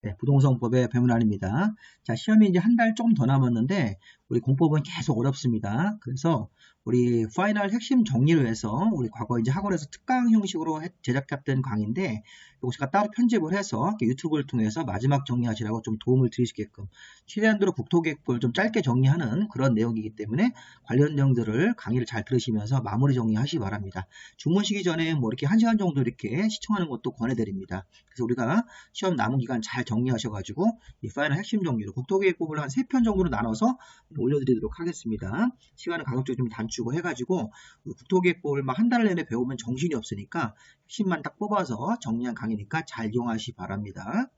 네, 부동산법의 배문안입니다. 자, 시험이 이제 한 달 좀 더 남았는데, 우리 공법은 계속 어렵습니다. 그래서 우리 파이널 핵심 정리를 해서 우리 과거 이제 학원에서 특강 형식으로 제작된 강의인데, 이거 제가 따로 편집을 해서 유튜브를 통해서 마지막 정리하시라고 좀 도움을 드리시게끔 최대한으로 국토계획부를 좀 짧게 정리하는 그런 내용이기 때문에 관련 내용들을 강의를 잘 들으시면서 마무리 정리하시기 바랍니다. 주무시기 전에 뭐 이렇게 1시간 정도 이렇게 시청하는 것도 권해드립니다. 그래서 우리가 시험 남은 기간 잘 정리하셔가지고 이 파일을 핵심 정리로 국토계획법을 한 3편 정도로 나눠서 올려드리도록 하겠습니다. 시간을 가급적 좀 단축을 해가지고 국토계획법을 막 한 달 내내 배우면 정신이 없으니까 핵심만 딱 뽑아서 정리한 강의니까 잘 이용하시기 바랍니다.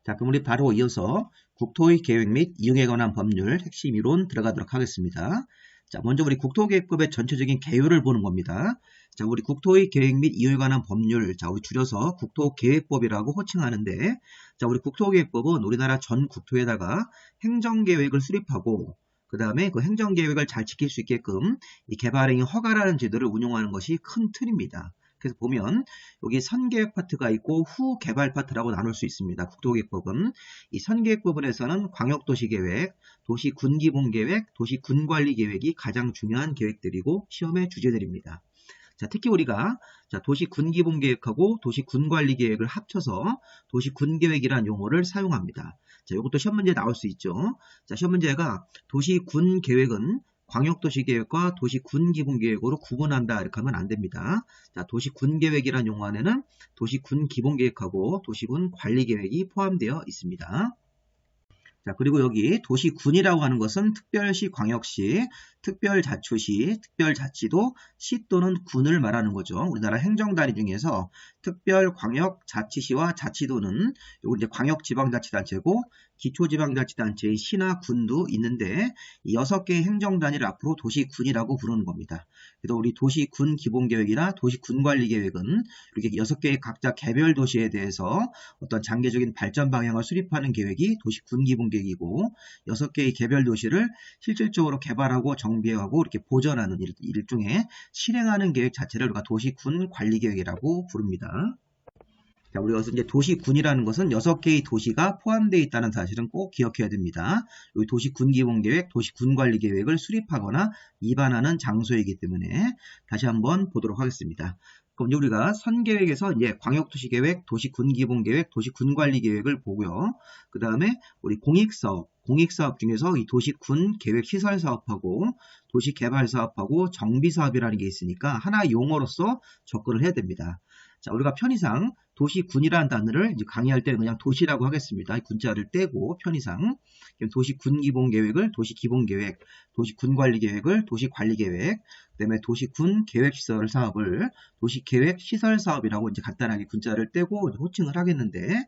자, 그럼 우리 바로 이어서 국토의 계획 및 이용에 관한 법률 핵심 이론 들어가도록 하겠습니다. 자, 먼저 우리 국토계획법의 전체적인 개요를 보는 겁니다. 자, 우리 국토의 계획 및 이용에 관한 법률, 자, 우리 줄여서 국토계획법이라고 호칭하는데, 자, 우리 국토계획법은 우리나라 전 국토에다가 행정계획을 수립하고, 그 다음에 그 행정계획을 잘 지킬 수 있게끔 이 개발행위 허가라는 제도를 운용하는 것이 큰 틀입니다. 그래서 보면 여기 선계획 파트가 있고 후개발 파트라고 나눌 수 있습니다. 국토계획법은 이 선계획 부분에서는 광역도시계획, 도시군기본계획, 도시군관리계획이 가장 중요한 계획들이고 시험의 주제들입니다. 자, 특히 우리가 도시군기본계획하고 도시군관리계획을 합쳐서 도시군계획이라는 용어를 사용합니다. 자, 이것도 시험 문제에 나올 수 있죠. 자, 시험 문제가 도시군계획은 광역도시계획과 도시군기본계획으로 구분한다 이렇게 하면 안 됩니다. 자, 도시군계획이라는 용어 안에는 도시군기본계획하고 도시군관리계획이 포함되어 있습니다. 자, 그리고 여기 도시군이라고 하는 것은 특별시, 광역시, 특별자치시, 특별자치도, 시 또는 군을 말하는 거죠. 우리나라 행정단위 중에서 특별, 광역, 자치시와 자치도는 요거 이제 광역지방자치단체고 기초지방자치단체의 시나 군도 있는데 이 6개의 행정단위를 앞으로 도시군이라고 부르는 겁니다. 그래서 우리 도시군 기본계획이나 도시군관리계획은 이렇게 6개의 각자 개별 도시에 대해서 어떤 장기적인 발전 방향을 수립하는 계획이 도시군 기본계획이고 6개의 개별 도시를 실질적으로 개발하고 정비하고 이렇게 보전하는 일종의 실행하는 계획 자체를 우리가 도시군 관리계획이라고 부릅니다. 자, 우리가 이제 도시군이라는 것은 6개의 도시가 포함되어 있다는 사실은 꼭 기억해야 됩니다. 여기 도시군기본계획, 도시군관리계획을 수립하거나 입안하는 장소이기 때문에 다시 한번 보도록 하겠습니다. 그럼 이제 우리가 선계획에서 이제 광역도시계획, 도시군기본계획, 도시군관리계획을 보고요. 그 다음에 우리 공익사업 중에서 이 도시군 계획시설사업하고 도시개발사업하고 정비사업이라는 게 있으니까 하나의 용어로서 접근을 해야 됩니다. 자, 우리가 편의상 도시군이라는 단어를 이제 강의할 때는 그냥 도시라고 하겠습니다. 군자를 떼고 편의상 도시군기본계획을 도시기본계획, 도시군관리계획을 도시관리계획, 그 다음에 도시군계획시설 사업을 도시계획시설사업이라고 이제 간단하게 군자를 떼고 호칭을 하겠는데,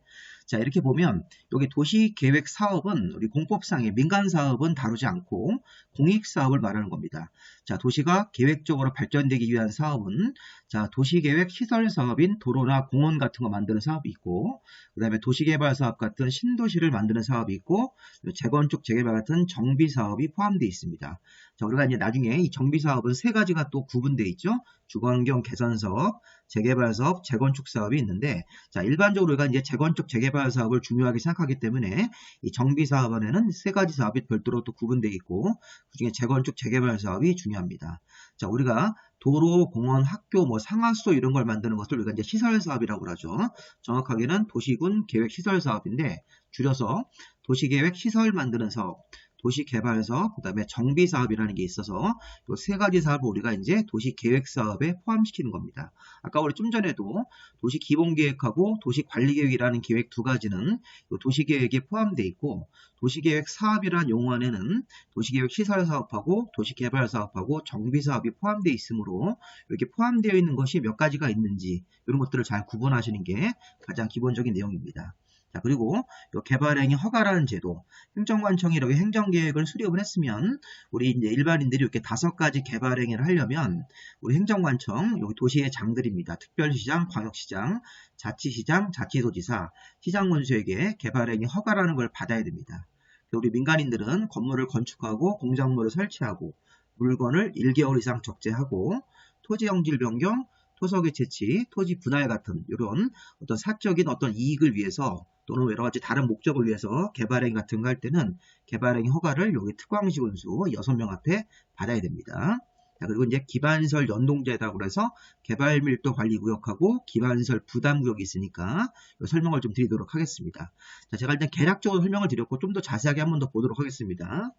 자, 이렇게 보면 여기 도시계획 사업은 우리 공법상의 민간 사업은 다루지 않고 공익 사업을 말하는 겁니다. 자, 도시가 계획적으로 발전되기 위한 사업은 자, 도시계획 시설 사업인 도로나 공원 같은 거 만드는 사업이 있고, 그 다음에 도시개발 사업 같은 신도시를 만드는 사업이 있고, 재건축 재개발 같은 정비 사업이 포함되어 있습니다. 자, 우리가 이제 나중에 이 정비 사업은 3가지가 또 구분되어 있죠. 주거환경 개선 사업, 재개발 사업, 재건축 사업이 있는데, 자, 일반적으로 우리가 이제 재건축 재개발 사업을 중요하게 생각하기 때문에 이 정비 사업 안에는 3가지 사업이 별도로 또 구분되어 있고, 그중에 재건축 재개발 사업이 중요합니다. 자, 우리가 도로, 공원, 학교, 뭐 상하수 이런 걸 만드는 것을 우리가 이제 시설 사업이라고 그러죠. 정확하게는 도시군 계획 시설 사업인데 줄여서 도시계획 시설 만드는 사업, 도시개발사업, 그 다음에 정비사업이라는 게 있어서 이 3가지 사업을 우리가 이제 도시계획사업에 포함시키는 겁니다. 아까 우리 좀 전에도 도시기본계획하고 도시관리계획이라는 계획 2가지는 도시계획에 포함되어 있고 도시계획 사업이라는 용어 안에는 도시계획 시설사업하고 도시개발사업하고 정비사업이 포함되어 있으므로 이렇게 포함되어 있는 것이 몇 가지가 있는지 이런 것들을 잘 구분하시는 게 가장 기본적인 내용입니다. 자, 그리고 요 개발행위 허가라는 제도, 행정관청이 이렇게 행정계획을 수립을 했으면 우리 이제 일반인들이 이렇게 5가지 개발행위를 하려면 우리 행정관청, 여기 도시의 장들입니다. 특별시장, 광역시장, 자치시장, 자치도지사, 시장군수에게 개발행위 허가라는 걸 받아야 됩니다. 우리 민간인들은 건물을 건축하고 공작물을 설치하고 물건을 1개월 이상 적재하고 토지용질 변경, 토석의 채취, 토지 분할 같은 이런 어떤 사적인 어떤 이익을 위해서 또는 여러 가지 다른 목적을 위해서 개발행위 같은 거 할 때는 개발행위 허가를 여기 특광시군수 6명한테 받아야 됩니다. 자, 그리고 이제 기반시설 연동제다고 해서 개발밀도관리구역하고 기반시설 부담구역이 있으니까 설명을 좀 드리도록 하겠습니다. 자, 제가 일단 개략적으로 설명을 드렸고 좀 더 자세하게 한 번 더 보도록 하겠습니다.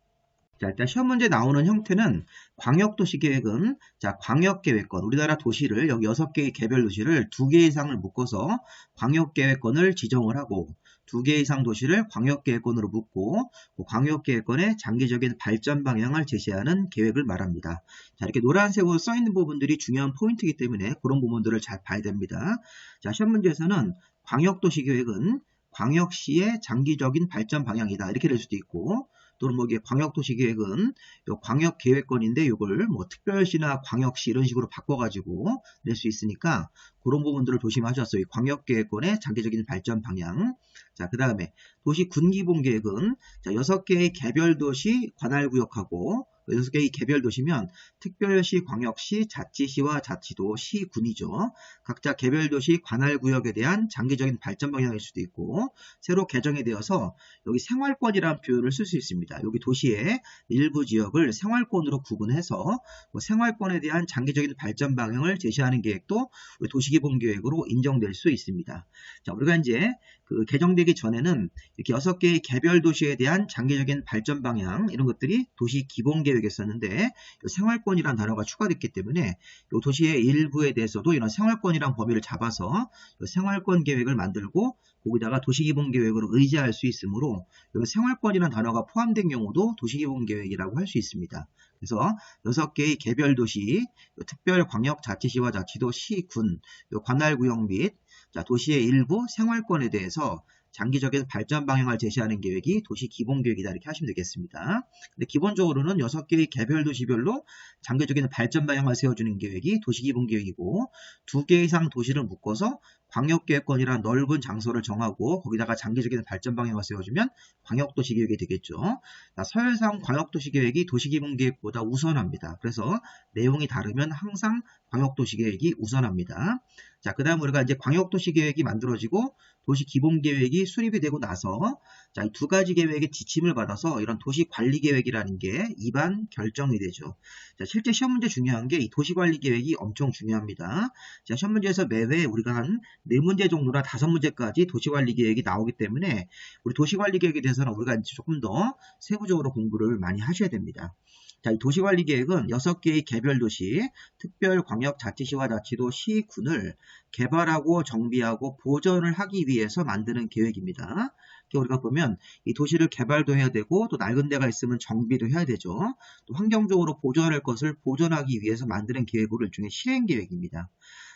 자, 일단 시험 문제 나오는 형태는 광역도시계획은 자, 광역계획권, 우리나라 도시를 여기 6개의 개별 도시를 2개 이상을 묶어서 광역계획권을 지정을 하고 2개 이상 도시를 광역계획권으로 묶고 그 광역계획권의 장기적인 발전 방향을 제시하는 계획을 말합니다. 자, 이렇게 노란색으로 써 있는 부분들이 중요한 포인트이기 때문에 그런 부분들을 잘 봐야 됩니다. 자, 시험 문제에서는 광역도시계획은 광역시의 장기적인 발전 방향이다 이렇게 될 수도 있고 또는 뭐 이게 광역도시계획은 요 광역계획권인데 이걸 뭐 특별시나 광역시 이런 식으로 바꿔가지고 낼 수 있으니까 그런 부분들을 조심하셨어요. 광역계획권의 장기적인 발전 방향. 자, 그 다음에 도시군기본계획은 자, 6개의 개별도시 관할구역하고 6개의 개별도시면 특별시, 광역시, 자치시와 자치도, 시군이죠. 각자 개별도시 관할구역에 대한 장기적인 발전 방향일 수도 있고 새로 개정이 되어서 여기 생활권이라는 표현을 쓸 수 있습니다. 여기 도시의 일부 지역을 생활권으로 구분해서 뭐 생활권에 대한 장기적인 발전 방향을 제시하는 계획도 우리 도시기본계획으로 인정될 수 있습니다. 자, 우리가 이제 그 개정되기 전에는 이렇게 6개의 개별 도시에 대한 장기적인 발전 방향 이런 것들이 도시기본계획이었었는데 생활권이라는 단어가 추가됐기 때문에 이 도시의 일부에 대해서도 이런 생활권이라는 범위를 잡아서 생활권 계획을 만들고 거기다가 도시기본계획으로 의지할 수 있으므로 이 생활권이라는 단어가 포함된 경우도 도시기본계획이라고 할 수 있습니다. 그래서 6개의 개별 도시, 특별 광역 자치시와 자치도, 시, 군, 관할구역 및 자, 도시의 일부 생활권에 대해서 장기적인 발전 방향을 제시하는 계획이 도시기본계획이다 이렇게 하시면 되겠습니다. 근데 기본적으로는 6개의 개별 도시별로 장기적인 발전 방향을 세워주는 계획이 도시기본계획이고 2개 이상 도시를 묶어서 광역계획권이라는 넓은 장소를 정하고 거기다가 장기적인 발전 방향을 세워주면 광역도시계획이 되겠죠. 자, 서열상 광역도시계획이 도시기본계획보다 우선합니다. 그래서 내용이 다르면 항상 광역도시계획이 우선합니다. 자, 그 다음 우리가 이제 광역도시계획이 만들어지고 도시기본계획이 수립이 되고 나서 자, 이 2가지 계획의 지침을 받아서 이런 도시관리계획이라는 게 입안 결정이 되죠. 자, 실제 시험 문제 중요한 게 이 도시관리계획이 엄청 중요합니다. 자, 시험 문제에서 매회 우리가 한 4문제 정도나 5문제까지 도시관리계획이 나오기 때문에 우리 도시관리계획에 대해서는 우리가 이제 조금 더 세부적으로 공부를 많이 하셔야 됩니다. 자, 이 도시관리계획은 6개의 개별도시, 특별광역자치시와 자치도, 시, 군을 개발하고 정비하고 보전을 하기 위해서 만드는 계획입니다. 우리가 보면 이 도시를 개발도 해야 되고 또 낡은 데가 있으면 정비도 해야 되죠. 또 환경적으로 보존할 것을 보존하기 위해서 만드는 계획으로 일종의 실행계획입니다.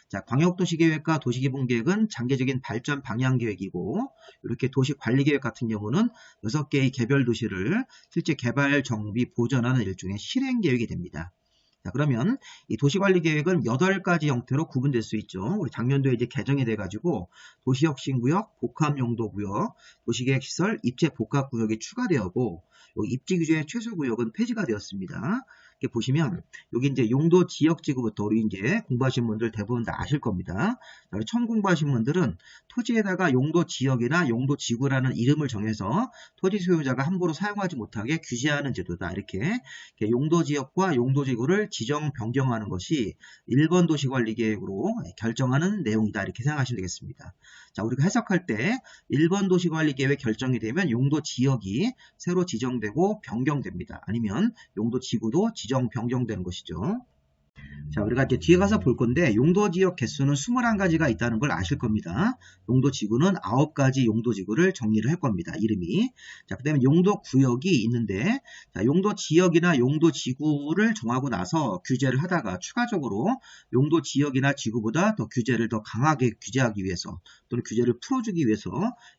자, 광역도시계획과 도시기본계획은 장기적인 발전 방향계획이고 이렇게 도시관리계획 같은 경우는 6개의 개별 도시를 실제 개발, 정비, 보전하는 일종의 실행계획이 됩니다. 자, 그러면 이 도시관리계획은 8가지 형태로 구분될 수 있죠. 우리 작년도에 이제 개정이 돼가지고 도시혁신구역, 복합용도구역, 도시계획시설, 입체복합구역이 추가되었고 입지규제의 최소구역은 폐지가 되었습니다. 이렇게 보시면 여기 이제 용도 지역지구부터 우리 이제 공부하신 분들 대부분 다 아실 겁니다. 자, 처음 공부하신 분들은 토지에다가 용도 지역이나 용도 지구라는 이름을 정해서 토지 소유자가 함부로 사용하지 못하게 규제하는 제도다. 이렇게 용도 지역과 용도 지구를 지정 변경하는 것이 1번 도시관리계획으로 결정하는 내용이다. 이렇게 생각하시면 되겠습니다. 자, 우리가 해석할 때 1번 도시관리계획 결정이 되면 용도 지역이 새로 지정되고 변경됩니다. 아니면 용도 지구도 지정 변경되는 것이죠. 자, 우리가 이제 뒤에 가서 볼 건데 용도지역 개수는 21가지가 있다는 걸 아실 겁니다. 용도지구는 9가지 용도지구를 정리를 할 겁니다. 이름이. 자, 그 다음에 용도구역이 있는데 자, 용도지역이나 용도지구를 정하고 나서 규제를 하다가 추가적으로 용도지역이나 지구보다 더 규제를 더 강하게 규제하기 위해서 또는 규제를 풀어주기 위해서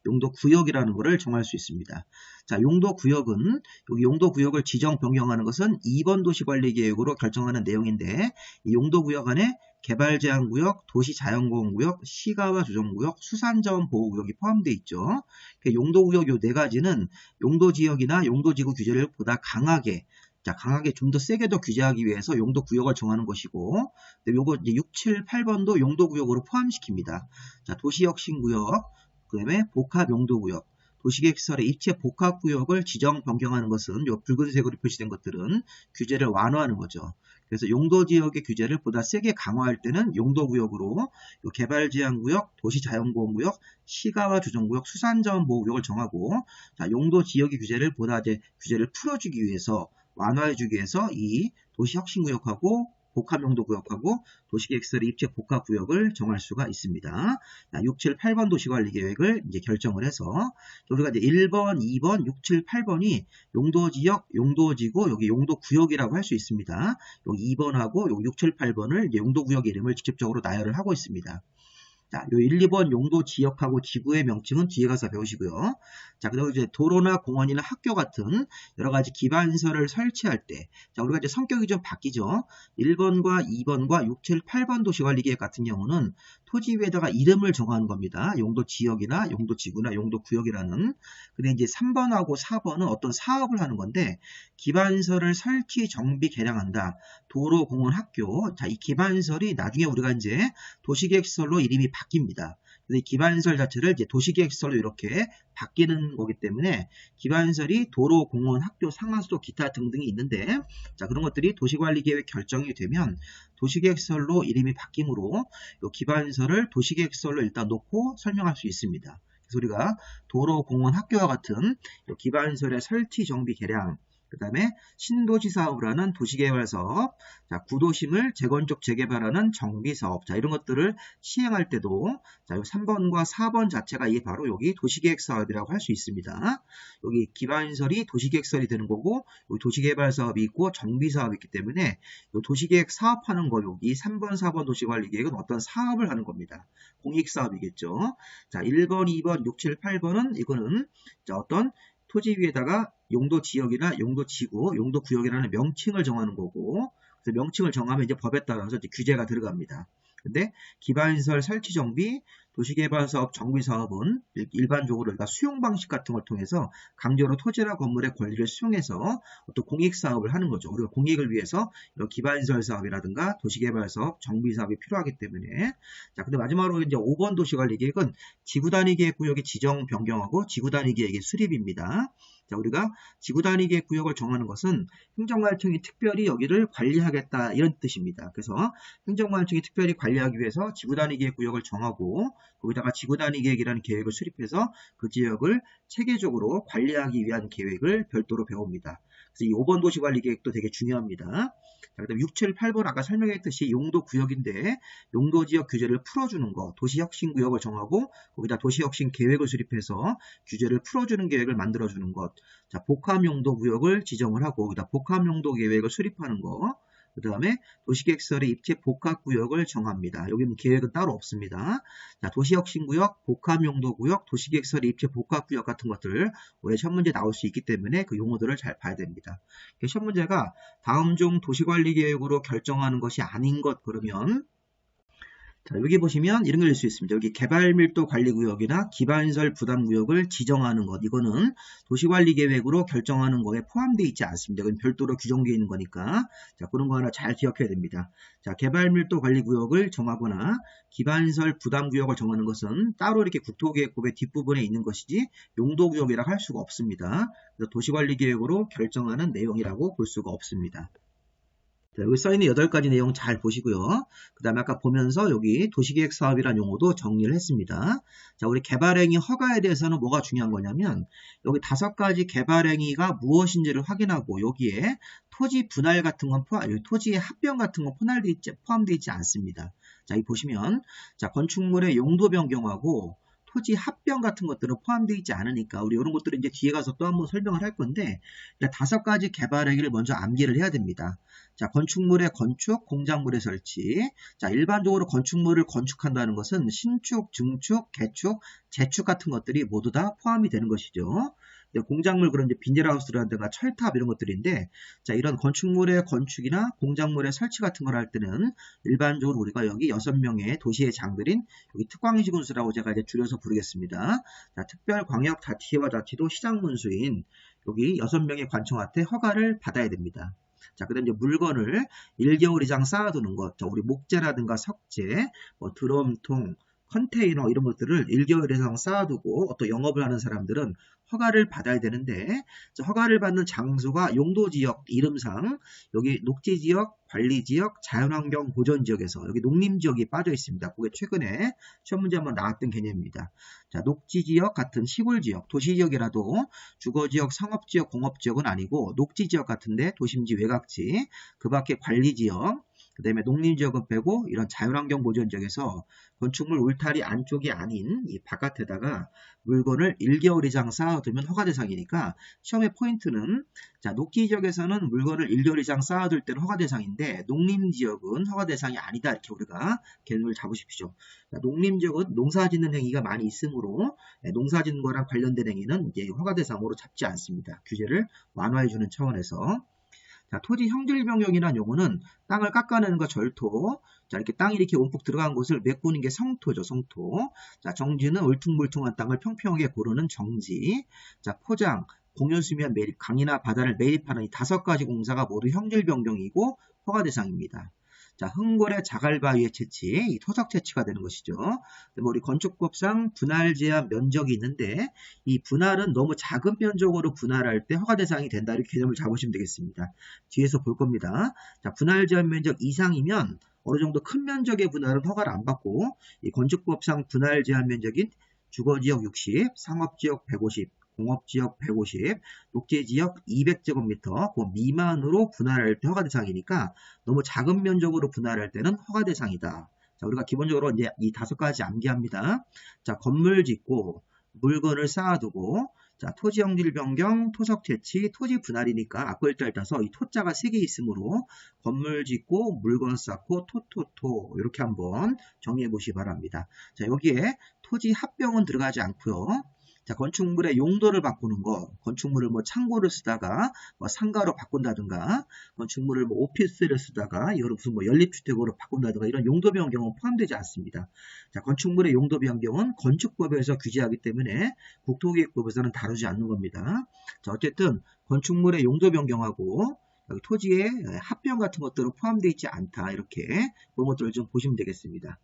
용도구역이라는 것을 정할 수 있습니다. 자, 용도구역은 여기 용도구역을 지정 변경하는 것은 2번 도시관리계획으로 결정하는 내용인데 이 용도구역 안에 개발제한구역, 도시자연공원구역, 시가와 조정구역, 수산자원 보호구역이 포함되어 있죠. 용도구역 요 4가지는 용도지역이나 용도지구 규제를 보다 강하게 자, 강하게 좀 더 세게 더 규제하기 위해서 용도 구역을 정하는 것이고, 요거 이제 6, 7, 8번도 용도 구역으로 포함시킵니다. 자, 도시혁신구역, 그 다음에 복합용도구역, 도시계획설의 입체 복합구역을 지정 변경하는 것은 요 붉은색으로 표시된 것들은 규제를 완화하는 거죠. 그래서 용도지역의 규제를 보다 세게 강화할 때는 용도구역으로 요 개발제한구역, 도시자연보호구역, 시가와 조정구역, 수산자원보호구역을 정하고, 자, 용도지역의 규제를 보다 이제 규제를 풀어주기 위해서 완화해주기 위해서 이 도시혁신구역하고 복합용도구역하고 도시계획설의 입체 복합구역을 정할 수가 있습니다. 6, 7, 8번 도시관리계획을 이제 결정을 해서 우리가 이제 1번, 2번, 6, 7, 8번이 용도지역, 용도지구, 여기 용도구역이라고 할 수 있습니다. 여기 2번하고 6, 7, 8번을 이제 용도구역 이름을 직접적으로 나열을 하고 있습니다. 자, 요 1, 2번 용도 지역하고 지구의 명칭은 뒤에 가서 배우시고요. 자, 그리고 이제 도로나 공원이나 학교 같은 여러 가지 기반시설을 설치할 때, 자, 우리가 이제 성격이 좀 바뀌죠. 1번과 2번과 6, 7, 8번 도시관리계획 같은 경우는 토지 위에다가 이름을 정하는 겁니다. 용도 지역이나 용도 지구나 용도 구역이라는. 근데 이제 3번하고 4번은 어떤 사업을 하는 건데, 기반시설을 설치, 정비, 개량한다. 도로, 공원, 학교. 자, 이 기반시설이 나중에 우리가 이제 도시계획시설로 이름이 바뀝니다. 그래서 이 기반시설 자체를 이제 도시계획시설로 이렇게 바뀌는 거기 때문에 기반시설이 도로, 공원, 학교, 상하수도, 기타 등등이 있는데, 자, 그런 것들이 도시관리계획 결정이 되면 도시계획시설로 이름이 바뀌므로 이 기반시설을 도시계획시설로 일단 놓고 설명할 수 있습니다. 그래서 우리가 도로, 공원, 학교와 같은 기반시설의 설치, 정비, 개량, 그 다음에 신도시 사업을 하는 도시개발사업, 자, 구도심을 재건축 재개발하는 정비사업, 자, 이런 것들을 시행할 때도, 자, 요 3번과 4번 자체가 이게 바로 여기 도시계획사업이라고 할 수 있습니다. 여기 기반시설이 도시계획설이 되는 거고, 여기 도시개발사업이 있고, 정비사업이 있기 때문에, 요 도시계획 사업하는 거, 여기 3번, 4번 도시관리계획은 어떤 사업을 하는 겁니다. 공익사업이겠죠. 자, 1번, 2번, 6, 7, 8번은, 이거는, 자, 어떤 토지 위에다가 용도 지역이나 용도 지구, 용도 구역이라는 명칭을 정하는 거고, 그래서 명칭을 정하면 이제 법에 따라서 이제 규제가 들어갑니다. 근데 기반시설 설치 정비, 도시개발사업, 정비사업은 일반적으로 우리가 수용 방식 같은 걸 통해서 강제로 토지나 건물의 권리를 수용해서 어떤 공익사업을 하는 거죠. 우리가 공익을 위해서 이런 기반시설 사업이라든가 도시개발사업, 정비사업이 필요하기 때문에. 자, 근데 마지막으로 이제 5번 도시관리계획은 지구단위계획구역의 지정 변경하고 지구단위계획의 수립입니다. 자, 우리가 지구단위계획 구역을 정하는 것은 행정관청이 특별히 여기를 관리하겠다 이런 뜻입니다. 그래서 행정관청이 특별히 관리하기 위해서 지구단위계획 구역을 정하고 거기다가 지구단위계획이라는 계획을 수립해서 그 지역을 체계적으로 관리하기 위한 계획을 별도로 배웁니다. 그래서 이 5번 도시관리계획도 되게 중요합니다. 자, 그다음 6, 7, 8번 아까 설명했듯이 용도구역인데 용도지역 규제를 풀어주는 거, 도시혁신구역을 정하고 거기다 도시혁신계획을 수립해서 규제를 풀어주는 계획을 만들어주는 것. 자, 복합용도구역을 지정을 하고 거기다 복합용도계획을 수립하는 거. 그 다음에 도시계획설의 입체 복합구역을 정합니다. 여기는 계획은 따로 없습니다. 자, 도시혁신구역, 복합용도구역, 도시계획설의 입체 복합구역 같은 것들 올해 시험 문제 나올 수 있기 때문에 그 용어들을 잘 봐야 됩니다. 시험 문제가 다음 중 도시관리계획으로 결정하는 것이 아닌 것 그러면 자, 여기 보시면 이런 걸 낼 수 있습니다. 여기 개발밀도관리구역이나 기반시설 부담구역을 지정하는 것. 이거는 도시관리계획으로 결정하는 거에 포함되어 있지 않습니다. 이건 별도로 규정되어 있는 거니까. 자, 그런 거 하나 잘 기억해야 됩니다. 자, 개발밀도관리구역을 정하거나 기반시설 부담구역을 정하는 것은 따로 이렇게 국토계획법의 뒷부분에 있는 것이지 용도구역이라고 할 수가 없습니다. 그래서 도시관리계획으로 결정하는 내용이라고 볼 수가 없습니다. 자, 여기 써있는 8가지 내용 잘 보시고요. 그 다음에 아까 보면서 여기 도시계획 사업이라는 용어도 정리를 했습니다. 자, 우리 개발행위 허가에 대해서는 뭐가 중요한 거냐면 여기 5가지 개발행위가 무엇인지를 확인하고 여기에 토지 분할 같은 건 토지의 합병 같은 건 포함되어 있지 않습니다. 자, 여기 보시면 자, 건축물의 용도 변경하고 토지 합병 같은 것들은 포함되어 있지 않으니까 우리 이런 것들은 이제 뒤에 가서 또 한번 설명을 할 건데 5가지 개발 행위를 먼저 암기를 해야 됩니다. 자, 건축물의 건축, 공작물의 설치. 자, 일반적으로 건축물을 건축한다는 것은 신축, 증축, 개축, 재축 같은 것들이 모두 다 포함이 되는 것이죠. 공작물 그런 이제 비닐하우스라든가 철탑 이런 것들인데 자, 이런 건축물의 건축이나 공작물의 설치 같은 걸 할 때는 일반적으로 우리가 여기 6명의 도시의 장들인 여기 특광시군수라고 제가 이제 줄여서 부르겠습니다. 자, 특별광역자치와 자치도 시장문수인 여기 6명의 관청한테 허가를 받아야 됩니다. 자, 그 다음에 이제 물건을 1개월 이상 쌓아두는 것, 자, 우리 목재라든가 석재, 뭐 드럼통, 컨테이너 이런 것들을 1개월 이상 쌓아두고 어떤 영업을 하는 사람들은 허가를 받아야 되는데, 허가를 받는 장소가 용도지역 이름상 여기 녹지지역, 관리지역, 자연환경 보전지역에서 여기 농림지역이 빠져 있습니다. 그게 최근에 시험 문제 한번 나왔던 개념입니다. 자, 녹지지역 같은 시골지역, 도시지역이라도 주거지역, 상업지역, 공업지역은 아니고 녹지지역 같은데 도심지, 외곽지, 그 밖에 관리지역, 그 다음에 농림지역은 빼고 이런 자연환경 보전지역에서 건축물 울타리 안쪽이 아닌 이 바깥에다가 물건을 1개월 이상 쌓아두면 허가 대상이니까 시험의 포인트는 자, 녹지지역에서는 물건을 1개월 이상 쌓아둘 때는 허가 대상인데 농림지역은 허가 대상이 아니다 이렇게 우리가 개념을 잡으십시오. 자, 농림지역은 농사짓는 행위가 많이 있으므로 농사짓는 거랑 관련된 행위는 이제 허가 대상으로 잡지 않습니다. 규제를 완화해주는 차원에서. 자, 토지 형질 변경이라는 용어는 땅을 깎아내는 거 절토. 자, 이렇게 땅이 이렇게 움푹 들어간 곳을 메꾸는 게 성토죠, 성토. 자, 정지는 울퉁불퉁한 땅을 평평하게 고르는 정지. 자, 포장, 공유수면 매립, 강이나 바다를 매립하는 이 5가지 공사가 모두 형질 변경이고 허가 대상입니다. 자, 흥골의 자갈바위의 채취, 이 토석 채취가 되는 것이죠. 우리 건축법상 분할 제한 면적이 있는데 이 분할은 너무 작은 면적으로 분할할 때 허가 대상이 된다 이렇게 개념을 잡으시면 되겠습니다. 뒤에서 볼 겁니다. 자, 분할 제한 면적 이상이면 어느 정도 큰 면적의 분할은 허가를 안 받고 이 건축법상 분할 제한 면적인 주거지역 60, 상업지역 150, 공업지역 150, 녹지지역 200제곱미터 그 미만으로 분할할 때 허가 대상이니까 너무 작은 면적으로 분할할 때는 허가 대상이다. 자, 우리가 기본적으로 이제 이 5가지 암기합니다. 자, 건물 짓고 물건을 쌓아두고 자, 토지 형질 변경, 토석 채취, 토지 분할이니까 앞글자를 따서 이 토자가 3개 있으므로 건물 짓고 물건 쌓고 토토토 이렇게 한번 정리해 보시기 바랍니다. 자, 여기에 토지 합병은 들어가지 않고요. 자, 건축물의 용도를 바꾸는 거, 건축물을 뭐 창고를 쓰다가 뭐 상가로 바꾼다든가, 건축물을 뭐 오피스를 쓰다가 이걸 무슨 뭐 연립주택으로 바꾼다든가 이런 용도 변경은 포함되지 않습니다. 자, 건축물의 용도 변경은 건축법에서 규제하기 때문에 국토기획법에서는 다루지 않는 겁니다. 자, 어쨌든 건축물의 용도 변경하고 여기 토지의 합병 같은 것들은 포함되어 있지 않다. 이렇게 그런 것들을 좀 보시면 되겠습니다.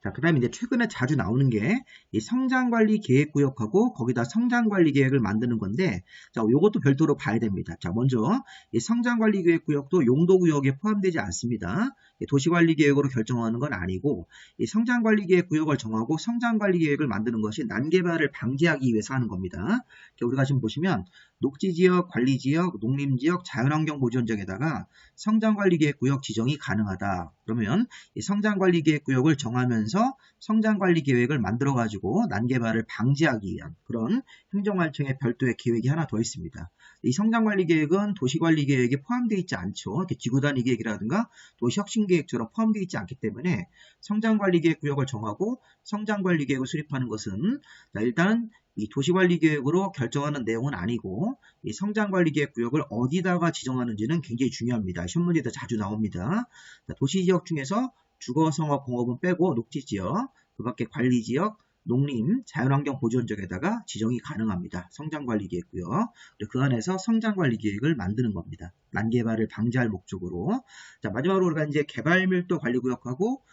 자, 그 다음에 이제 최근에 자주 나오는 게 이 성장관리 계획구역하고 거기다 성장관리 계획을 만드는 건데, 자, 요것도 별도로 봐야 됩니다. 자, 먼저 이 성장관리 계획구역도 용도구역에 포함되지 않습니다. 도시관리 계획으로 결정하는 건 아니고, 이 성장관리 계획구역을 정하고 성장관리 계획을 만드는 것이 난개발을 방지하기 위해서 하는 겁니다. 우리가 지금 보시면 녹지지역, 관리지역, 농림지역, 자연환경보전지역에다가 성장관리계획구역 지정이 가능하다. 그러면 이 성장관리계획구역을 정하면서 성장관리계획을 만들어가지고 난개발을 방지하기 위한 그런 행정활동의 별도의 계획이 하나 더 있습니다. 이 성장관리계획은 도시관리계획에 포함되어 있지 않죠. 이렇게 지구단위계획이라든가 도시혁신계획처럼 포함되어 있지 않기 때문에 성장관리계획구역을 정하고 성장관리계획을 수립하는 것은 일단 이 도시관리계획으로 결정하는 내용은 아니고 이 성장관리계획구역을 어디다가 지정하는지는 굉장히 중요합니다. 시험 문제도 자주 나옵니다. 자, 도시지역 중에서 주거, 성업, 공업은 빼고 녹지지역, 그 밖에 관리지역, 농림, 자연환경 보존지역에다가 지정이 가능합니다. 성장관리계획구역. 그 안에서 성장관리계획을 만드는 겁니다. 난개발을 방지할 목적으로. 자, 마지막으로 우리가 이제 개발밀도관리구역하고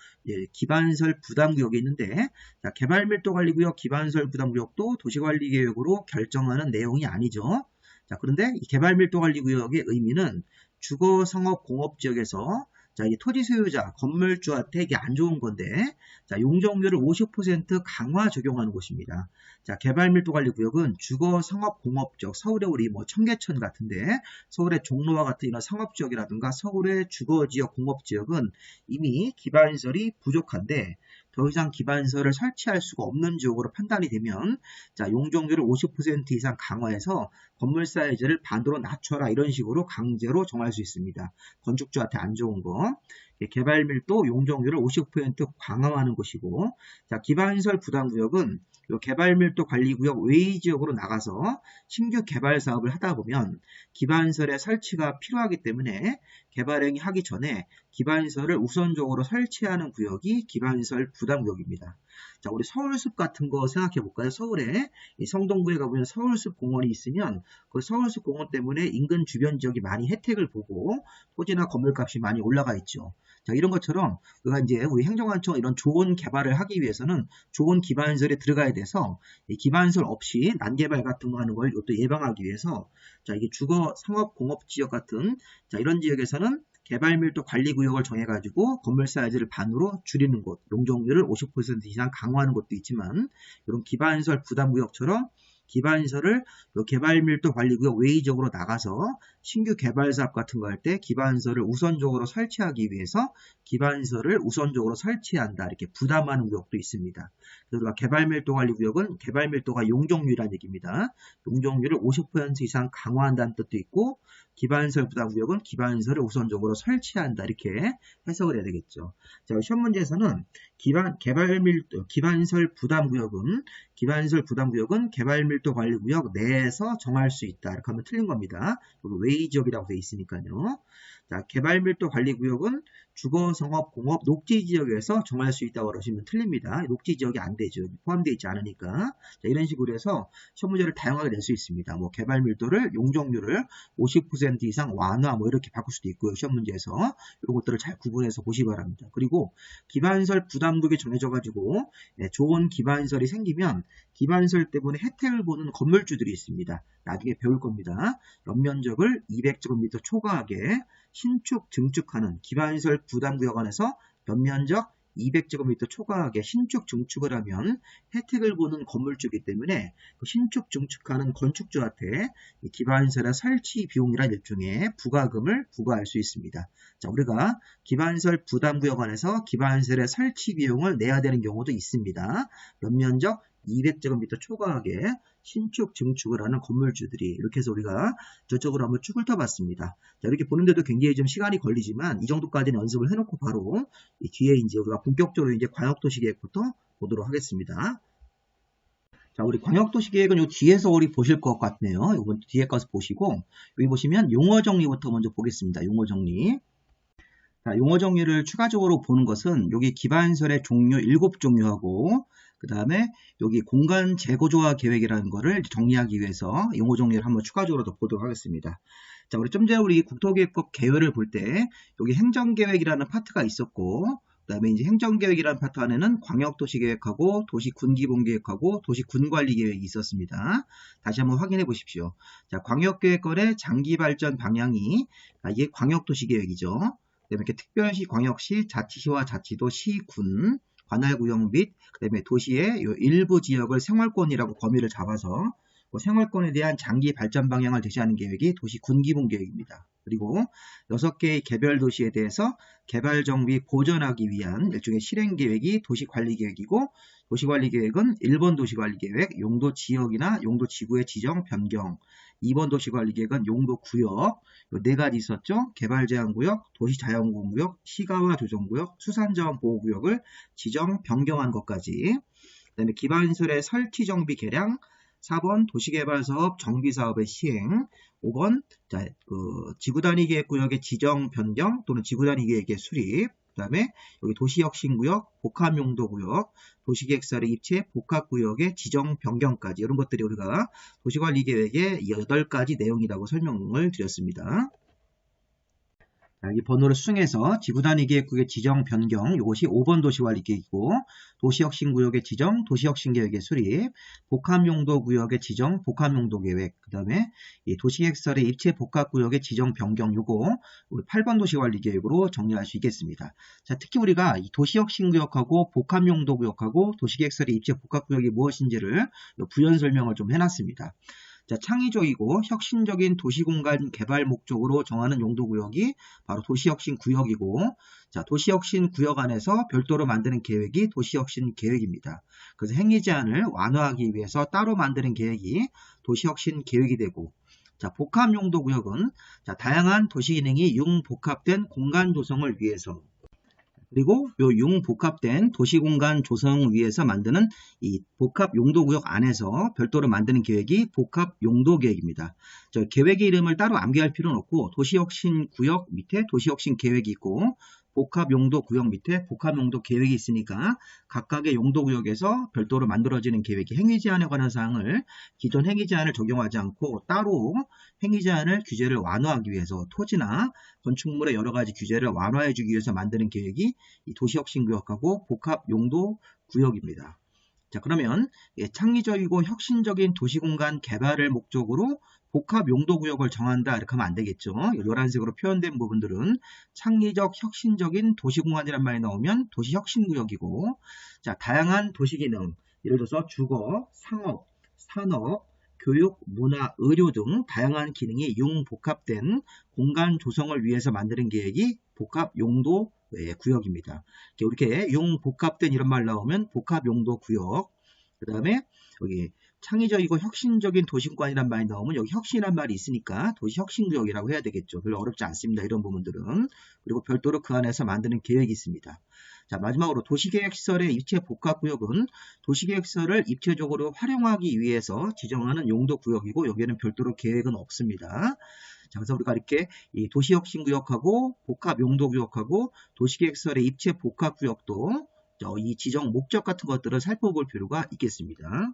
기반설 부담구역이 있는데, 자, 개발밀도관리구역, 기반설 부담구역도 도시관리계획으로 결정하는 내용이 아니죠. 자, 그런데 이 개발밀도관리구역의 의미는 주거, 성업, 공업지역에서 자, 이 토지 소유자, 건물주한테 이게 안 좋은 건데, 자, 용적률을 50% 강화 적용하는 곳입니다. 자, 개발밀도관리구역은 주거, 상업, 공업지역, 서울의 우리 뭐 청계천 같은데, 서울의 종로와 같은 이런 상업지역이라든가 서울의 주거지역, 공업지역은 이미 기반시설이 부족한데, 더 이상 기반시설을 설치할 수가 없는 지역으로 판단이 되면, 자, 용적률을 50% 이상 강화해서 건물 사이즈를 반으로 낮춰라 이런 식으로 강제로 정할 수 있습니다. 건축주한테 안 좋은 거. 개발밀도 용적률을 50% 강화하는 것이고, 자, 기반시설 부담구역은 이 개발밀도 관리구역 외의 지역으로 나가서 신규 개발 사업을 하다 보면 기반시설의 설치가 필요하기 때문에 개발행위 하기 전에 기반시설을 우선적으로 설치하는 구역이 기반시설 부담구역입니다. 자, 우리 서울숲 같은 거 생각해 볼까요? 서울에 이 성동구에 가보면 서울숲 공원이 있으면 그 서울숲 공원 때문에 인근 주변 지역이 많이 혜택을 보고 토지나 건물값이 많이 올라가 있죠. 자, 이런 것처럼 우리가 이제 우리 행정관청 이런 좋은 개발을 하기 위해서는 좋은 기반시설에 들어가야 돼서 이 기반시설 없이 난개발 같은 거 하는 걸 이것도 예방하기 위해서 자, 이게 주거 상업 공업 지역 같은 자, 이런 지역에서는 개발밀도 관리구역을 정해가지고 건물 사이즈를 반으로 줄이는 곳, 용적률을 50% 이상 강화하는 곳도 있지만 이런 기반시설 부담구역처럼 기반시설을 개발밀도 관리구역 외의적으로 나가서 신규 개발 사업 같은 거 할 때 기반시설을 우선적으로 설치하기 위해서 기반시설을 우선적으로 설치한다. 이렇게 부담하는 구역도 있습니다. 그래서 개발밀도 관리구역은 개발밀도가 용적률이라는 얘기입니다. 용적률을 50% 이상 강화한다는 뜻도 있고 기반시설 부담구역은 기반시설을 우선적으로 설치한다. 이렇게 해석을 해야 되겠죠. 자, 시험 문제에서는 기반시설 부담구역은 개발밀도 관리구역 내에서 정할 수 있다. 이렇게 하면 틀린 겁니다. 외의지역이라고 되어 있으니까요. 자, 개발밀도 관리구역은 주거, 상업, 공업, 녹지지역에서 정할 수 있다고 그러시면 틀립니다. 녹지지역이 안 되죠. 포함되어 있지 않으니까. 자, 이런 식으로 해서 시험 문제를 다양하게 낼 수 있습니다. 뭐 개발밀도를 용적률을 50% 이상 완화 뭐 이렇게 바꿀 수도 있고요. 시험 문제에서 이런 것들을 잘 구분해서 보시기 바랍니다. 그리고 기반시설 부담구역이 정해져 가지고 좋은 기반시설이 생기면 기반시설 때문에 혜택을 보는 건물주들이 있습니다. 나중에 배울 겁니다. 연면적을 200제곱미터 초과하게 신축, 증축하는 기반시설 부담구역 안에서 연면적 200제곱미터 초과하게 신축, 증축을 하면 혜택을 보는 건물주이기 때문에 그 신축, 증축하는 건축주한테 기반시설의 설치 비용이란 일종의 부가금을 부과할 수 있습니다. 자, 우리가 기반시설 부담구역 안에서 기반시설의 설치 비용을 내야 되는 경우도 있습니다. 연면적 200제곱미터 초과하게 신축, 증축을 하는 건물주들이 이렇게 해서 우리가 저쪽으로 한번 쭉 훑어봤습니다. 자, 이렇게 보는데도 굉장히 좀 시간이 걸리지만 이 정도까지는 연습을 해놓고 바로 이 뒤에 이제 우리가 본격적으로 이제 광역도시계획부터 보도록 하겠습니다. 자, 우리 광역도시계획은 요 뒤에서 우리 보실 것 같네요. 이번 뒤에 가서 보시고 여기 보시면 용어 정리부터 먼저 보겠습니다. 용어 정리. 자, 용어 정리를 추가적으로 보는 것은 여기 기반시설의 종류 7종류하고 그 다음에 여기 공간 재고조화 계획이라는 거를 정리하기 위해서 용어 정리를 한번 추가적으로 더 보도록 하겠습니다. 자, 우리 좀 전에 우리 국토계획법 개요를 볼 때 여기 행정계획이라는 파트가 있었고 그 다음에 이제 행정계획이라는 파트 안에는 광역도시계획하고 도시군기본계획하고 도시군관리계획이 있었습니다. 다시 한번 확인해 보십시오. 자, 광역계획권의 장기발전 방향이 이게 광역도시계획이죠. 그 다음에 이렇게 특별시, 광역시, 자치시와 자치도, 시, 군, 관할구역 및 그다음에 도시의 일부 지역을 생활권이라고 범위를 잡아서 생활권에 대한 장기 발전 방향을 제시하는 계획이 도시군기본계획입니다. 그리고 6개의 개별 도시에 대해서 개발 정비 보전하기 위한 일종의 실행계획이 도시관리계획이고 도시관리계획은 1번 도시관리계획, 용도지역이나 용도지구의 지정, 변경 2번 도시관리계획은 용도구역, 4가지 있었죠. 개발제한구역, 도시자연공원구역, 시가와 조정구역, 수산자원보호구역을 지정, 변경한 것까지. 그 다음에 기반시설의 설치정비 개량, 4번 도시개발사업 정비사업의 시행, 5번 지구단위계획구역의 지정, 변경 또는 지구단위계획의 수립, 그 다음에 여기 도시혁신구역, 복합용도구역, 도시계획사의 입체, 복합구역의 지정, 변경까지 이런 것들이 우리가 도시관리계획의 8가지 내용이라고 설명을 드렸습니다. 여기 번호를 수정해서 지구단위계획구역의 지정, 변경 이것이 5번 도시관리계획이고 도시혁신구역의 지정, 도시혁신계획의 수립, 복합용도구역의 지정, 복합용도계획 그 다음에 도시계획설의 입체 복합구역의 지정, 변경 요거 우리 8번 도시관리계획으로 정리할 수 있겠습니다. 자, 특히 우리가 이 도시혁신구역하고 복합용도구역하고 도시계획설의 입체 복합구역이 무엇인지를 부연 설명을 좀 해놨습니다. 자, 창의적이고 혁신적인 도시공간 개발 목적으로 정하는 용도구역이 바로 도시혁신구역이고 자, 도시혁신구역 안에서 별도로 만드는 계획이 도시혁신계획입니다. 그래서 행위제한을 완화하기 위해서 따로 만드는 계획이 도시혁신계획이 되고 자, 복합용도구역은 자, 다양한 도시기능이 융복합된 공간 조성을 위해서 그리고 요 융복합된 도시공간 조성을 위해서 만드는 이 복합용도구역 안에서 별도로 만드는 계획이 복합용도계획입니다. 계획의 이름을 따로 암기할 필요는 없고 도시혁신구역 밑에 도시혁신계획이 있고 복합용도구역 밑에 복합용도계획이 있으니까 각각의 용도구역에서 별도로 만들어지는 계획이 행위제한에 관한 사항을 기존 행위제한을 적용하지 않고 따로 행위제한을 규제를 완화하기 위해서 토지나 건축물의 여러가지 규제를 완화해 주기 위해서 만드는 계획이 이 도시혁신구역하고 복합용도구역입니다. 자, 그러면 창의적이고 혁신적인 도시공간 개발을 목적으로 복합용도구역을 정한다 이렇게 하면 안 되겠죠. 노란색으로 표현된 부분들은 창의적 혁신적인 도시공간이란 말이 나오면 도시혁신구역이고, 자, 다양한 도시기능, 예를 들어서 주거, 상업, 산업, 교육, 문화, 의료 등 다양한 기능이 융복합된 공간 조성을 위해서 만드는 계획이 복합용도 구역입니다. 이렇게 융복합된 이런 말 나오면 복합용도구역. 그 다음에 여기 창의적이고 혁신적인 도시공간이란 말이 나오면 여기 혁신이란 말이 있으니까 도시혁신구역이라고 해야 되겠죠. 별로 어렵지 않습니다. 이런 부분들은. 그리고 별도로 그 안에서 만드는 계획이 있습니다. 자, 마지막으로 도시계획시설의 입체 복합구역은 도시계획시설을 입체적으로 활용하기 위해서 지정하는 용도구역이고 여기에는 별도로 계획은 없습니다. 자, 그래서 우리가 이렇게 이 도시혁신구역하고 복합용도구역하고 도시계획시설의 입체 복합구역도 이 지정 목적 같은 것들을 살펴볼 필요가 있겠습니다.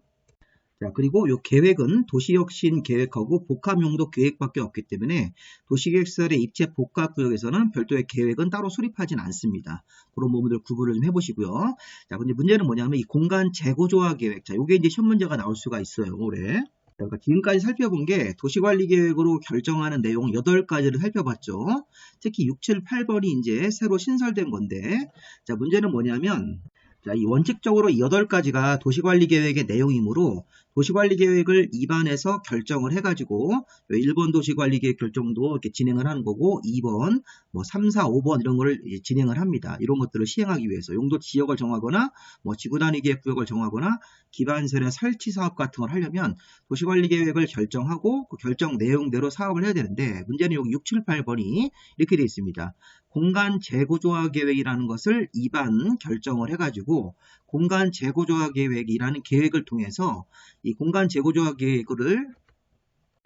자, 그리고 이 계획은 도시혁신 계획하고 복합용도 계획밖에 없기 때문에 도시계획시설의 입체 복합구역에서는 별도의 계획은 따로 수립하진 않습니다. 그런 부분들 구분을 좀 해보시고요. 자, 근데 문제는 뭐냐면 이 공간 재고조화 계획. 자, 요게 이제 시험 문제가 나올 수가 있어요, 올해. 그러니까 지금까지 살펴본 게 도시관리계획으로 결정하는 내용 8가지를 살펴봤죠. 특히 6, 7, 8번이 이제 새로 신설된 건데, 자, 문제는 뭐냐면, 자, 이 원칙적으로 이 8가지가 도시관리계획의 내용이므로 도시관리계획을 입안해서 결정을 해가지고 1번 도시관리계획 결정도 이렇게 진행을 하는 거고 2번, 뭐 3, 4, 5번 이런 거를 진행을 합니다. 이런 것들을 시행하기 위해서 용도 지역을 정하거나 뭐 지구단위 계획구역을 정하거나 기반세례 설치 사업 같은 걸 하려면 도시관리계획을 결정하고 그 결정 내용대로 사업을 해야 되는데 문제는 여기 6, 7, 8번이 이렇게 되어 있습니다. 공간 재고조화 계획이라는 것을 입안 결정을 해가지고 공간 재고조화 계획이라는 계획을 통해서 이 공간 재고조화 계획을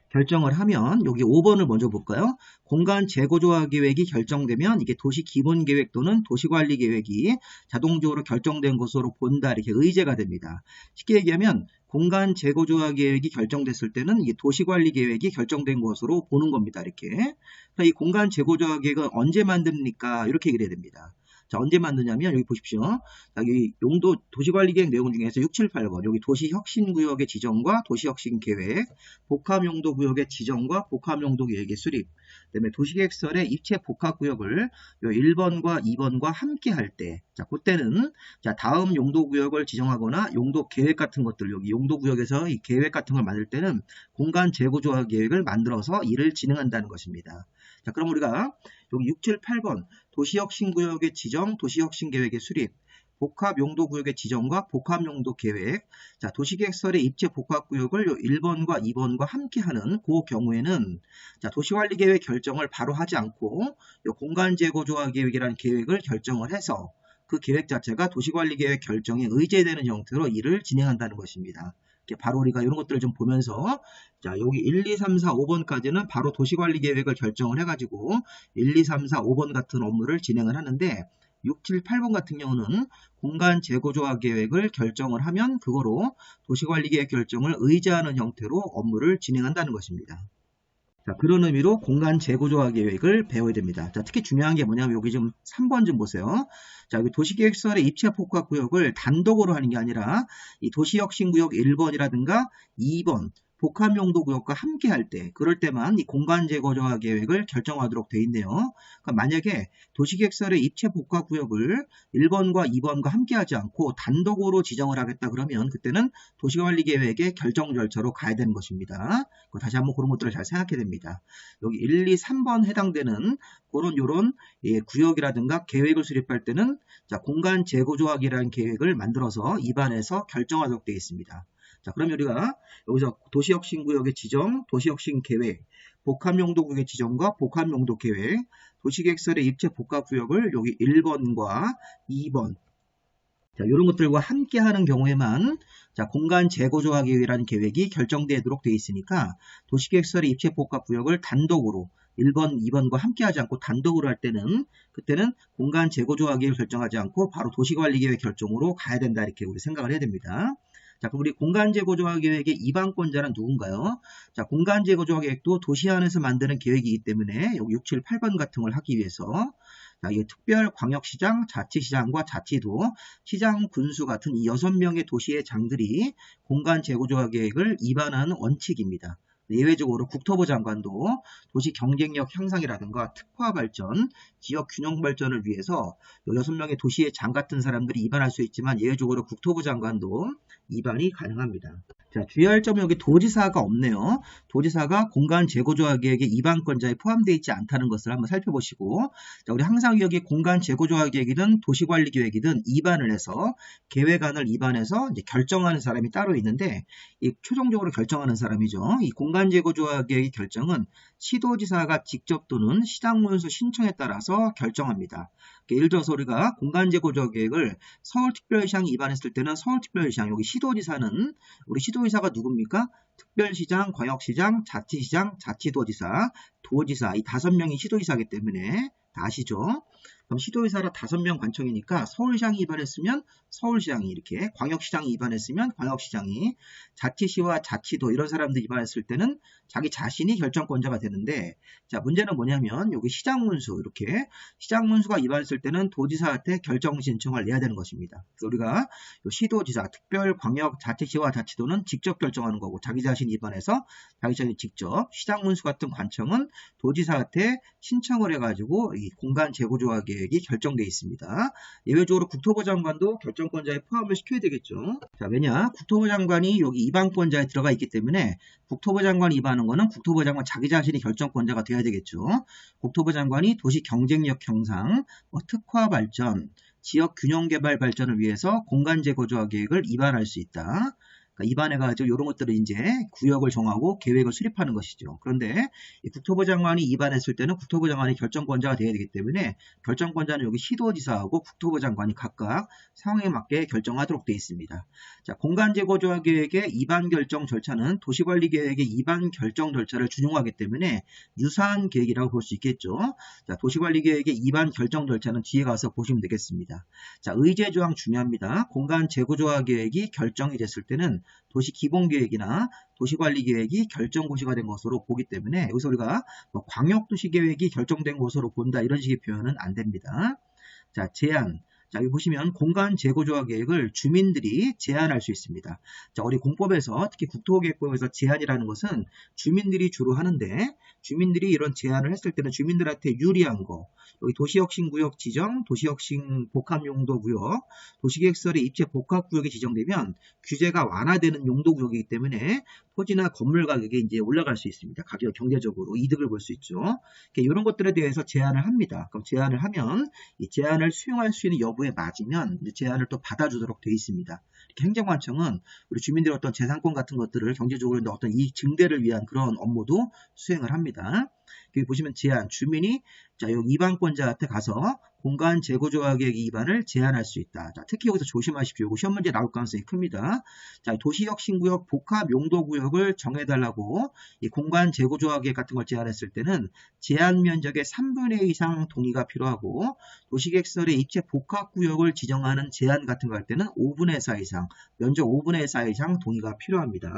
결정을 하면 여기 5번을 먼저 볼까요? 공간 재고조화 계획이 결정되면 이게 도시기본계획 또는 도시관리계획이 자동적으로 결정된 것으로 본다 이렇게 의제가 됩니다. 쉽게 얘기하면 공간 재고조화 계획이 결정됐을 때는 이게 도시관리계획이 결정된 것으로 보는 겁니다. 이렇게. 이 공간 재고조화 계획은 언제 만듭니까? 이렇게 얘기를 해야 됩니다. 자, 언제 만드냐면 여기 보십시오. 여기 용도 도시관리계획 내용 중에서 6, 7, 8번 여기 도시혁신구역의 지정과 도시혁신계획, 복합용도구역의 지정과 복합용도계획의 수립, 그다음에 도시계획설의 입체 복합구역을 요 1번과 2번과 함께 할 때, 자, 그때는 자, 다음 용도구역을 지정하거나 용도계획 같은 것들 여기 용도구역에서 이 계획 같은 걸 만들 때는 공간 재고조화 계획을 만들어서 일을 진행한다는 것입니다. 자, 그럼 우리가 여기 6, 7, 8번 도시혁신구역의 지정, 도시혁신계획의 수립, 복합용도구역의 지정과 복합용도계획, 자, 도시계획설의 입체 복합구역을 1번과 2번과 함께하는 그 경우에는 자, 도시관리계획 결정을 바로 하지 않고 공간재고조화 계획이라는 계획을 결정을 해서 그 계획 자체가 도시관리계획 결정에 의제되는 형태로 일을 진행한다는 것입니다. 바로 우리가 이런 것들을 좀 보면서 자, 여기 1, 2, 3, 4, 5번까지는 바로 도시관리계획을 결정을 해가지고 1, 2, 3, 4, 5번 같은 업무를 진행을 하는데 6, 7, 8번 같은 경우는 공간 재고조화 계획을 결정을 하면 그거로 도시관리계획 결정을 의제하는 형태로 업무를 진행한다는 것입니다. 자, 그런 의미로 공간 재고조화 계획을 배워야 됩니다. 자, 특히 중요한 게 뭐냐면 여기 좀 3번 좀 보세요. 자, 여기 도시계획설의 입체 복합구역을 단독으로 하는 게 아니라 이 도시혁신구역 1번이라든가 2번 복합용도구역과 함께 할 때, 그럴 때만 이 공간 재고조화 계획을 결정하도록 되어 있네요. 그러니까 만약에 도시계획설의 입체 복합구역을 1번과 2번과 함께 하지 않고 단독으로 지정을 하겠다 그러면 그때는 도시관리계획의 결정 절차로 가야 되는 것입니다. 다시 한번 그런 것들을 잘 생각해야 됩니다. 여기 1, 2, 3번 해당되는 그런 요런 구역이라든가 계획을 수립할 때는 자, 공간 재고조화기라는 계획을 만들어서 입안에서 결정하도록 되어 있습니다. 자, 그럼 우리가 여기서 도시혁신구역의 지정, 도시혁신계획, 복합용도구역의 지정과 복합용도계획, 도시계획설의 입체 복합구역을 여기 1번과 2번 자, 이런 것들과 함께 하는 경우에만 자, 공간 재고조화 계획이라는 계획이 결정되도록 되어 있으니까 도시계획설의 입체 복합구역을 단독으로 1번, 2번과 함께하지 않고 단독으로 할 때는 그때는 공간 재고 조화 계획을 결정하지 않고 바로 도시관리 계획 결정으로 가야 된다 이렇게 우리 생각을 해야 됩니다. 자, 그럼 우리 공간 재고 조화 계획의 이반권자는 누군가요? 자, 공간 재고 조화 계획도 도시 안에서 만드는 계획이기 때문에 여기 6, 7, 8번 같은 걸 하기 위해서 자, 이게 특별 광역시장, 자치시장과 자치도, 시장, 군수 같은 이 6명의 도시의 장들이 공간 재고 조화 계획을 위반하는 원칙입니다. 예외적으로 국토부 장관도 도시 경쟁력 향상이라든가 특화 발전, 지역 균형 발전을 위해서 6명의 도시의 장 같은 사람들이 위반할 수 있지만 예외적으로 국토부 장관도 위반이 가능합니다. 자, 주의할 점은 여기 도지사가 없네요. 도지사가 공간 재고 조화 계획의 위반권자에 포함되어 있지 않다는 것을 한번 살펴보시고, 자, 우리 항상 여기 공간 재고 조화 계획이든 도시관리 계획이든 위반을 해서 계획안을 위반해서 이제 결정하는 사람이 따로 있는데, 이 최종적으로 결정하는 사람이죠. 이 공간 재고 조화 계획의 결정은 시도지사가 직접 또는 시장문서 신청에 따라서 결정합니다. 예를 들어서 우리가 공간 재고 조화 계획을 서울특별시장이 위반했을 때는 서울특별시장, 여기 시도지사는 우리 시도지사가 누굽니까? 특별시장, 광역시장, 자치시장, 자치도지사, 도지사 이 5명이 시도지사이기 때문에 다 아시죠? 그럼 시도지사라 5명 관청이니까 서울시장이 위반했으면 서울시장이 이렇게, 광역시장이 위반했으면 광역시장이, 자치시와 자치도 이런 사람들이 위반했을 때는 자기 자신이 결정권자가 되는데, 자, 문제는 뭐냐면 여기 시장문수, 이렇게 시장문수가 위반했을 때는 도지사한테 결정 신청을 내야 되는 것입니다. 그래서 우리가 시도지사, 특별, 광역, 자치시와 자치도는 직접 결정하는 거고, 자기 자신이 위반해서 자기 자신이 직접, 시장문수 같은 관청은 도지사한테 신청을 해가지고 이 공간 재고 조화 계획이 결정되어 있습니다. 예외적으로 국토부 장관도 결정권자에 포함을 시켜야 되겠죠. 자, 왜냐? 국토부 장관이 여기 위반권자에 들어가 있기 때문에 국토부 장관이 위반하는 거는 국토부 장관 자기 자신이 결정권자가 돼야 되겠죠. 국토부 장관이 도시 경쟁력 향상, 특화 발전, 지역 균형 개발 발전을 위해서 공간 재고 조화 계획을 위반할 수 있다. 그러니까 위반해가지고 이런 것들을 이제 구역을 정하고 계획을 수립하는 것이죠. 그런데 국토부 장관이 위반했을 때는 국토부 장관이 결정권자가 되어야 되기 때문에 결정권자는 여기 시도지사하고 국토부 장관이 각각 상황에 맞게 결정하도록 되어 있습니다. 자, 공간 재고 조화 계획의 위반 결정 절차는 도시관리 계획의 위반 결정 절차를 준용하기 때문에 유사한 계획이라고 볼 수 있겠죠. 자, 도시관리 계획의 위반 결정 절차는 뒤에 가서 보시면 되겠습니다. 자, 의제 조항 중요합니다. 공간 재고 조화 계획이 결정이 됐을 때는 도시 기본계획이나 도시관리계획이 결정고시가 된 것으로 보기 때문에 여기서 우리가 광역도시계획이 결정된 것으로 본다 이런 식의 표현은 안 됩니다. 자, 제한. 자, 여기 보시면 공간 재고 조화 계획을 주민들이 제한할 수 있습니다. 자, 우리 공법에서 특히 국토계획법에서 제한이라는 것은 주민들이 주로 하는데 주민들이 이런 제한을 했을 때는 주민들한테 유리한 거, 여기 도시혁신구역 지정, 도시혁신 복합용도구역, 도시계획설의 입체 복합구역이 지정되면 규제가 완화되는 용도구역이기 때문에 토지나 건물 가격이 이제 올라갈 수 있습니다. 가격 경제적으로 이득을 볼 수 있죠. 이런 것들에 대해서 제한을 합니다. 그럼 제한을 하면 이 제한을 수용할 수 있는 여부에 맞으면 제한을 또 받아주도록 되어 있습니다. 행정관청은 우리 주민들의 어떤 재산권 같은 것들을 경제적으로 어떤 이익 증대를 위한 그런 업무도 수행을 합니다. 여기 보시면 제한, 주민이 자, 여기 위반권자한테 가서 공간 재고 조화 계획 위반을 제한할 수 있다. 자, 특히 여기서 조심하십시오. 이거 시험 문제 나올 가능성이 큽니다. 자, 도시혁신구역 복합 용도구역을 정해달라고 이 공간 재고 조화 계획 같은 걸 제한했을 때는 제한 면적의 3분의 2 이상 동의가 필요하고 도시계획설의 입체 복합구역을 지정하는 제한 같은 거 할 때는 5분의 4 이상, 면적 5분의 4 이상 동의가 필요합니다.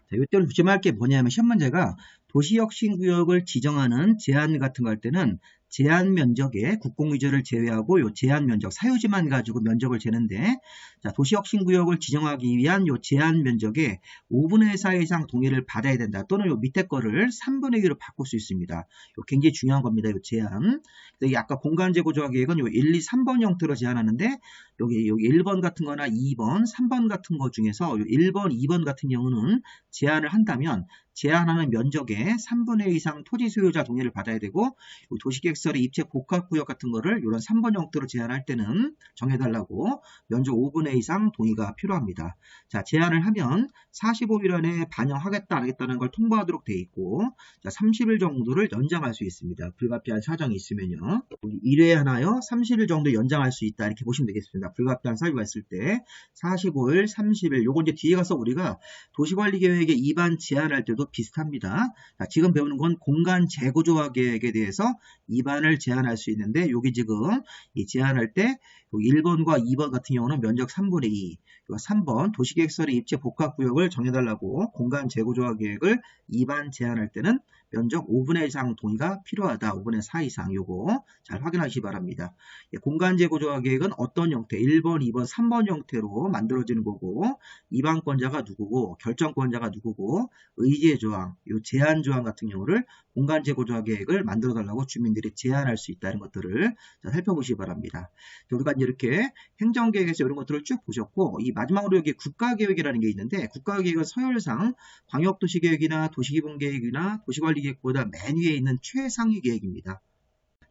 자, 이때는 조심할 게 뭐냐면 시험 문제가 도시혁신구역을 지정하는 제한 같은 거 할 때는 제한 면적에 국공유지를 제외하고 요 제한 면적, 사유지만 가지고 면적을 재는데 자, 도시혁신구역을 지정하기 위한 요 제한 면적에 5분의 4 이상 동의를 받아야 된다. 또는 요 밑에 거를 3분의 2로 바꿀 수 있습니다. 요 굉장히 중요한 겁니다. 요 제한. 여기 아까 공간재고 조화 계획은 요 1, 2, 3번 형태로 제한하는데 여기 1번 같은 거나 2번, 3번 같은 거 중에서 요 1번, 2번 같은 경우는 제한을 한다면 제한하는 면적의 3분의 2 이상 토지 소유자 동의를 받아야 되고 도시계획설의 입체 복합구역 같은 거를 이런 3번 형태로 제한할 때는 정해달라고 면적 5분의 2 이상 동의가 필요합니다. 자, 제한을 하면 45일 안에 반영하겠다 안 하겠다는 걸 통보하도록 되어 있고 자, 30일 정도를 연장할 수 있습니다. 불가피한 사정이 있으면요. 1회 하나요? 30일 정도 연장할 수 있다 이렇게 보시면 되겠습니다. 불가피한 사유가 있을 때 45일, 30일 요거 이제 뒤에 가서 우리가 도시관리계획의 위반 제한할 때도 비슷합니다. 자, 지금 배우는 건 공간 재구조화 계획에 대해서 2반을 제한할 수 있는데 여기 지금 이 제한할 때 1번과 2번 같은 경우는 면적 3분의 2, 3번 도시계획설의 입지 복합구역을 정해달라고 공간 재구조화 계획을 2반 제한할 때는 면적 5분의 1 이상 동의가 필요하다. 5분의 4 이상 요거 잘 확인하시기 바랍니다. 공간 재구조화 계획은 어떤 형태 1번, 2번, 3번 형태로 만들어지는 거고 2반권자가 누구고 결정권자가 누구고 의제 조항, 요 제한 조항 같은 경우를 공간 재구조화 계획을 만들어 달라고 주민들이 제안할 수 있다는 것들을 살펴보시기 바랍니다. 우리가 이렇게 행정계획에서 이런 것들을 쭉 보셨고 이 마지막으로 여기 국가계획이라는 게 있는데 국가계획은 서열상 광역도시계획이나 도시기본계획이나 도시관리계획보다 맨 위에 있는 최상위 계획입니다.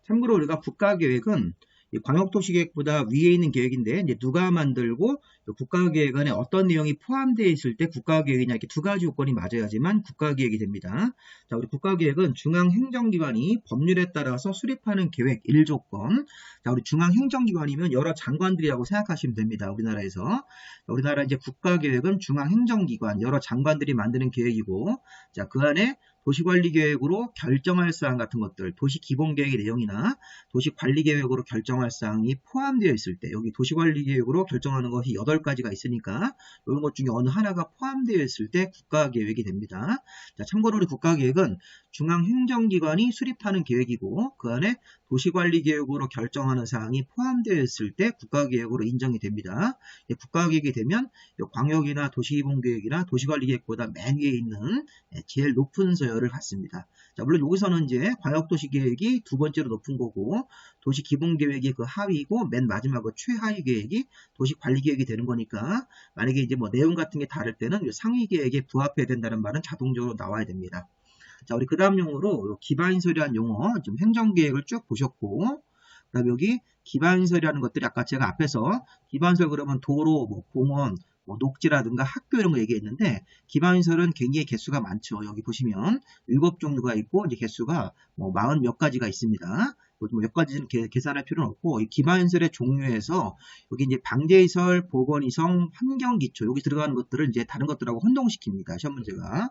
참고로 우리가 국가계획은 광역도시계획보다 위에 있는 계획인데 이제 누가 만들고 국가계획 안에 어떤 내용이 포함되어 있을 때 국가계획이냐 이렇게 두 가지 요건이 맞아야지만 국가계획이 됩니다. 자, 우리 국가계획은 중앙행정기관이 법률에 따라서 수립하는 계획 1조건. 자, 우리 중앙행정기관이면 여러 장관들이라고 생각하시면 됩니다. 우리나라에서. 우리나라 이제 국가계획은 중앙행정기관 여러 장관들이 만드는 계획이고, 자, 그 안에 도시관리계획으로 결정할 사항 같은 것들, 도시기본계획의 내용이나 도시관리계획으로 결정할 사항이 포함되어 있을 때 여기 도시관리계획으로 결정하는 것이 8가지가 있으니까 이런 것 중에 어느 하나가 포함되어 있을 때 국가계획이 됩니다. 자, 참고로 우리 국가계획은 중앙행정기관이 수립하는 계획이고 그 안에 도시관리계획으로 결정하는 사항이 포함되어 있을 때 국가계획으로 인정이 됩니다. 국가계획이 되면 광역이나 도시기본계획이나 도시관리계획보다 맨 위에 있는 제일 높은 서열을 갖습니다. 자, 물론 여기서는 이제 광역도시계획이 두 번째로 높은 거고 도시기본계획이 그 하위이고 맨 마지막 그 최하위 계획이 도시관리계획이 되는 거니까 만약에 이제 뭐 내용 같은 게 다를 때는 상위 계획에 부합해야 된다는 말은 자동적으로 나와야 됩니다. 자, 우리 그 다음 용어로 기반시설이라는 용어, 좀 행정계획을 쭉 보셨고, 그 다음에 여기 기반시설이라는 것들이 아까 제가 앞에서 기반시설 그러면 도로, 뭐 공원, 뭐 녹지라든가 학교 이런 거 얘기했는데, 기반시설은 굉장히 개수가 많죠. 여기 보시면 7종류가 있고, 이제 개수가 뭐 40 몇 가지가 있습니다. 뭐 몇 가지는 계산할 필요는 없고, 이 기반시설의 종류에서 여기 이제 방제시설, 보건시설, 환경기초, 여기 들어가는 것들을 이제 다른 것들하고 혼동시킵니다. 시험 문제가.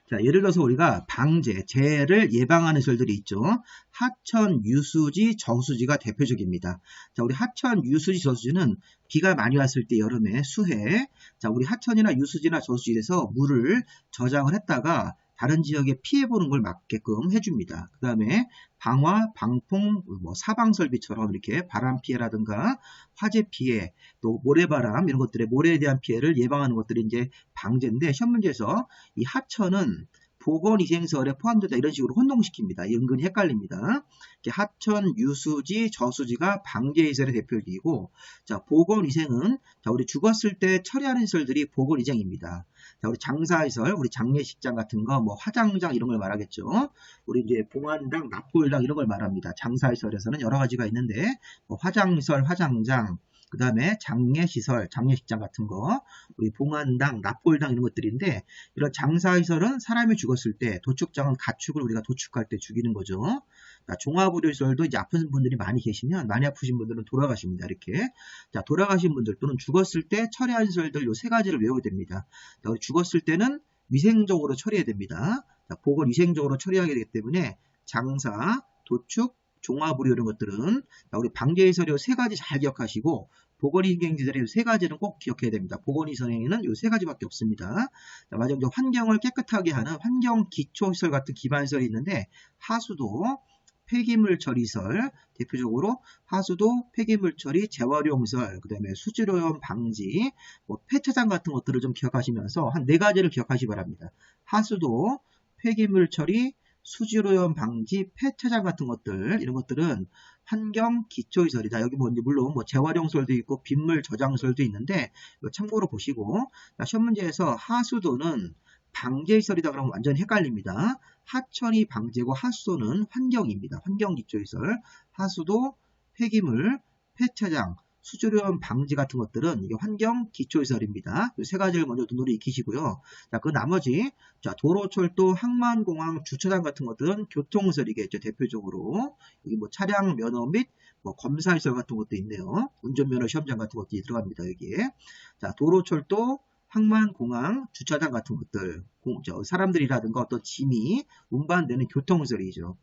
자, 예를 들어서 우리가 방제, 재해를 예방하는 시설들이 있죠. 하천, 유수지, 저수지가 대표적입니다. 자, 우리 하천, 유수지, 저수지는 비가 많이 왔을 때 여름에 수해, 자, 우리 하천이나 유수지나 저수지에서 물을 저장을 했다가 다른 지역에 피해보는 걸 막게끔 해줍니다. 그 다음에 방화, 방풍, 뭐 사방설비처럼 이렇게 바람 피해라든가 화재 피해, 또 모래바람 이런 것들의 모래에 대한 피해를 예방하는 것들이 이제 방제인데 시험 문제에서 이 하천은 보건위생설에 포함되다 이런 식으로 혼동시킵니다. 은근히 헷갈립니다. 하천, 유수지, 저수지가 방제시설의 대표적이고, 자, 보건위생은 자, 우리 죽었을 때 처리하는 시설들이 보건위생입니다. 자, 우리 장사시설, 우리 장례식장 같은 거, 뭐 화장장 이런 걸 말하겠죠. 우리 이제 봉안당, 납골당 이런 걸 말합니다. 장사시설에서는 여러 가지가 있는데, 뭐 화장시설, 화장장, 그 다음에 장례시설, 장례식장 같은 거, 우리 봉안당, 납골당 이런 것들인데 이런 장사시설은 사람이 죽었을 때, 도축장은 가축을 우리가 도축할 때 죽이는 거죠. 종합의료시설도 이제 아픈 분들이 많이 계시면 많이 아프신 분들은 돌아가십니다. 이렇게. 자, 돌아가신 분들 또는 죽었을 때 처리한 시설들 요 3가지를 외워야 됩니다. 자, 죽었을 때는 위생적으로 처리해야 됩니다. 자, 보건위생적으로 처리하게 되기 때문에 장사, 도축, 종합의료 이런 것들은 우리 방제시설이 3가지 잘 기억하시고 보건위생시설의 3가지는 꼭 기억해야 됩니다. 보건위생에는 이 3가지밖에 없습니다. 자, 마지막으로 환경을 깨끗하게 하는 환경기초시설 같은 기반시설이 있는데 하수도, 폐기물 처리시설, 대표적으로 하수도, 폐기물 처리, 재활용시설, 그 다음에 수질오염 방지, 뭐 폐차장 같은 것들을 좀 기억하시면서 한 4가지를 기억하시기 바랍니다. 하수도, 폐기물 처리, 수질오염 방지, 폐차장 같은 것들, 이런 것들은 환경 기초시설이다. 여기 뭐 물론 뭐 재활용시설도 있고 빗물 저장시설도 있는데 참고로 보시고, 시험 문제에서 하수도는 방제시설이다 그러면 완전 헷갈립니다. 하천이 방제고 하수도는 환경입니다. 환경기초시설, 하수도, 폐기물, 폐차장, 수질오염 방지 같은 것들은 이게 환경 기초시설입니다. 이 3가지를 먼저 눈으로 익히시고요. 자, 그 나머지 자, 도로, 철도, 항만, 공항, 주차장 같은 것들은 교통시설이겠죠. 대표적으로 여기 뭐 차량 면허 및 뭐 검사시설 같은 것도 있네요. 운전면허 시험장 같은 것들이 들어갑니다. 여기에. 자, 도로, 철도, 항만, 공항, 주차장 같은 것들, 사람들이라든가 어떤 짐이 운반되는 교통시설이죠.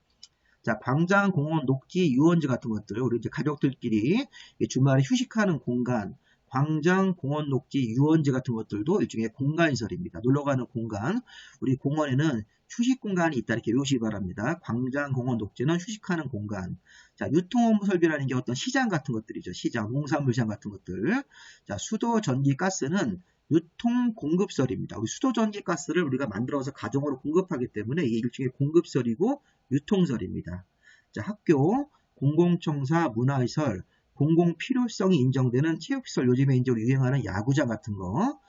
자, 광장, 공원, 녹지, 유원지 같은 것들, 우리 이제 가족들끼리 주말에 휴식하는 공간, 광장, 공원, 녹지, 유원지 같은 것들도 일종의 공간시설입니다. 놀러가는 공간, 우리 공원에는 휴식 공간이 있다 이렇게 외우시기 바랍니다. 광장, 공원, 녹지는 휴식하는 공간. 자, 유통업무 설비라는 게 어떤 시장 같은 것들이죠. 시장, 농산물 시장 같은 것들. 자, 수도, 전기, 가스는 유통 공급설입니다. 우리 수도, 전기, 가스를 우리가 만들어서 가정으로 공급하기 때문에 이게 일종의 공급설이고 유통설입니다. 자, 학교, 공공청사, 문화시설, 공공필요성이 인정되는 체육시설, 요즘에 이제 유행하는 야구장 같은 거,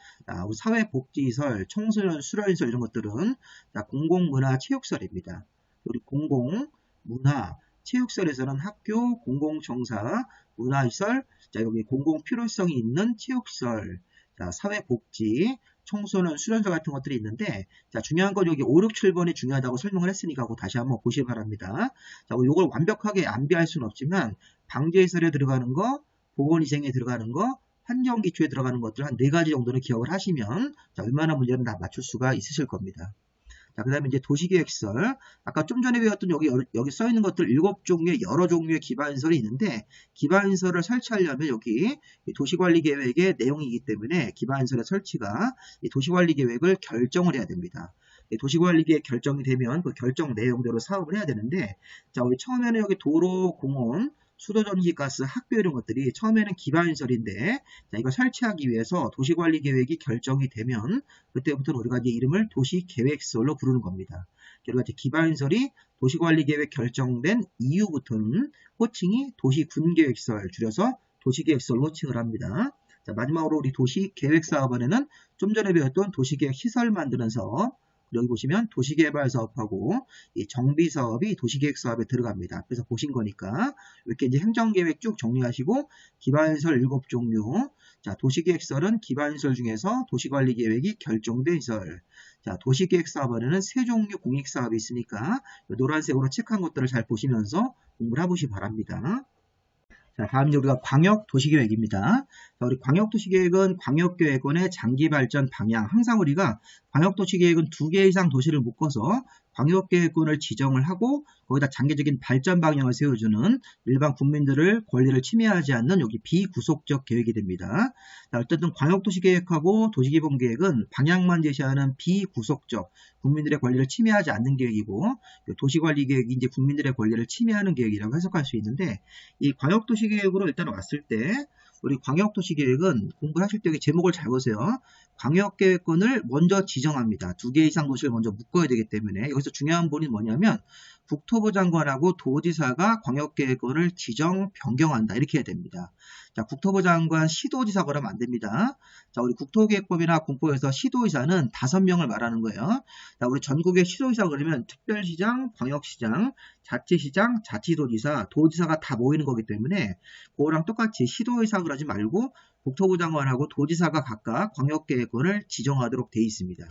사회복지시설, 청소년 수련시설 이런 것들은 공공문화 체육시설입니다. 우리 공공문화 체육시설에서는 학교, 공공청사, 문화시설, 자, 여기 공공필요성이 있는 체육시설, 자, 사회복지, 청소년 수련소 같은 것들이 있는데, 자, 중요한 건 여기 5, 6, 7번이 중요하다고 설명을 했으니까 그거 다시 한번 보시기 바랍니다. 자, 이걸 완벽하게 암기할 수는 없지만 방제시설에 들어가는 거, 보건위생에 들어가는 거, 환경기초에 들어가는 것들 한 4가지 정도는 기억을 하시면 자, 웬만한 문제는 다 맞출 수가 있으실 겁니다. 자, 그 다음에 이제 도시계획설. 아까 좀 전에 배웠던 여기 써 있는 것들 7종류의 여러 종류의 기반시설이 있는데, 기반시설을 설치하려면 여기 도시관리계획의 내용이기 때문에 기반시설의 설치가 이 도시관리계획을 결정을 해야 됩니다. 도시관리계획 결정이 되면 그 결정 내용대로 사업을 해야 되는데, 자, 우리 처음에는 여기 도로, 공원, 수도, 전기, 가스, 학교 이런 것들이 처음에는 기반시설인데, 자, 이거 설치하기 위해서 도시관리계획이 결정이 되면 그때부터는 우리가 이제 이름을 도시계획시설로 부르는 겁니다. 그리고 이제 기반시설이 도시관리계획 결정된 이후부터는 호칭이 도시군계획시설, 줄여서 도시계획시설로 호칭을 합니다. 자, 마지막으로 우리 도시계획사업안에는 좀 전에 배웠던 도시계획시설 만드는 사업, 여기 보시면 도시개발 사업하고 이 정비 사업이 도시계획 사업에 들어갑니다. 그래서 보신 거니까 이렇게 이제 행정계획 쭉 정리하시고 기반시설 7종류. 자, 도시계획시설은 기반시설 중에서 도시관리계획이 결정된 시설. 자, 도시계획 사업에는 3종류 공익사업이 있으니까 노란색으로 체크한 것들을 잘 보시면서 공부를 해보시기 바랍니다. 자, 다음 이제 우리가 광역도시계획입니다. 자, 우리 광역도시계획은 광역계획원의 장기발전 방향. 항상 우리가 광역도시계획은 2개 이상 도시를 묶어서 광역계획권을 지정을 하고 거기다 장기적인 발전 방향을 세워주는 일반 국민들의 권리를 침해하지 않는 여기 비구속적 계획이 됩니다. 자, 어쨌든 광역도시계획하고 도시개발계획은 방향만 제시하는 비구속적 국민들의 권리를 침해하지 않는 계획이고, 도시관리계획이 이제 국민들의 권리를 침해하는 계획이라고 해석할 수 있는데, 이 광역도시계획으로 일단 왔을 때 우리 광역도시계획은 공부하실 때 여기 제목을 잘 보세요. 광역계획권을 먼저 지정합니다. 2개 이상 도시를 먼저 묶어야 되기 때문에 여기서 중요한 부분이 뭐냐면 국토부 장관하고 도지사가 광역계획권을 지정, 변경한다. 이렇게 해야 됩니다. 자, 국토부 장관, 시도지사 그러면 안 됩니다. 자, 우리 국토계획법이나 공법에서 시도지사는 5명을 말하는 거예요. 자, 우리 전국의 시도지사 그러면 특별시장, 광역시장, 자치시장, 자치도지사, 도지사가 다 모이는 거기 때문에 그거랑 똑같이 시도지사 그러지 말고 국토부 장관하고 도지사가 각각 광역계획권을 지정하도록 되어 있습니다.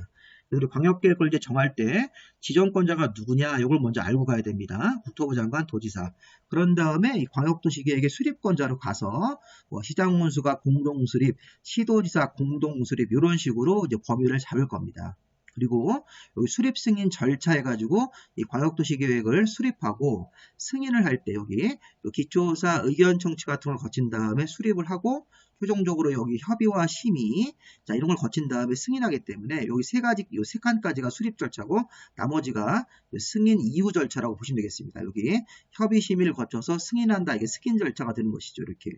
그리고 광역계획을 이제 정할 때 지정권자가 누구냐 이걸 먼저 알고 가야 됩니다. 국토부 장관, 도지사. 그런 다음에 이 광역도시계획의 수립권자로 가서 뭐 시장군수가 공동수립, 시도지사 공동수립 이런 식으로 이제 범위를 잡을 겁니다. 그리고 여기 수립 승인 절차 해가지고 이 광역도시계획을 수립하고 승인을 할 때 여기 기초사 의견 청취 같은 걸 거친 다음에 수립을 하고 최종적으로 여기 협의와 심의, 자, 이런 걸 거친 다음에 승인하기 때문에 여기 요 세 칸까지가 수립 절차고 나머지가 승인 이후 절차라고 보시면 되겠습니다. 여기 협의 심의를 거쳐서 승인한다. 이게 승인 절차가 되는 것이죠. 이렇게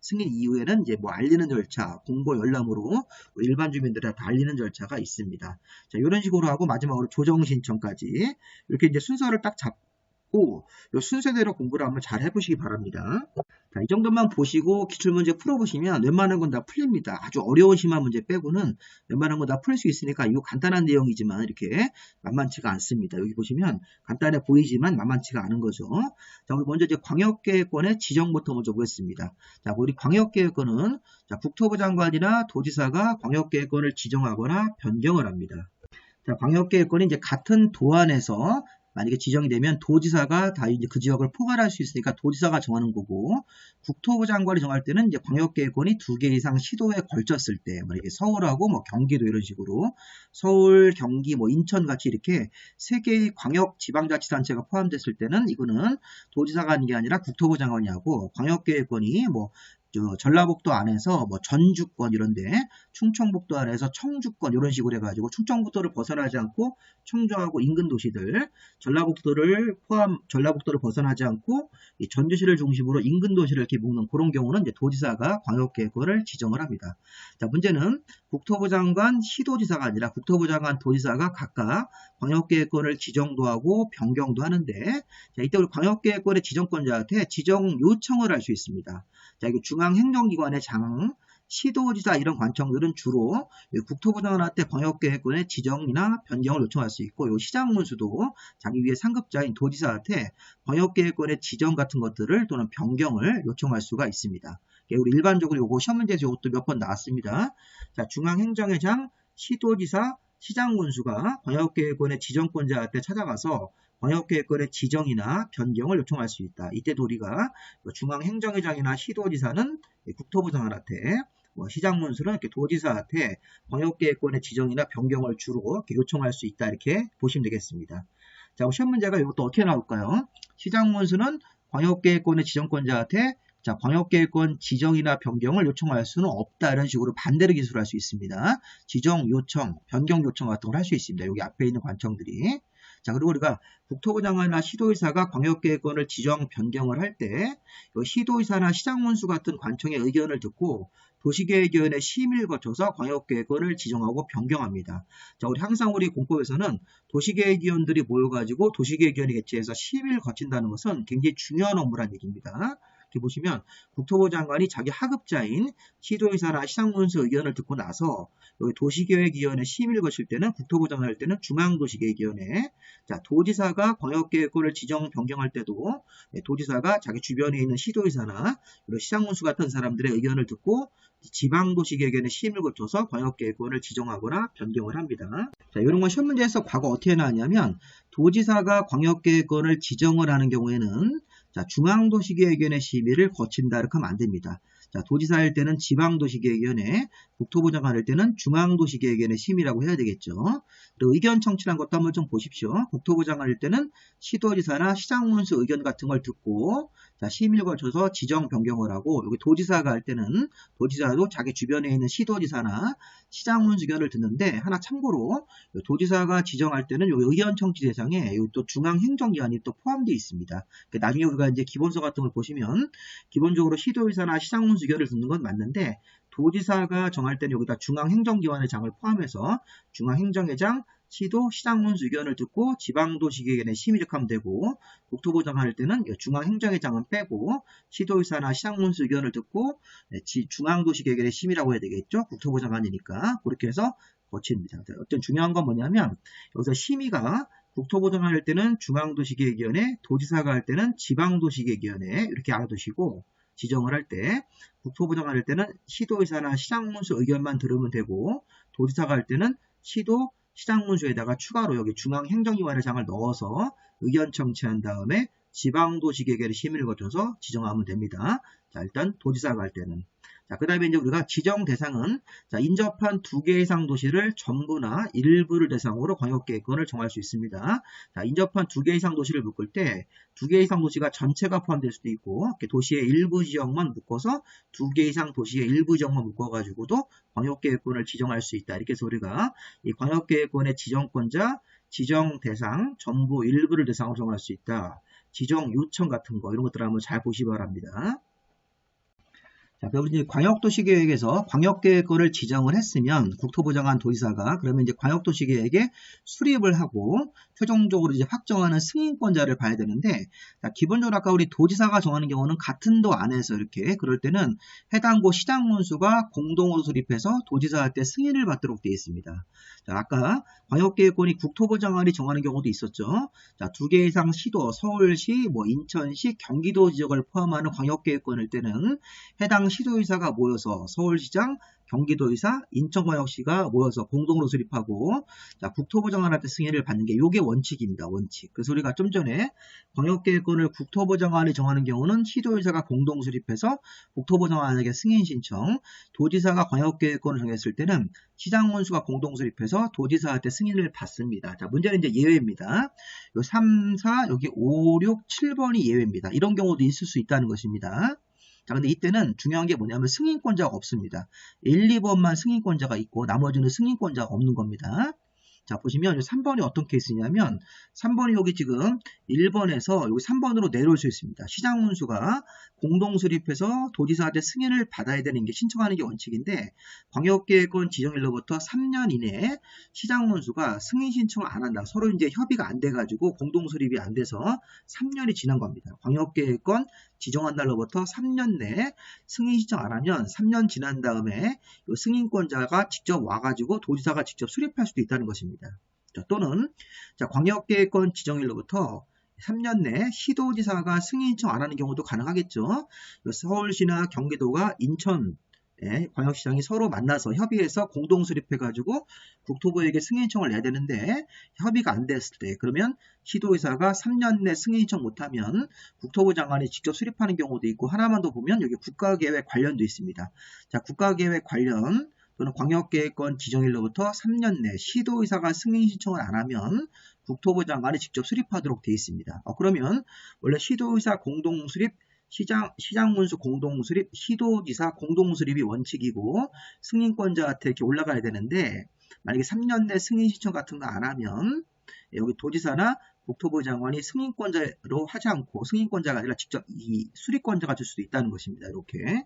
승인 이후에는 이제 뭐 알리는 절차, 공고 열람으로 일반 주민들한테 알리는 절차가 있습니다. 자, 이런 식으로 하고 마지막으로 조정 신청까지 이렇게 이제 순서를 딱 잡고 이 순서대로 공부를 한번 잘 해보시기 바랍니다. 자, 이 정도만 보시고 기출문제 풀어보시면 웬만한 건 다 풀립니다. 아주 어려운 심화 문제 빼고는 웬만한 건 다 풀 수 있으니까 이거 간단한 내용이지만 이렇게 만만치가 않습니다. 여기 보시면 간단해 보이지만 만만치가 않은 거죠. 자, 우리 먼저 이제 광역계획권의 지정부터 먼저 보겠습니다. 자, 우리 광역계획권은 자, 국토부 장관이나 도지사가 광역계획권을 지정하거나 변경을 합니다. 자, 광역계획권이 이제 같은 도안에서 만약에 지정이 되면 도지사가 다 이제 그 지역을 포괄할 수 있으니까 도지사가 정하는 거고, 국토부 장관이 정할 때는 이제 광역계획권이 2개 이상 시도에 걸쳤을 때, 만약에 서울하고 뭐 경기도 이런 식으로 서울, 경기, 뭐 인천 같이 이렇게 3개의 광역 지방자치단체가 포함됐을 때는 이거는 도지사가 하는 게 아니라 국토부 장관이 하고, 광역계획권이 뭐 전라북도 안에서 뭐 전주권 이런데, 충청북도 안에서 청주권 이런 식으로 해가지고 충청북도를 벗어나지 않고 청주하고 인근 도시들, 전라북도를 벗어나지 않고 이 전주시를 중심으로 인근 도시를 이렇게 묶는 그런 경우는 이제 도지사가 광역계획권을 지정을 합니다. 자, 문제는 국토부 장관, 시도지사가 아니라 국토부 장관, 도지사가 각각 광역계획권을 지정도 하고 변경도 하는데, 자, 이때 우리 광역계획권의 지정권자한테 지정 요청을 할 수 있습니다. 자, 이게 중앙행정기관의 장, 시도지사 이런 관청들은 주로 국토부 장관한테 광역계획권의 지정이나 변경을 요청할 수 있고, 요 시장문수도 자기 위에 상급자인 도지사한테 광역계획권의 지정 같은 것들을 또는 변경을 요청할 수가 있습니다. 우리 일반적으로 요거 시험 문제에서 이것도 몇 번 나왔습니다. 자, 중앙행정의 장, 시도지사, 시장군수가 광역계획권의 지정권자한테 찾아가서 광역계획권의 지정이나 변경을 요청할 수 있다. 이때도 우리가 중앙행정회장이나 시도지사는 국토부 장관한테, 시장문수는 이렇게 도지사한테 광역계획권의 지정이나 변경을 주로 이렇게 요청할 수 있다. 이렇게 보시면 되겠습니다. 자, 시험 문제가 이것도 어떻게 나올까요? 시장문수는 광역계획권의 지정권자한테 자, 광역계획권 지정이나 변경을 요청할 수는 없다. 이런 식으로 반대로 기술할 수 있습니다. 지정 요청, 변경 요청 같은 걸 할 수 있습니다. 여기 앞에 있는 관청들이. 자, 그리고 우리가 국토부 장관이나 시도의사가 광역계획권을 지정, 변경을 할 때 시도의사나 시장문수 같은 관청의 의견을 듣고 도시계획위원회 심의를 거쳐서 광역계획권을 지정하고 변경합니다. 자, 항상 우리 공법에서는 도시계획위원들이 모여가지고 도시계획위원회 개최해서 심의를 거친다는 것은 굉장히 중요한 업무란 얘기입니다. 이렇게 보시면 국토부 장관이 자기 하급자인 시도의사나 시장문수 의견을 듣고 나서 여기 도시계획위원회 심의를 거칠 때는 국토부 장관 할 때는 중앙도시계획위원회, 자, 도지사가 광역계획권을 지정 변경할 때도 도지사가 자기 주변에 있는 시도의사나 시장문수 같은 사람들의 의견을 듣고 지방도시계획위원회 심의를 거쳐서 광역계획권을 지정하거나 변경을 합니다. 자, 이런 건 시험 문제에서 과거 어떻게 나왔냐면 도지사가 광역계획권을 지정을 하는 경우에는 자, 중앙도시계획위원회 심의를 거친다 이렇게 하면 안 됩니다. 자, 도지사일 때는 지방도시계획위원회, 국토부 장관일 때는 중앙도시계획위원회 심의라고 해야 되겠죠. 그리고 의견 청취란 것도 한번 좀 보십시오. 국토부 장관일 때는 시도지사나 시장문수 의견 같은 걸 듣고 자, 심의를 거쳐서 지정 변경을 하고, 여기 도지사가 할 때는 도지사도 자기 주변에 있는 시도지사나 시장문수 의견을 듣는데, 하나 참고로 도지사가 지정할 때는 여기 의견 청취 대상에 여기 또 중앙행정기관이 또 포함되어 있습니다. 나중에 우리가 이제 기본서 같은 걸 보시면 기본적으로 시도의사나 시장문수 의견을 듣는 건 맞는데, 도지사가 정할 때는 여기다 중앙행정기관의 장을 포함해서 중앙행정회장, 시도, 시장문수 의견을 듣고 지방도시계획위원회 심의를 하면 되고, 국토부 장관 할 때는 중앙행정회장은 빼고 시도의사나 시장문수 의견을 듣고 중앙도시계획위원회 심의라고 해야 되겠죠. 국토부 장관이니까 그렇게 해서 거칩니다. 어떤 중요한 건 뭐냐면 여기서 심의가 국토부 장관 할 때는 중앙도시계획위원회, 도지사가 할 때는 지방도시계획위원회 이렇게 알아두시고, 지정을 할 때 국토부 장관 할 때는 시도의사나 시장문수 의견만 들으면 되고, 도지사가 할 때는 시도, 시장문수에다가 추가로 여기 중앙행정기관의 장을 넣어서 의견 청취한 다음에 지방도시계획위원회 심의를 거쳐서 지정하면 됩니다. 자, 일단 도지사가 할 때는. 자, 그 다음에 이제 우리가 지정 대상은 자, 인접한 2개 이상 도시를 전부나 일부를 대상으로 광역계획권을 정할 수 있습니다. 자, 인접한 2개 이상 도시를 묶을 때 2개 이상 도시가 전체가 포함될 수도 있고, 이렇게 도시의 일부 지역만 묶어서 2개 이상 도시의 일부 지역만 묶어가지고도 광역계획권을 지정할 수 있다. 이렇게 해서 우리가 이 광역계획권의 지정권자, 지정 대상, 전부 일부를 대상으로 정할 수 있다. 지정 요청 같은 거 이런 것들 한번 잘 보시기 바랍니다. 자, 그럼 이제 광역도시계획에서 광역계획권을 지정을 했으면 국토부 장관 도지사가 그러면 이제 광역도시계획에 수립을 하고 최종적으로 이제 확정하는 승인권자를 봐야 되는데, 자, 기본적으로 아까 우리 도지사가 정하는 경우는 같은 도 안에서 이렇게 그럴 때는 해당 고 시장문수가 공동으로 수립해서 도지사한테 승인을 받도록 되어 있습니다. 자, 아까 광역계획권이 국토부 장관이 정하는 경우도 있었죠. 자, 2개 이상 시도, 서울시, 인천시, 경기도 지역을 포함하는 광역계획권일 때는 해당 시도의사가 모여서 서울시장, 경기도의사, 인천광역시가 모여서 공동으로 수립하고 자, 국토부 장관한테 승인을 받는 게 이게 원칙입니다. 원칙. 그래서 우리가 좀 전에 광역계획권을 국토부 장관이 정하는 경우는 시도의사가 공동 수립해서 국토부 장관에게 승인 신청, 도지사가 광역계획권을 정했을 때는 시장군수가 공동 수립해서 도지사한테 승인을 받습니다. 자, 문제는 이제 예외입니다. 요 3, 4, 여기 5, 6, 7번이 예외입니다. 이런 경우도 있을 수 있다는 것입니다. 자, 근데 이때는 중요한 게 뭐냐면 승인권자가 없습니다. 1, 2번만 승인권자가 있고 나머지는 승인권자가 없는 겁니다. 자, 보시면 3번이 어떤 케이스냐면 3번이 여기 지금 1번에서 여기 3번으로 내려올 수 있습니다. 시장군수가 공동 수립해서 도지사한테 승인을 받아야 되는 게 신청하는 게 원칙인데 광역계획권 지정일로부터 3년 이내에 시장군수가 승인 신청을 안 한다. 서로 이제 협의가 안 돼가지고 공동 수립이 안 돼서 3년이 지난 겁니다. 광역계획권 지정한 날로부터 3년 내에 승인 신청 안 하면 3년 지난 다음에 이 승인권자가 직접 와가지고 도지사가 직접 수립할 수도 있다는 것입니다. 자, 또는 자, 광역계획권 지정일로부터 3년 내에 시도지사가 승인 신청 안 하는 경우도 가능하겠죠. 서울시나 경기도가 인천 광역시장이 서로 만나서 협의해서 공동 수립해가지고 국토부에게 승인 신청을 내야 되는데 협의가 안 됐을 때 그러면 시도의사가 3년 내 승인 신청 못하면 국토부 장관이 직접 수립하는 경우도 있고 하나만 더 보면 여기 국가계획 관련도 있습니다. 자, 국가계획 관련 또는 광역계획권 지정일로부터 3년 내 시도의사가 승인 신청을 안 하면 국토부 장관이 직접 수립하도록 되어 있습니다. 그러면 원래 시도의사 공동수립, 시장군수 공동수립, 시도지사 공동수립이 원칙이고 승인권자한테 이렇게 올라가야 되는데 만약에 3년 내 승인 신청 같은 거 안 하면 여기 도지사나 국토부 장관이 승인권자로 하지 않고 승인권자가 아니라 직접 이 수립권자가 될 수도 있다는 것입니다. 이렇게.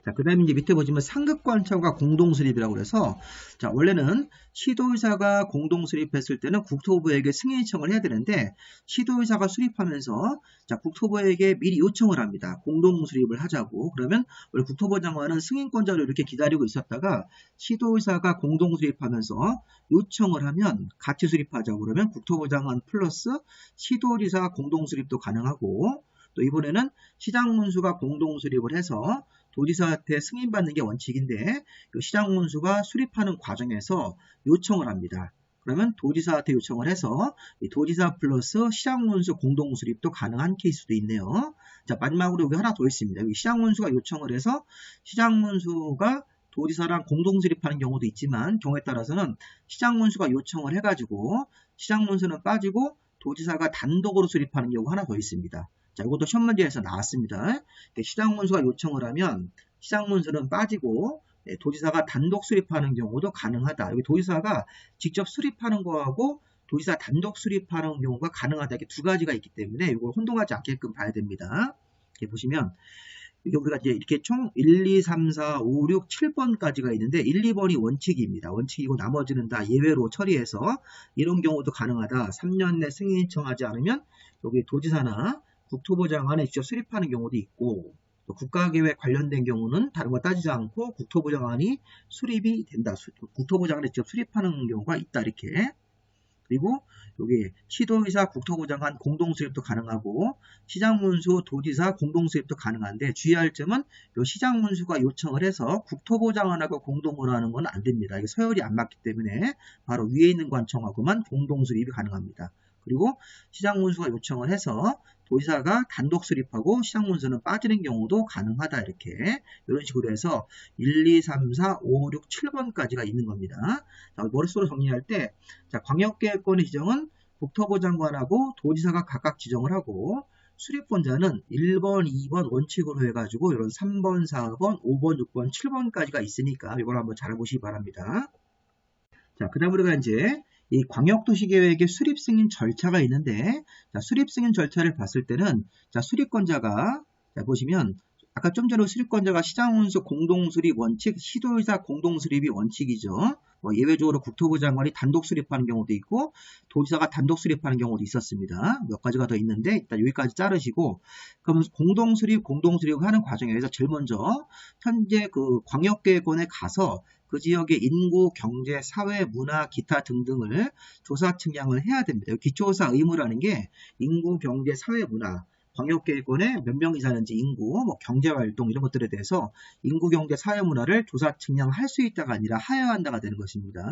자, 그 다음에 이제 밑에 보시면 상급관청과 공동수립이라고 그래서 자, 원래는 시도의사가 공동수립했을 때는 국토부에게 승인 신청을 해야 되는데 시도의사가 수립하면서 자, 국토부에게 미리 요청을 합니다. 공동수립을 하자고. 그러면 원래 국토부 장관은 승인권자를 이렇게 기다리고 있었다가 시도의사가 공동수립하면서 요청을 하면 같이 수립하자고 그러면 국토부 장관 플러스 시도지사 공동수립도 가능하고 또 이번에는 시장군수가 공동수립을 해서 도지사한테 승인받는 게 원칙인데 시장군수가 수립하는 과정에서 요청을 합니다. 그러면 도지사한테 요청을 해서 이 도지사 플러스 시장군수 공동수립도 가능한 케이스도 있네요. 자, 마지막으로 여기 하나 더 있습니다. 여기 시장군수가 요청을 해서 시장군수가 도지사랑 공동수립하는 경우도 있지만 경우에 따라서는 시장군수가 요청을 해가지고 시장군수는 빠지고 도지사가 단독으로 수립하는 경우가 하나 더 있습니다. 자, 이것도 시험 문제에서 나왔습니다. 시장군수가 요청을 하면 시장군수는 빠지고 도지사가 단독 수립하는 경우도 가능하다. 여기 도지사가 직접 수립하는 거하고 도지사 단독 수립하는 경우가 가능하다. 이렇게 두 가지가 있기 때문에 이걸 혼동하지 않게끔 봐야 됩니다. 이렇게 보시면 이게 우리가 이제 이렇게 총 1, 2, 3, 4, 5, 6, 7번까지가 있는데 1, 2번이 원칙입니다. 원칙이고 나머지는 다 예외로 처리해서 이런 경우도 가능하다. 3년 내 승인 신청하지 않으면 여기 도지사나 국토부 장관이 직접 수립하는 경우도 있고 또 국가계획 관련된 경우는 다른 거 따지지 않고 국토부 장관이 수립이 된다. 국토부 장관이 직접 수립하는 경우가 있다. 이렇게. 그리고 여기 시도의사 국토부 장관 공동수립도 가능하고 시장군수 도지사 공동수립도 가능한데 주의할 점은 이 시장군수가 요청을 해서 국토부 장관하고 공동으로 하는 건 안 됩니다. 이게 서열이 안 맞기 때문에 바로 위에 있는 관청하고만 공동수립이 가능합니다. 그리고 시장군수가 요청을 해서 도지사가 단독 수립하고 시장군수는 빠지는 경우도 가능하다. 이렇게 이런 식으로 해서 1, 2, 3, 4, 5, 6, 7번까지가 있는 겁니다. 자, 머릿속으로 정리할 때 자, 광역계획권의 지정은 국토부 장관하고 도지사가 각각 지정을 하고 수립권자는 1번, 2번 원칙으로 해가지고 이런 3번, 4번, 5번, 6번, 7번까지가 있으니까 이걸 한번 잘 보시기 바랍니다. 자, 그 다음 우리가 이제 이 광역도시계획의 수립승인 절차가 있는데 자, 수립승인 절차를 봤을 때는 자, 수립권자가 자, 보시면 아까 좀 전에 수립권자가 시장군수 공동수립 원칙, 시도의사 공동수립이 원칙이죠. 예외적으로 국토부 장관이 단독 수립하는 경우도 있고 도지사가 단독 수립하는 경우도 있었습니다. 몇 가지가 더 있는데 일단 여기까지 자르시고 그럼 공동수립 하는 과정에서 제일 먼저 현재 그 광역계획원에 가서 그 지역의 인구, 경제, 사회, 문화, 기타 등등을 조사 측량을 해야 됩니다. 기초조사 의무라는 게 인구, 경제, 사회, 문화, 광역계획권에 몇 명이 사는지 인구, 뭐 경제활동 이런 것들에 대해서 인구, 경제, 사회문화를 조사 측량할 수 있다가 아니라 하여야 한다가 되는 것입니다.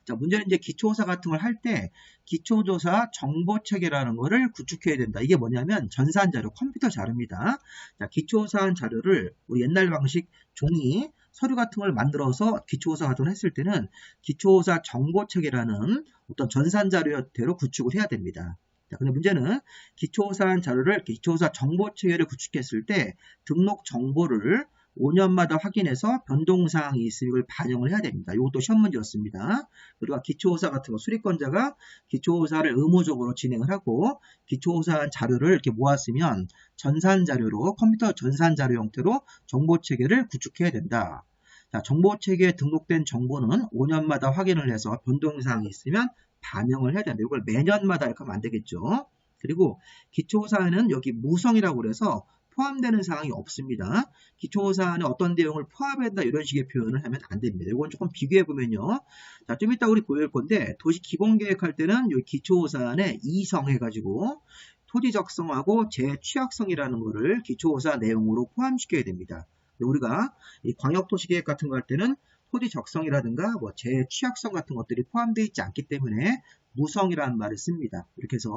자, 문제는 이제 기초조사 같은 걸 할 때 기초조사 정보체계라는 거를 구축해야 된다. 이게 뭐냐면 전산자료, 컴퓨터 자료입니다. 자, 기초조사한 자료를 우리 옛날 방식 종이, 서류 같은 걸 만들어서 기초조사 같은 걸 했을 때는 기초조사 정보체계라는 어떤 전산자료대로 구축을 해야 됩니다. 자, 근데 문제는 기초조사한 자료를 기초조사 정보체계를 구축했을 때 등록 정보를 5년마다 확인해서 변동사항이 있으면 이걸 반영을 해야 됩니다. 이것도 시험 문제였습니다. 그리고 기초조사 같은 거 수리권자가 기초조사를 의무적으로 진행을 하고 기초조사한 자료를 이렇게 모았으면 전산자료로 컴퓨터 전산자료 형태로 정보체계를 구축해야 된다. 자, 정보체계에 등록된 정보는 5년마다 확인을 해서 변동사항이 있으면 반영을 해야 된다. 이걸 매년마다 이렇게 하면 안 되겠죠. 그리고 기초조사에는 여기 무성이라고 그래서 포함되는 사항이 없습니다. 기초조사안에 어떤 내용을 포함한다 이런 식의 표현을 하면 안 됩니다. 이건 조금 비교해 보면요. 자, 좀 이따 우리 보일 건데 도시 기본계획할 때는 이 기초조사안에 이성해가지고 토지 적성하고 재취약성이라는 거를 기초조사 내용으로 포함시켜야 됩니다. 우리가 이 광역도시계획 같은 거 할 때는 토지 적성이라든가 뭐 재취약성 같은 것들이 포함되어 있지 않기 때문에 무성이라는 말을 씁니다. 이렇게 해서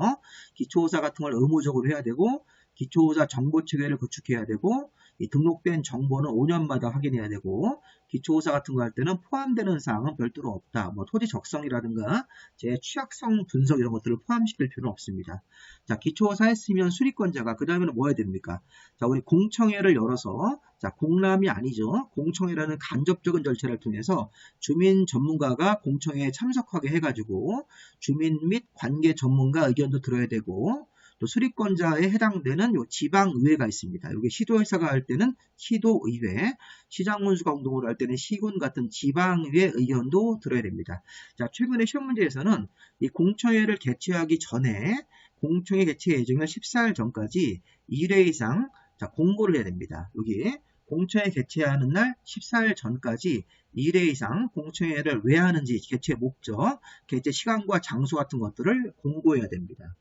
기초조사 같은 걸 의무적으로 해야 되고 기초조사 정보체계를 구축해야 되고 이 등록된 정보는 5년마다 확인해야 되고 기초조사 같은 거 할 때는 포함되는 사항은 별도로 없다. 뭐 토지 적성이라든가 제 취약성 분석 이런 것들을 포함시킬 필요는 없습니다. 자, 기초조사 했으면 수리권자가 그 다음에는 뭐 해야 됩니까? 자, 우리 공청회를 열어서 자, 공람이 아니죠. 공청회라는 간접적인 절차를 통해서 주민 전문가가 공청회에 참석하게 해가지고 주민 및 관계 전문가 의견도 들어야 되고 또 수리권자에 해당되는 요 지방의회가 있습니다. 여기 시도의사가 할 때는 시도의회, 시장문수가 공동으로 할 때는 시군 같은 지방의회 의견도 들어야 됩니다. 자, 최근에 시험 문제에서는 이 공청회를 개최하기 전에 공청회 개최 예정일 14일 전까지 1회 이상 자, 공고를 해야 됩니다. 여기 공청회 개최하는 날 14일 전까지 1회 이상 공청회를 왜 하는지 개최 목적, 개최 시간과 장소 같은 것들을 공고해야 됩니다.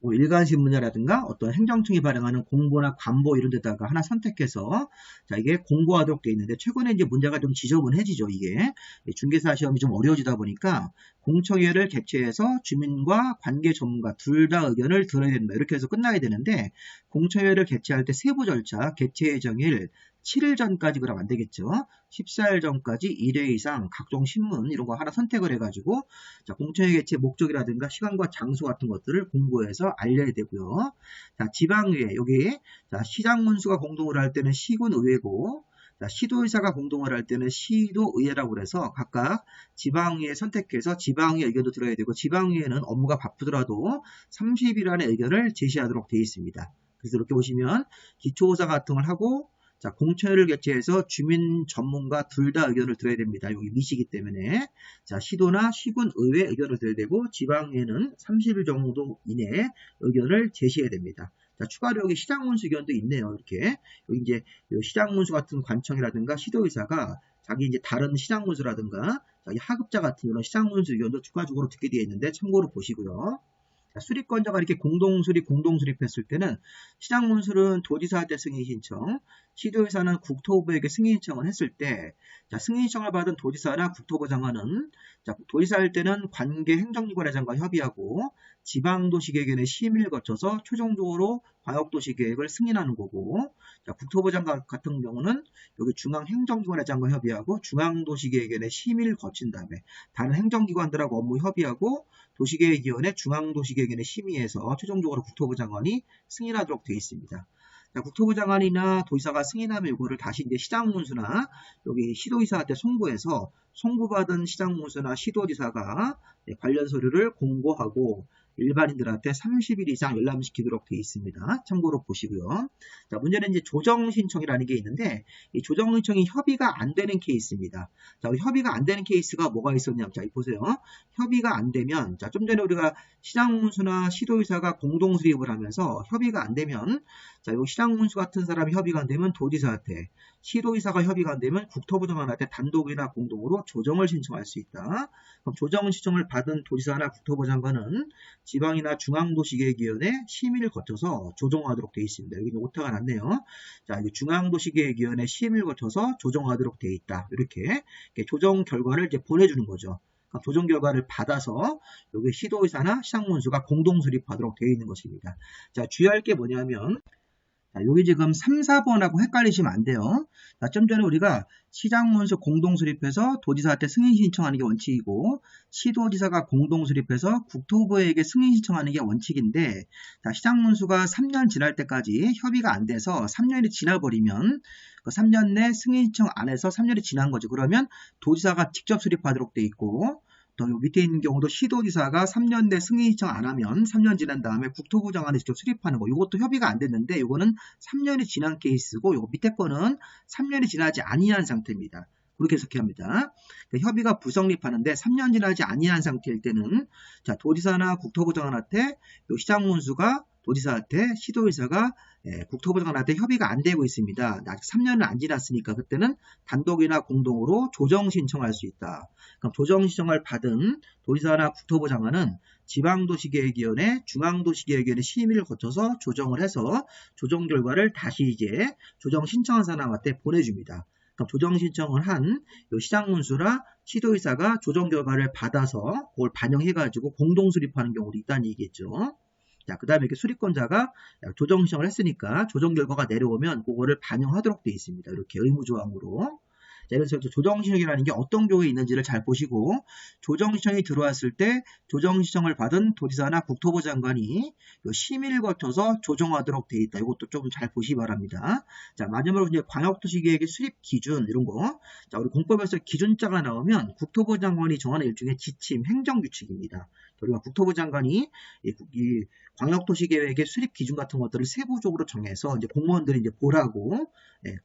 뭐 일간신문이라든가 어떤 행정청이 발행하는 공보나 관보 이런 데다가 하나 선택해서 자 이게 공고하도록 되어 있는데 최근에 이제 문제가 좀 지저분해지죠. 이게 중개사 시험이 좀 어려워지다 보니까 공청회를 개최해서 주민과 관계 전문가 둘 다 의견을 들어야 된다. 이렇게 해서 끝나야 되는데 공청회를 개최할 때 세부 절차 개최 예정일 7일 전까지 그러면 안 되겠죠. 14일 전까지 1회 이상 각종 신문 이런 거 하나 선택을 해가지고 자, 공청회 개최 목적이라든가 시간과 장소 같은 것들을 공고해서 알려야 되고요. 자, 지방의회 여기 자, 시장문수가 공동으로 할 때는 시군의회고 자, 시도의사가 공동을 할 때는 시도의회라고 그래서 각각 지방의회 선택해서 지방의회 의견도 들어야 되고 지방의회는 업무가 바쁘더라도 30일 안에 의견을 제시하도록 되어 있습니다. 그래서 이렇게 보시면 기초조사 같은 걸 하고 자, 공청회를 개최해서 주민 전문가 둘 다 의견을 들어야 됩니다. 여기 미시기 때문에. 자, 시도나 시군 의회 의견을 들어야 되고 지방의회는 30일 정도 이내에 의견을 제시해야 됩니다. 자, 추가로 여기 시장문수 의견도 있네요. 이렇게. 여기 이제 시장문수 같은 관청이라든가 시도의사가 자기 이제 다른 시장문수라든가 자기 하급자 같은 이런 시장문수 의견도 추가적으로 듣게 되어 있는데 참고로 보시고요. 수리권자가 이렇게 공동수립했을 때는 시장문수는 도지사한테 승인 신청, 시도의사는 국토부에게 승인 신청을 했을 때, 자, 승인 신청을 받은 도지사나 국토부 장관은, 자, 도지사 할 때는 관계 행정기관회장과 협의하고, 지방도시계획의 심의를 거쳐서 최종적으로 광역도시계획을 승인하는 거고, 자, 국토부 장관 같은 경우는 여기 중앙행정기관회장과 협의하고, 중앙도시계획의 심의를 거친 다음에, 다른 행정기관들하고 업무 협의하고, 도시계획위원회 중앙도시계획위원회 심의해서 최종적으로 국토부 장관이 승인하도록 되어 있습니다. 자, 국토부 장관이나 도지사가 승인하면 이거를 다시 이제 시장문수나 여기 시도지사한테 송부해서 송부받은 시장문수나 시도지사가 관련 서류를 공고하고 일반인들한테 30일 이상 열람시키도록 되어 있습니다. 참고로 보시고요. 자, 문제는 이제 조정신청이라는 게 있는데 이 조정신청이 협의가 안 되는 케이스입니다. 자, 우리 협의가 안 되는 케이스가 뭐가 있었냐면 자, 보세요. 협의가 안 되면 자, 좀 전에 우리가 시장문수나 시도의사가 공동 수립을 하면서 협의가 안 되면 자, 요 시장문수 같은 사람이 협의가 안 되면 도지사한테 시도의사가 협의가 안 되면 국토부 장관한테 단독이나 공동으로 조정을 신청할 수 있다. 그럼 조정 신청을 받은 도지사나 국토부 장관은 지방이나 중앙도시계획위원회 심의를 거쳐서 조정하도록 되어 있습니다. 여기는 오타가 났네요. 자, 중앙도시계획위원회 심의를 거쳐서 조정하도록 되어 있다. 이렇게 조정 결과를 이제 보내주는 거죠. 그러니까 조정 결과를 받아서 여기 시도의사나 시장문수가 공동 수립하도록 되어 있는 것입니다. 자, 주의할 게 뭐냐면 여기 지금 3, 4번하고 헷갈리시면 안 돼요. 자, 좀 전에 우리가 시장문수 공동수립해서 도지사한테 승인 신청하는 게 원칙이고 시도지사가 공동수립해서 국토부에게 승인 신청하는 게 원칙인데 자, 시장문수가 3년 지날 때까지 협의가 안 돼서 3년이 지나버리면 그 3년 내 승인 신청 안 해서 3년이 지난 거죠. 그러면 도지사가 직접 수립하도록 돼 있고 또 밑에 있는 경우도 시도지사가 3년 내 승인 신청 안 하면 3년 지난 다음에 국토부 장관이 직접 수립하는 거. 이것도 협의가 안 됐는데 이거는 3년이 지난 케이스고 이거 밑에 거는 3년이 지나지 아니한 상태입니다. 그렇게 해석해야 합니다. 그러니까 협의가 불성립하는데 3년 지나지 아니한 상태일 때는 자, 도지사나 국토부 장관한테 시장문수가 도지사한테 시도의사가 국토부 장관한테 협의가 안 되고 있습니다. 아직 3년은 안 지났으니까 그때는 단독이나 공동으로 조정 신청할 수 있다. 그럼 조정 신청을 받은 도지사나 국토부 장관은 지방도시계획위원회, 중앙도시계획위원회 심의를 거쳐서 조정을 해서 조정 결과를 다시 이제 조정 신청한 사람한테 보내줍니다. 그럼 조정 신청을 한 시장문수나 시도의사가 조정 결과를 받아서 그걸 반영해가지고 공동 수립하는 경우도 있다는 얘기겠죠. 자, 그 다음에 이렇게 수립권자가 조정 신청을 했으니까 조정 결과가 내려오면 그거를 반영하도록 되어 있습니다. 이렇게 의무조항으로. 자, 그래서 조정 신청이라는 게 어떤 경우에 있는지를 잘 보시고 조정 신청이 들어왔을 때 조정 신청을 받은 도지사나 국토부 장관이 심의를 거쳐서 조정하도록 되어 있다. 이것도 좀 잘 보시기 바랍니다. 자, 마지막으로 이제 광역도시계획의 수립 기준 이런 거. 자, 우리 공법에서 기준자가 나오면 국토부 장관이 정하는 일종의 지침, 행정규칙입니다. 우리가 국토부 장관이 이 광역도시계획의 수립 기준 같은 것들을 세부적으로 정해서 이제 공무원들이 이제 보라고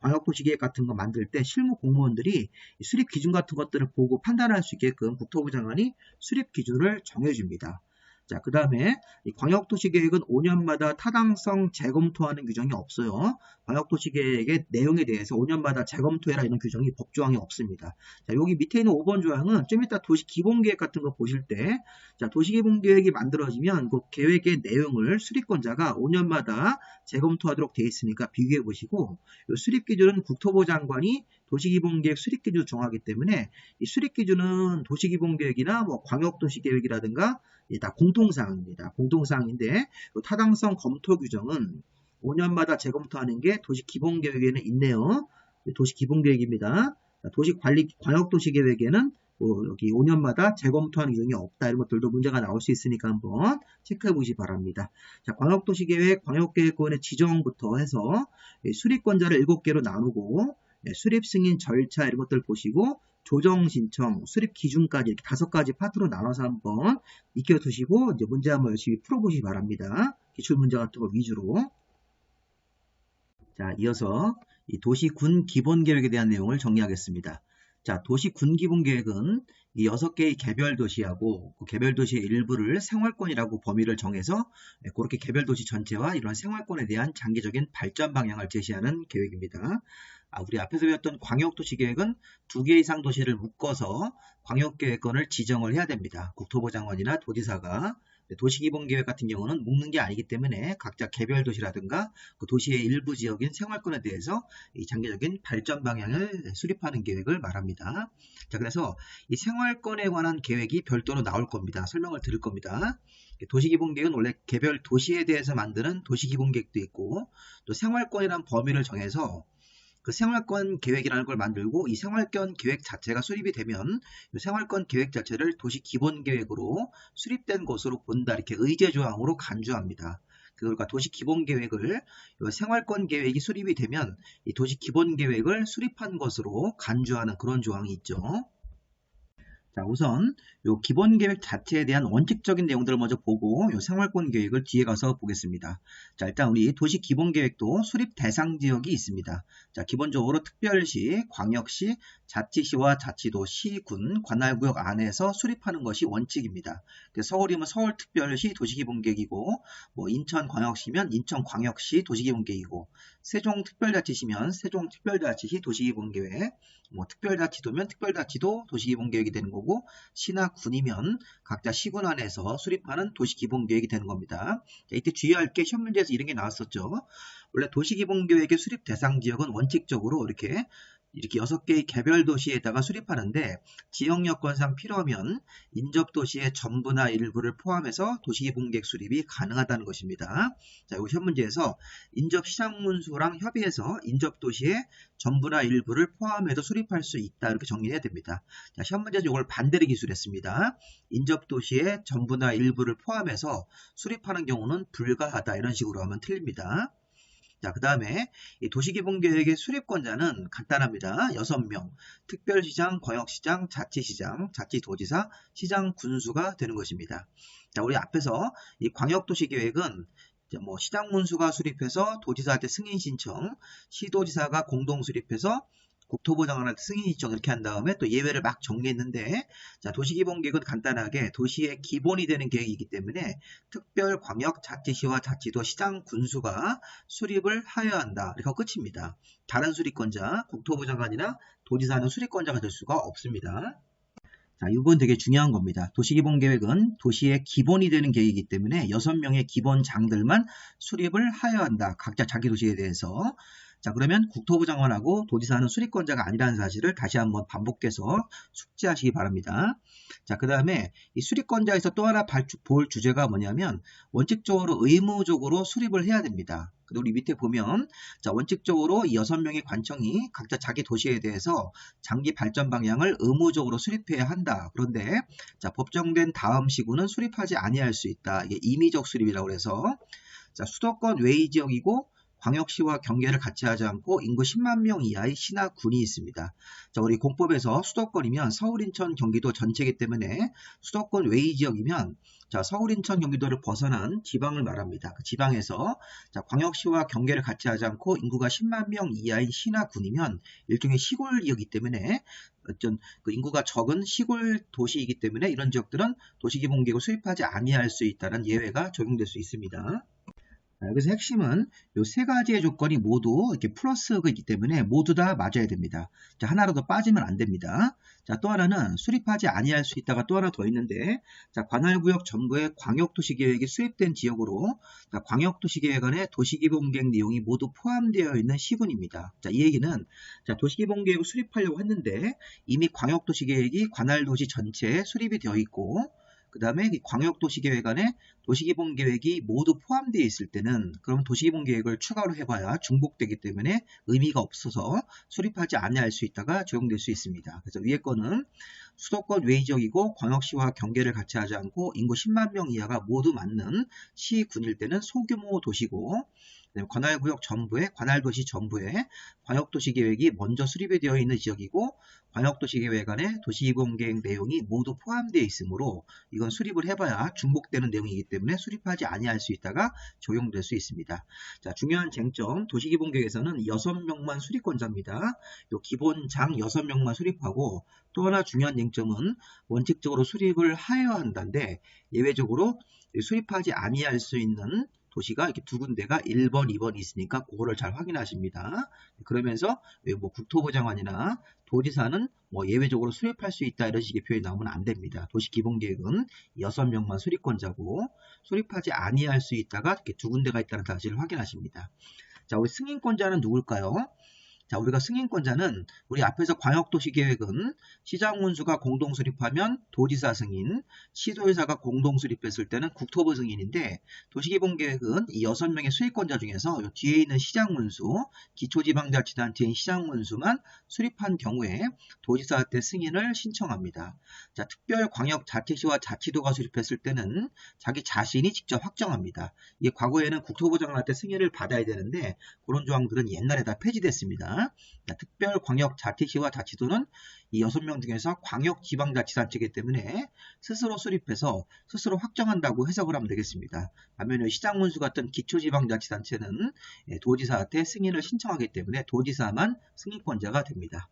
광역도시계획 같은 거 만들 때 실무 공무원들이 수립 기준 같은 것들을 보고 판단할 수 있게끔 국토부 장관이 수립 기준을 정해줍니다. 자, 그 다음에 광역도시계획은 5년마다 타당성 재검토하는 규정이 없어요. 광역도시계획의 내용에 대해서 5년마다 재검토해라 이런 규정이 법조항이 없습니다. 자, 여기 밑에 있는 5번 조항은 좀 이따 도시기본계획 같은 거 보실 때, 자, 도시기본계획이 만들어지면 그 계획의 내용을 수립권자가 5년마다 재검토하도록 되어 있으니까 비교해 보시고, 이 수립기준은 국토부 장관이 도시기본계획 수립기준을 정하기 때문에 이 수립기준은 도시기본계획이나 뭐 광역도시계획이라든가 다 공통사항입니다. 공통사항인데 타당성 검토 규정은 5년마다 재검토하는 게 도시기본계획에는 있네요. 도시기본계획입니다. 광역도시계획에는 여기 5년마다 재검토하는 규정이 없다. 이런 것들도 문제가 나올 수 있으니까 한번 체크해 보시기 바랍니다. 자, 광역도시계획, 광역계획원의 지정부터 해서 수립권자를 7개로 나누고 수립 승인 절차 이런 것들 보시고 조정 신청, 수립 기준까지 이렇게 5가지 파트로 나눠서 한번 익혀두시고 이제 문제 한번 열심히 풀어보시기 바랍니다. 기출 문제 같은 거 위주로. 자, 이어서 이 도시군 기본계획에 대한 내용을 정리하겠습니다. 자, 도시군 기본계획은 이 6개의 개별 도시하고 그 개별 도시의 일부를 생활권이라고 범위를 정해서 그렇게 개별 도시 전체와 이런 생활권에 대한 장기적인 발전 방향을 제시하는 계획입니다. 우리 앞에서 배웠던 광역도시계획은 2개 이상 도시를 묶어서 광역계획권을 지정을 해야 됩니다. 국토부 장관이나 도지사가. 도시기본계획 같은 경우는 묶는 게 아니기 때문에 각자 개별 도시라든가 그 도시의 일부 지역인 생활권에 대해서 이 장기적인 발전 방향을 수립하는 계획을 말합니다. 자, 그래서 이 생활권에 관한 계획이 별도로 나올 겁니다. 설명을 드릴 겁니다. 도시기본계획은 원래 개별 도시에 대해서 만드는 도시기본계획도 있고 또 생활권이라는 범위를 정해서 그 생활권 계획이라는 걸 만들고 이 생활권 계획 자체가 수립이 되면 이 생활권 계획 자체를 도시 기본 계획으로 수립된 것으로 본다. 이렇게 의제조항으로 간주합니다. 그러니까 도시 기본 계획을 생활권 계획이 수립이 되면 이 도시 기본 계획을 수립한 것으로 간주하는 그런 조항이 있죠. 자, 우선 요 기본 계획 자체에 대한 원칙적인 내용들을 먼저 보고 요 생활권 계획을 뒤에 가서 보겠습니다. 자, 일단 우리 도시 기본 계획도 수립 대상 지역이 있습니다. 자, 기본적으로 특별시, 광역시, 자치시와 자치도, 시, 군, 관할구역 안에서 수립하는 것이 원칙입니다. 서울이면 서울특별시 도시기본계획이고, 뭐 인천광역시면 인천광역시 도시기본계획이고, 세종특별자치시면 세종특별자치시 도시기본계획, 뭐 특별자치도면 특별자치도 도시기본계획이 되는 거고. 거고, 시나 군이면 각자 시군 안에서 수립하는 도시기본계획이 되는 겁니다. 자, 이때 주의할 게 시험 문제에서 이런 게 나왔었죠. 원래 도시기본계획의 수립 대상 지역은 원칙적으로 이렇게 6개의 개별 도시에다가 수립하는데, 지역 여건상 필요하면 인접도시의 전부나 일부를 포함해서 도시기본계획 수립이 가능하다는 것입니다. 자, 이 시험 문제에서 인접시장문수랑 협의해서 인접도시의 전부나 일부를 포함해서 수립할 수 있다, 이렇게 정리해야 됩니다. 자, 시험 문제에서 이걸 반대로 기술했습니다. 인접도시의 전부나 일부를 포함해서 수립하는 경우는 불가하다, 이런 식으로 하면 틀립니다. 자, 그 다음에 도시기본계획의 수립권자는 간단합니다. 6명, 특별시장, 광역시장, 자치시장, 자치도지사, 시장, 군수가 되는 것입니다. 자, 우리 앞에서 이 광역도시계획은 뭐 시장문수가 수립해서 도지사한테 승인 신청, 시도지사가 공동 수립해서 국토부 장관한테 승인 신청 이렇게 한 다음에 또 예외를 막 정리했는데, 자, 도시기본계획은 간단하게 도시의 기본이 되는 계획이기 때문에 특별 광역 자치시와 자치도 시장 군수가 수립을 하여야 한다, 이렇게 하고 끝입니다. 다른 수립권자, 국토부 장관이나 도지사는 수립권자가 될 수가 없습니다. 자, 이건 되게 중요한 겁니다. 도시기본계획은 도시의 기본이 되는 계획이기 때문에 6명의 기본장들만 수립을 하여야 한다, 각자 자기 도시에 대해서. 자, 그러면 국토부 장관하고 도지사는 수립권자가 아니라는 사실을 다시 한번 반복해서 숙지하시기 바랍니다. 자, 그 다음에 이 수립권자에서 또 하나 볼 주제가 뭐냐면, 원칙적으로 의무적으로 수립을 해야 됩니다. 근데 우리 밑에 보면, 자, 원칙적으로 이 6명의 관청이 각자 자기 도시에 대해서 장기 발전 방향을 의무적으로 수립해야 한다. 그런데 자, 법정된 다음 시구는 수립하지 아니할 수 있다. 이게 임의적 수립이라고 해서, 자, 수도권 외의 지역이고 광역시와 경계를 같이 하지 않고 인구 10만 명 이하의 시나 군이 있습니다. 자, 우리 공법에서 수도권이면 서울, 인천, 경기도 전체이기 때문에 수도권 외의 지역이면, 자, 서울, 인천, 경기도를 벗어난 지방을 말합니다. 그 지방에서, 자, 광역시와 경계를 같이 하지 않고 인구가 10만 명 이하의 시나 군이면 일종의 시골이기 때문에, 어떤 그 인구가 적은 시골 도시이기 때문에 이런 지역들은 도시기본계획을 수립하지 아니할 수 있다는 예외가 적용될 수 있습니다. 여기서 핵심은 이 세 가지의 조건이 모두 이렇게 플러스가 있기 때문에 모두 다 맞아야 됩니다. 자, 하나라도 빠지면 안 됩니다. 자, 또 하나는 수립하지 아니할 수 있다가 또 하나 더 있는데, 자, 관할구역 전부의 광역도시계획이 수립된 지역으로, 자, 광역도시계획 안에 도시기본계획 내용이 모두 포함되어 있는 시군입니다. 자, 이 얘기는, 자, 도시기본계획을 수립하려고 했는데 이미 광역도시계획이 관할도시 전체에 수립이 되어 있고, 그 다음에 광역도시계획 안에 도시기본계획이 모두 포함되어 있을 때는, 그러면 도시기본계획을 추가로 해봐야 중복되기 때문에 의미가 없어서 수립하지 아니할 수 있다가 적용될 수 있습니다. 그래서 위에 거는 수도권 외의 지역이고 광역시와 경계를 같이 하지 않고 인구 10만 명 이하가 모두 맞는 시군일 때는 소규모 도시고, 관할구역 전부에, 관할도시 전부에 광역도시계획이 먼저 수립이 되어 있는 지역이고, 광역도시계획 안에 도시기본계획 내용이 모두 포함되어 있으므로 이건 수립을 해봐야 중복되는 내용이기 때문에 수립하지 아니할 수 있다가 적용될 수 있습니다. 자, 중요한 쟁점, 도시기본계획에서는 6명만 수립권자입니다. 요 기본장 6명만 수립하고, 또 하나 중요한 쟁점은 원칙적으로 수립을 하여야 한다는데 예외적으로 수립하지 아니할 수 있는 도시가 이렇게 두 군데가 1번, 2번이 있으니까 그거를 잘 확인하십니다. 그러면서 뭐 국토부 장관이나 도지사는 뭐 예외적으로 수립할 수 있다, 이런 식의 표현이 나오면 안 됩니다. 도시기본계획은 6명만 수립권자고 수립하지 아니할 수 있다가 이렇게 두 군데가 있다는 사실을 확인하십니다. 자, 우리 승인권자는 누굴까요? 자, 우리가 승인권자는 우리 앞에서 광역도시계획은 시장군수가 공동 수립하면 도지사 승인, 시도의사가 공동 수립했을 때는 국토부 승인인데, 도시기본계획은 이 6명의 수립권자 중에서 뒤에 있는 시장군수, 기초지방자치단체인 시장군수만 수립한 경우에 도지사한테 승인을 신청합니다. 자, 특별광역자치시와 자치도가 수립했을 때는 자기 자신이 직접 확정합니다. 이게 과거에는 국토부 장관한테 승인을 받아야 되는데 그런 조항들은 옛날에 다 폐지됐습니다. 특별광역자치시와 자치도는 이 6명 중에서 광역지방자치단체이기 때문에 스스로 수립해서 스스로 확정한다고 해석을 하면 되겠습니다. 반면에 시장군수 같은 기초지방자치단체는 도지사한테 승인을 신청하기 때문에 도지사만 승인권자가 됩니다.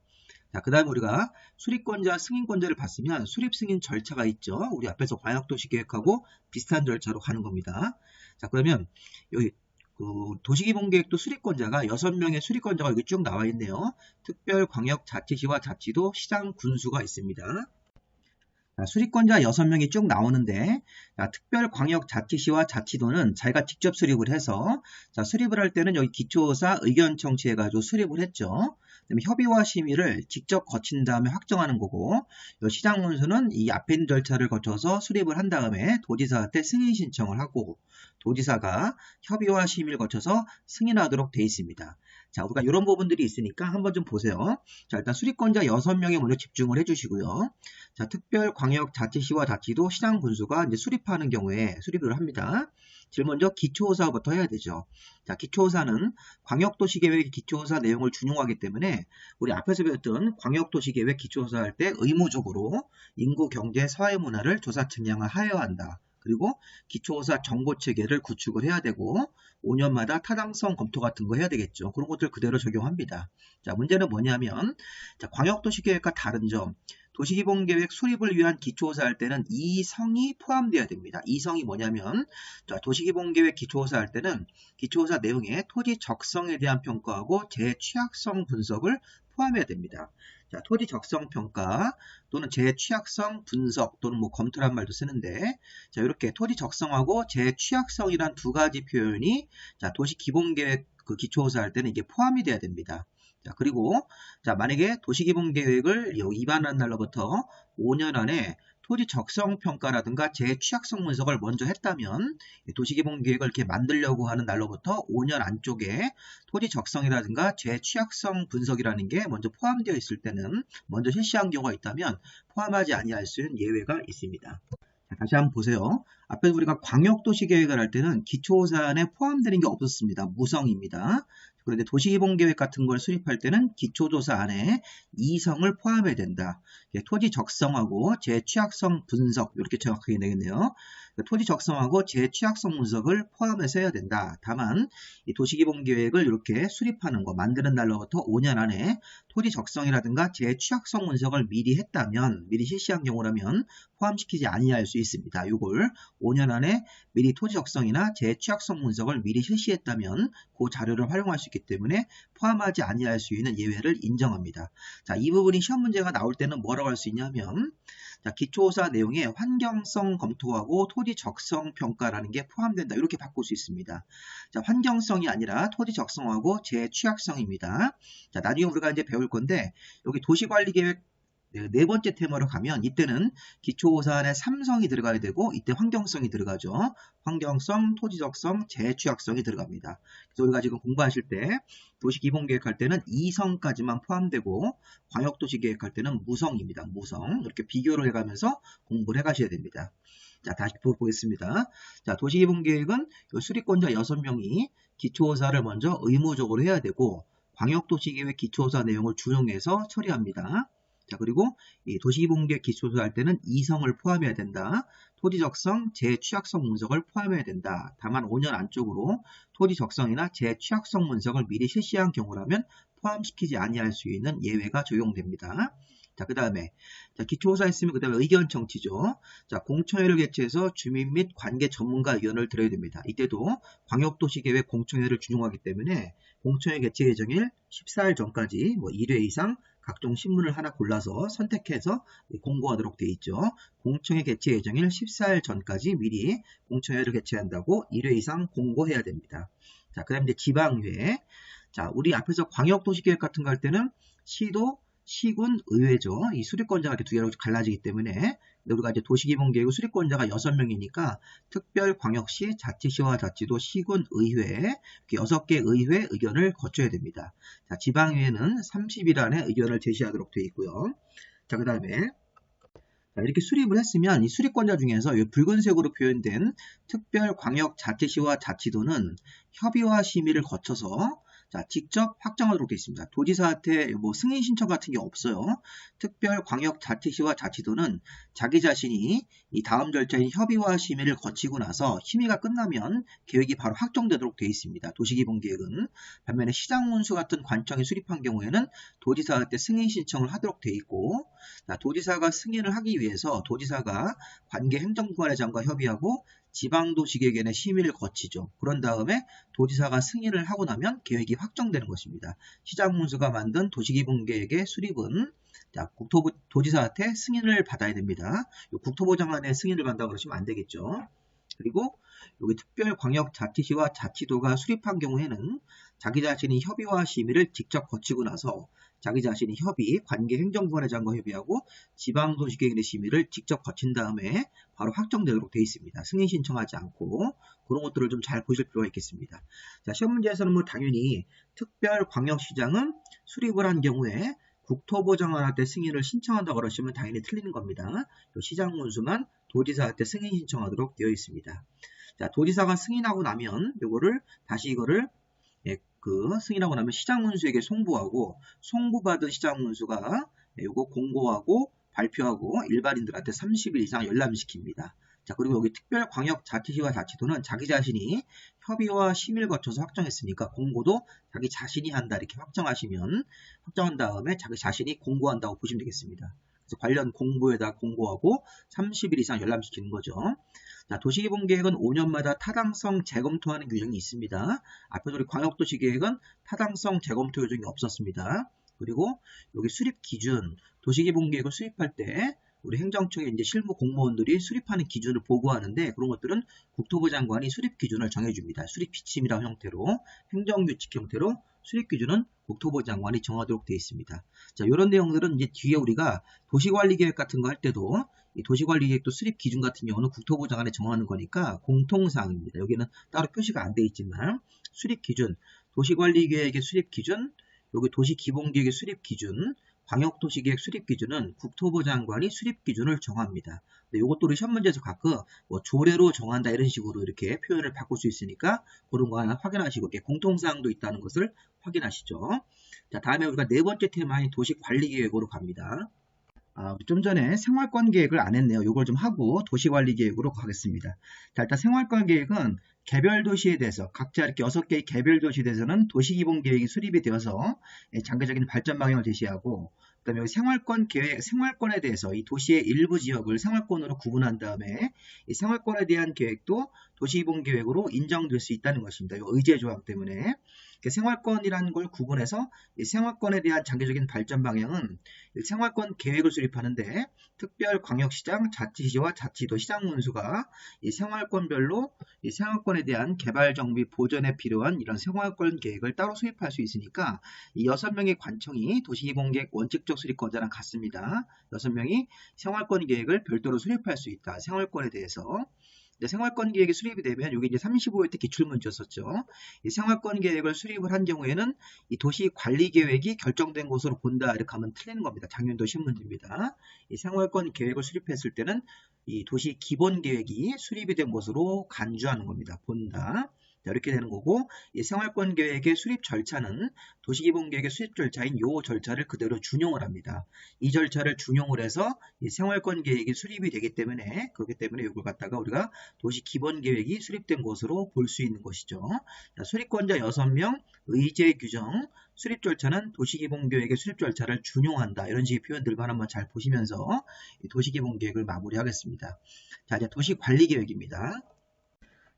자, 그 다음에 우리가 수립권자, 승인권자를 봤으면 수립승인 절차가 있죠. 우리 앞에서 광역도시계획하고 비슷한 절차로 가는 겁니다. 자, 그러면 여기 도시기본계획도 수립권자가 6명의 수립권자가 여기 쭉 나와 있네요. 특별광역자치시와 자치도, 시장, 군수가 있습니다. 자, 수립권자 6명이 쭉 나오는데, 자, 특별광역자치시와 자치도는 자기가 직접 수립을 해서, 자, 수립을 할 때는 여기 기초사 의견 청취해가지고 수립을 했죠. 그다음에 협의와 심의를 직접 거친 다음에 확정하는 거고, 이 시장문수는 이 앞에 있는 절차를 거쳐서 수립을 한 다음에 도지사한테 승인 신청을 하고, 도지사가 협의와 심의를 거쳐서 승인하도록 되어 있습니다. 자, 우리가 이런 부분들이 있으니까 한번 좀 보세요. 자, 일단 수립권자 6명에 먼저 집중을 해주시고요. 자, 특별광역자치시와 자치도 시장 군수가 이제 수립하는 경우에 수립을 합니다. 제일 먼저 기초호사부터 해야 되죠. 자, 기초호사는 광역도시계획 기초호사 내용을 준용하기 때문에 우리 앞에서 배웠던 광역도시계획 기초호사 할 때 의무적으로 인구, 경제, 사회 문화를 조사 측량을 하여야 한다. 그리고 기초호사 정보체계를 구축을 해야 되고 5년마다 타당성 검토 같은 거 해야 되겠죠. 그런 것들 그대로 적용합니다. 자, 문제는 뭐냐면 자, 광역도시계획과 다른 점, 도시기본계획 수립을 위한 기초호사 할 때는 이성이 포함되어야 됩니다. 이성이 뭐냐면 자, 도시기본계획 기초호사 할 때는 기초호사 내용에 토지 적성에 대한 평가하고 재취약성 분석을 포함해야 됩니다. 자, 토지 적성 평가 또는 재취약성 분석 또는 뭐 검토란 말도 쓰는데 자, 이렇게 토지 적성하고 재취약성이란 두 가지 표현이 자, 도시기본계획 그 기초호사 할 때는 이게 포함이 돼야 됩니다. 자, 그리고 자, 만약에 도시기본계획을 위반한 날로부터 5년 안에 토지 적성 평가라든가 재취약성 분석을 먼저 했다면 도시기본계획을 이렇게 만들려고 하는 날로부터 5년 안쪽에 토지 적성이라든가 재취약성 분석이라는 게 먼저 포함되어 있을 때는 먼저 실시한 경우가 있다면 포함하지 아니할 수 있는 예외가 있습니다. 자, 다시 한번 보세요. 앞에서 우리가 광역도시계획을 할 때는 기초호사안에 포함되는 게 없었습니다. 무성입니다. 그런데 도시기본계획 같은 걸 수립할 때는 기초조사 안에 이성을 포함해야 된다. 토지 적성하고 재취약성 분석 이렇게 정확하게 되겠네요. 토지 적성하고 재취약성 분석을 포함해서 해야 된다. 다만 이 도시기본계획을 이렇게 수립하는 거 만드는 날로부터 5년 안에 토지 적성이라든가 재취약성 분석을 미리 했다면 미리 실시한 경우라면 포함시키지 아니할 수 있습니다. 이걸 5년 안에 미리 토지 적성이나 재취약성 분석을 미리 실시했다면 그 자료를 활용할 수 있기 때문에 포함하지 아니할 수 있는 예외를 인정합니다. 자, 이 부분이 시험 문제가 나올 때는 뭐라고 할 수 있냐면 자, 기초호사 내용에 환경성 검토하고 토지 적성 평가라는 게 포함된다. 이렇게 바꿀 수 있습니다. 자, 환경성이 아니라 토지 적성하고 재취약성입니다. 자, 나중에 우리가 이제 배울 건데 여기 도시관리계획 네 번째 테마로 가면 이때는 기초호사안에 3성이 들어가야 되고 이때 환경성이 들어가죠. 환경성, 토지적성, 재취약성이 들어갑니다. 그래서 우리가 지금 공부하실 때 도시기본계획할 때는 2성까지만 포함되고 광역도시계획할 때는 무성입니다. 무성. 이렇게 비교를 해가면서 공부를 해가셔야 됩니다. 자, 다시 보겠습니다. 자, 도시기본계획은 수립권자 6명이 기초호사를 먼저 의무적으로 해야 되고 광역도시계획 기초호사 내용을 준용해서 처리합니다. 자, 그리고 이 도시기본계획 기초조사 할 때는 이성을 포함해야 된다. 토지 적성, 재취약성 분석을 포함해야 된다. 다만 5년 안쪽으로 토지 적성이나 재취약성 분석을 미리 실시한 경우라면 포함시키지 아니할 수 있는 예외가 적용됩니다. 자, 그 다음에 기초조사 했으면 그 다음에 의견 청취죠. 자, 공청회를 개최해서 주민 및 관계 전문가 의견을 들어야 됩니다. 이때도 광역도시계획 공청회를 준용하기 때문에 공청회 개최 예정일 14일 전까지 뭐 1회 이상 각종 신문을 하나 골라서 선택해서 공고하도록 되어 있죠. 공청회 개최 예정일 14일 전까지 미리 공청회를 개최한다고 1회 이상 공고해야 됩니다. 자, 그 다음에 이제 지방의회. 자, 우리 앞에서 광역도시계획 같은 거 할 때는 시도, 시군, 의회죠. 이 수립권자가 이렇게 두 개로 갈라지기 때문에 근데 우리가 이제 도시기본계획 수립권자가 6명이니까 특별광역시, 자치시와 자치도, 시군, 의회 이렇게 6개 의회 의견을 거쳐야 됩니다. 자, 지방의회는 30일 안에 의견을 제시하도록 되어 있고요. 자, 그 다음에 이렇게 수립을 했으면 이 수립권자 중에서 이 붉은색으로 표현된 특별광역자치시와 자치도는 협의와 심의를 거쳐서 자, 직접 확정하도록 되어 있습니다. 도지사한테 뭐 승인 신청 같은 게 없어요. 특별광역자치시와 자치도는 자기 자신이 이 다음 절차인 협의와 심의를 거치고 나서 심의가 끝나면 계획이 바로 확정되도록 되어 있습니다. 도시기본계획은 반면에 시장문수 같은 관청이 수립한 경우에는 도지사한테 승인 신청을 하도록 되어 있고 자, 도지사가 승인을 하기 위해서 도지사가 관계 행정관회장과 협의하고 지방도시계획의 심의를 거치죠. 그런 다음에 도지사가 승인을 하고 나면 계획이 확정되는 것입니다. 시장문수가 만든 도시기본계획의 수립은 자, 도지사한테 승인을 받아야 됩니다. 국토부 장관의 승인을 받는다고 그러시면 안 되겠죠. 그리고 여기 특별광역자치시와 자치도가 수립한 경우에는 자기 자신이 협의와 심의를 직접 거치고 나서 자기 자신이 관계 행정부관회장과 협의하고 지방도시계획의 심의를 직접 거친 다음에 바로 확정되도록 되어 있습니다. 승인 신청하지 않고 그런 것들을 좀 잘 보실 필요가 있겠습니다. 자, 시험 문제에서는 뭐 당연히 특별광역시장은 수립을 한 경우에 국토부 장관한테 승인을 신청한다고 그러시면 당연히 틀리는 겁니다. 시장 문수만 도지사한테 승인 신청하도록 되어 있습니다. 자, 도지사가 승인하고 나면 이거를 승인하고 나면 시장 문수에게 송부하고 송부받은 시장 문수가 이거 공고하고 발표하고 일반인들한테 30일 이상 열람시킵니다. 자, 그리고 여기 특별광역자치시와 자치도는 자기 자신이 협의와 심의를 거쳐서 확정했으니까 공고도 자기 자신이 한다 이렇게 확정한 다음에 자기 자신이 공고한다고 보시면 되겠습니다. 그래서 관련 공보에다 공고하고 30일 이상 열람시키는 거죠. 자, 도시개발계획은 5년마다 타당성 재검토하는 규정이 있습니다. 앞에서 우리 광역도시계획은 타당성 재검토 규정이 없었습니다. 그리고 여기 수립 기준, 도시개발계획을 수립할 때 우리 행정청의 이제 실무 공무원들이 수립하는 기준을 보고하는데 그런 것들은 국토부 장관이 수립 기준을 정해줍니다. 수립 지침이라는 형태로 행정규칙 형태로 수립 기준은 국토부 장관이 정하도록 되어 있습니다. 자, 이런 내용들은 이제 뒤에 우리가 도시관리계획 같은 거 할 때도 이 도시관리계획도 수립 기준 같은 경우는 국토부 장관이 정하는 거니까 공통사항입니다. 여기는 따로 표시가 안 되어 있지만 수립 기준, 도시관리계획의 수립 기준, 여기 도시기본계획의 수립 기준, 광역도시계획 수립 기준은 국토부 장관이 수립 기준을 정합니다. 이것도 우리 시험 문제에서 가끔 뭐 조례로 정한다 이런 식으로 이렇게 표현을 바꿀 수 있으니까 그런 거 하나 확인하시고 이렇게 공통사항도 있다는 것을 확인하시죠. 자, 다음에 우리가 네 번째 테마인 도시관리계획으로 갑니다. 좀 전에 생활권 계획을 안 했네요. 이걸 좀 하고 도시관리 계획으로 가겠습니다. 자, 일단 생활권 계획은 개별 도시에 대해서 각자 이렇게 6개의 개별 도시에 대해서는 도시기본 계획이 수립이 되어서 장기적인 발전 방향을 제시하고 그다음에 생활권 계획, 생활권에 대해서 이 도시의 일부 지역을 생활권으로 구분한 다음에 이 생활권에 대한 계획도 도시기본 계획으로 인정될 수 있다는 것입니다. 이 의제 조항 때문에. 생활권이라는 걸 구분해서 이 생활권에 대한 장기적인 발전 방향은 생활권 계획을 수립하는데 특별광역시장, 자치시와 자치도 시장 문수가 이 생활권별로 이 생활권에 대한 개발 정비 보전에 필요한 이런 생활권 계획을 따로 수립할 수 있으니까 이 6명의 관청이 도시기본계획 원칙적 수립권자랑 같습니다. 6명이 생활권 계획을 별도로 수립할 수 있다. 생활권에 대해서. 생활권 계획이 수립이 되면 이게 이제 35회 때 기출문제였었죠. 이 생활권 계획을 수립을 한 경우에는 이 도시 관리 계획이 결정된 것으로 본다 이렇게 하면 틀리는 겁니다. 작년도 신문지입니다. 이 생활권 계획을 수립했을 때는 이 도시 기본 계획이 수립이 된 것으로 간주하는 겁니다. 본다. 이렇게 되는 거고 이 생활권 계획의 수립 절차는 도시기본 계획의 수립 절차인 이 절차를 그대로 준용을 합니다. 이 절차를 준용을 해서 이 생활권 계획이 수립이 되기 때문에 그렇기 때문에 이걸 갖다가 우리가 도시기본 계획이 수립된 것으로 볼 수 있는 것이죠. 자, 수립권자 6명, 의제 규정, 수립 절차는 도시기본 계획의 수립 절차를 준용한다. 이런 식의 표현들만 한번 잘 보시면서 도시기본 계획을 마무리하겠습니다. 자, 이제 도시관리계획입니다.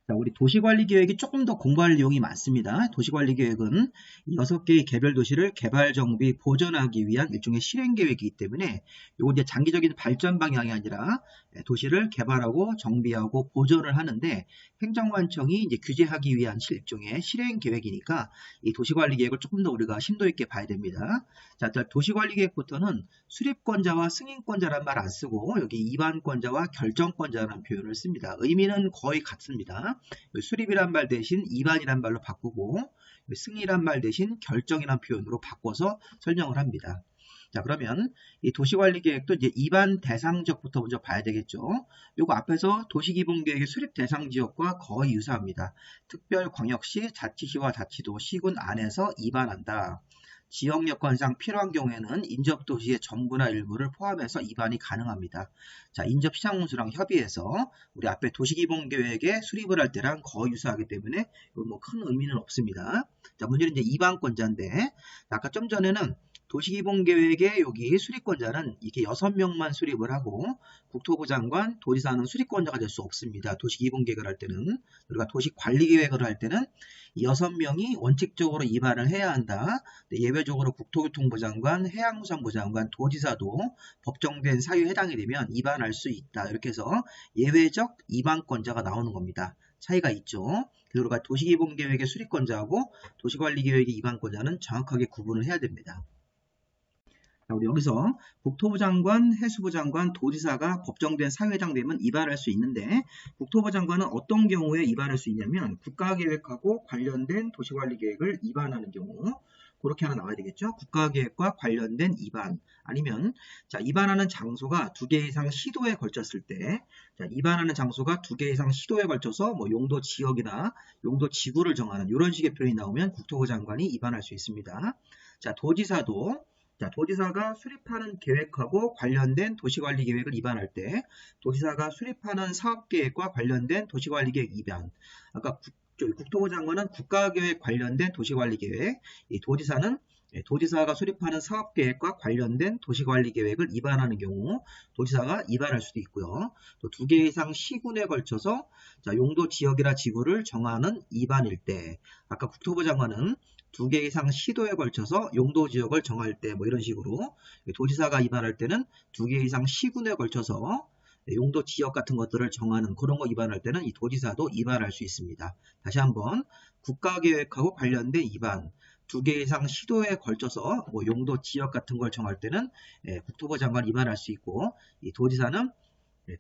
자, 우리 도시관리계획이 조금 더 공부할 내용이 많습니다. 도시관리계획은 6개의 개별 도시를 개발, 정비, 보전하기 위한 일종의 실행계획이기 때문에 이거 이제 장기적인 발전 방향이 아니라 도시를 개발하고 정비하고 보전을 하는데 행정관청이 이제 규제하기 위한 일종의 실행계획이니까 이 도시관리계획을 조금 더 우리가 심도 있게 봐야 됩니다. 자, 도시관리계획부터는 수립권자와 승인권자란 말 안 쓰고 여기 입안권자와 결정권자라는 표현을 씁니다. 의미는 거의 같습니다. 수립이란 말 대신 입안이란 말로 바꾸고 승인이란 말 대신 결정이란 표현으로 바꿔서 설명을 합니다. 자, 그러면 이 도시관리계획도 이제 입안 대상 지역부터 먼저 봐야 되겠죠. 요거 앞에서 도시기본계획의 수립 대상 지역과 거의 유사합니다. 특별광역시, 자치시와 자치도, 시군 안에서 입안한다. 지역 여건상 필요한 경우에는 인접도시의 전부나 일부를 포함해서 입안이 가능합니다. 자, 인접시장문수랑 협의해서 우리 앞에 도시기본계획에 수립을 할 때랑 거의 유사하기 때문에 뭐 큰 의미는 없습니다. 자, 문제는 이제 입안권자인데 아까 좀 전에는 도시기본계획의 여기 수립권자는 이렇게 6명만 수립을 하고 국토부 장관, 도지사는 수립권자가 될 수 없습니다. 도시기본계획을 할 때는 우리가 도시관리계획을 할 때는 이 6명이 원칙적으로 위반을 해야 한다. 예외적으로 국토교통부 장관, 해양수산부 장관, 도지사도 법정된 사유에 해당이 되면 위반할 수 있다. 이렇게 해서 예외적 위반권자가 나오는 겁니다. 차이가 있죠. 그리고 우리가 도시기본계획의 수립권자하고 도시관리계획의 위반권자는 정확하게 구분을 해야 됩니다. 자, 우리 여기서 국토부 장관, 해수부 장관, 도지사가 법정된 사유에 해당되면 위반할 수 있는데 국토부 장관은 어떤 경우에 위반할 수 있냐면 국가계획하고 관련된 도시관리계획을 위반하는 경우 그렇게 하나 나와야 되겠죠. 국가계획과 관련된 위반 아니면 자 위반하는 장소가 2개 이상 시도에 걸쳤을 때 자, 위반하는 장소가 2개 이상 시도에 걸쳐서 뭐 용도 지역이나 용도 지구를 정하는 이런 식의 표현이 나오면 국토부 장관이 위반할 수 있습니다. 자 도지사도 자, 도지사가 수립하는 계획하고 관련된 도시관리계획을 위반할 때 도지사가 수립하는 사업계획과 관련된 도시관리계획 위반 아까 국토부 장관은 국가계획 관련된 도시관리계획 이 도지사는 도지사가 수립하는 사업계획과 관련된 도시관리계획을 위반하는 경우 도지사가 위반할 수도 있고요. 또 2개 이상 시군에 걸쳐서 자, 용도 지역이나 지구를 정하는 위반일 때 아까 국토부 장관은 2개 이상 시도에 걸쳐서 용도 지역을 정할 때 뭐 이런 식으로 도지사가 위반할 때는 2개 이상 시군에 걸쳐서 용도 지역 같은 것들을 정하는 그런 거 위반할 때는 이 도지사도 위반할 수 있습니다. 다시 한번 국가계획하고 관련된 위반 2개 이상 시도에 걸쳐서 뭐 용도 지역 같은 걸 정할 때는 국토부 장관 위반할 수 있고 이 도지사는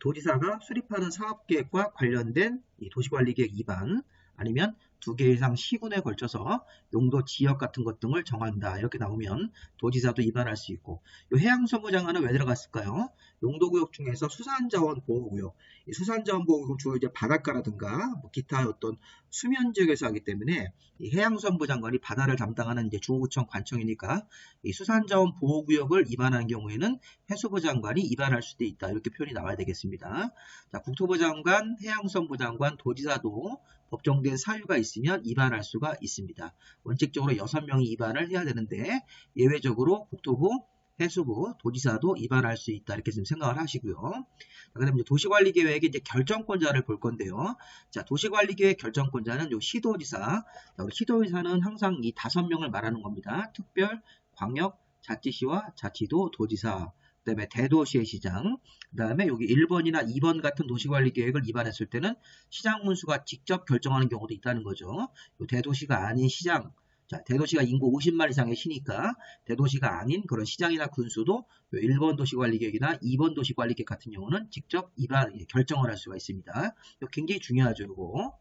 도지사가 수립하는 사업계획과 관련된 이 도시관리계획 위반 아니면 2개 이상 시군에 걸쳐서 용도 지역 같은 것 등을 정한다. 이렇게 나오면 도지사도 위반할 수 있고 이 해양수산부 장관은 왜 들어갔을까요? 용도구역 중에서 수산자원보호구역 이 수산자원보호구역은 주로 이제 바닷가라든가 뭐 기타 어떤 수면 지역에서 하기 때문에 이 해양수산부 장관이 바다를 담당하는 이제 중구청 관청이니까 이 수산자원보호구역을 위반하는 경우에는 해수부 장관이 위반할 수도 있다. 이렇게 표현이 나와야 되겠습니다. 자, 국토부 장관, 해양수산부 장관, 도지사도 법정된 사유가 있으면 위반할 수가 있습니다. 원칙적으로 6명이 위반을 해야 되는데 예외적으로 국토부, 해수부, 도지사도 위반할 수 있다. 이렇게 좀 생각을 하시고요. 그 다음에 이제 도시관리계획의 이제 결정권자를 볼 건데요. 자, 도시관리계획 결정권자는 요 시도지사. 자, 우리 시도지사는 항상 이 5명을 말하는 겁니다. 특별, 광역, 자치시와 자치도, 도지사. 그 다음에 대도시의 시장, 그 다음에 여기 1번이나 2번 같은 도시관리계획을 위반했을 때는 시장 군수가 직접 결정하는 경우도 있다는 거죠. 대도시가 아닌 시장, 자, 대도시가 인구 50만 이상의 시니까 대도시가 아닌 그런 시장이나 군수도 1번 도시관리계획이나 2번 도시관리계획 같은 경우는 직접 결정을 할 수가 있습니다. 이거 굉장히 중요하죠, 이거.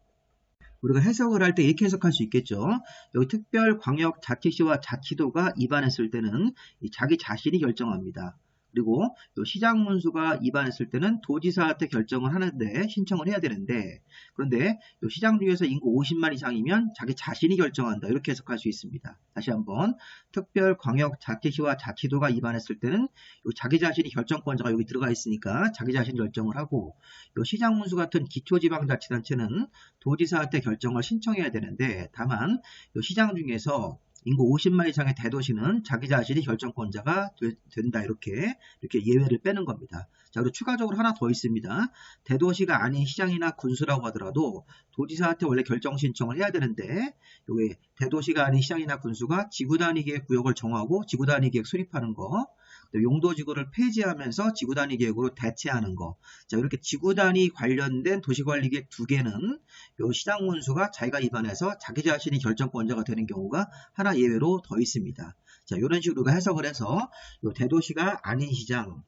우리가 해석을 할 때 이렇게 해석할 수 있겠죠. 여기 특별, 광역, 자치시와 자치도가 위반했을 때는 자기 자신이 결정합니다. 그리고 시장 문수가 위반했을 때는 도지사한테 결정을 하는데 신청을 해야 되는데 그런데 시장 중에서 인구 50만 이상이면 자기 자신이 결정한다. 이렇게 해석할 수 있습니다. 다시 한번 특별, 광역, 자치시와 자치도가 위반했을 때는 자기 자신이 결정권자가 여기 들어가 있으니까 자기 자신이 결정을 하고 시장 문수 같은 기초지방자치단체는 도지사한테 결정을 신청해야 되는데 다만 시장 중에서 인구 50만 이상의 대도시는 자기 자신이 결정권자가 된다. 이렇게 예외를 빼는 겁니다. 자, 그리고 추가적으로 하나 더 있습니다. 대도시가 아닌 시장이나 군수라고 하더라도 도지사한테 원래 결정 신청을 해야 되는데 여기 대도시가 아닌 시장이나 군수가 지구단위계획 구역을 정하고 지구단위계획 수립하는 거 용도지구를 폐지하면서 지구단위 계획으로 대체하는 거. 자, 이렇게 지구단위 관련된 도시관리계획 2개는 요 시장 군수가 자기가 위반해서 자기 자신이 결정권자가 되는 경우가 하나 예외로 더 있습니다. 자, 이런 식으로 우리가 해석을 해서 요 대도시가 아닌 시장,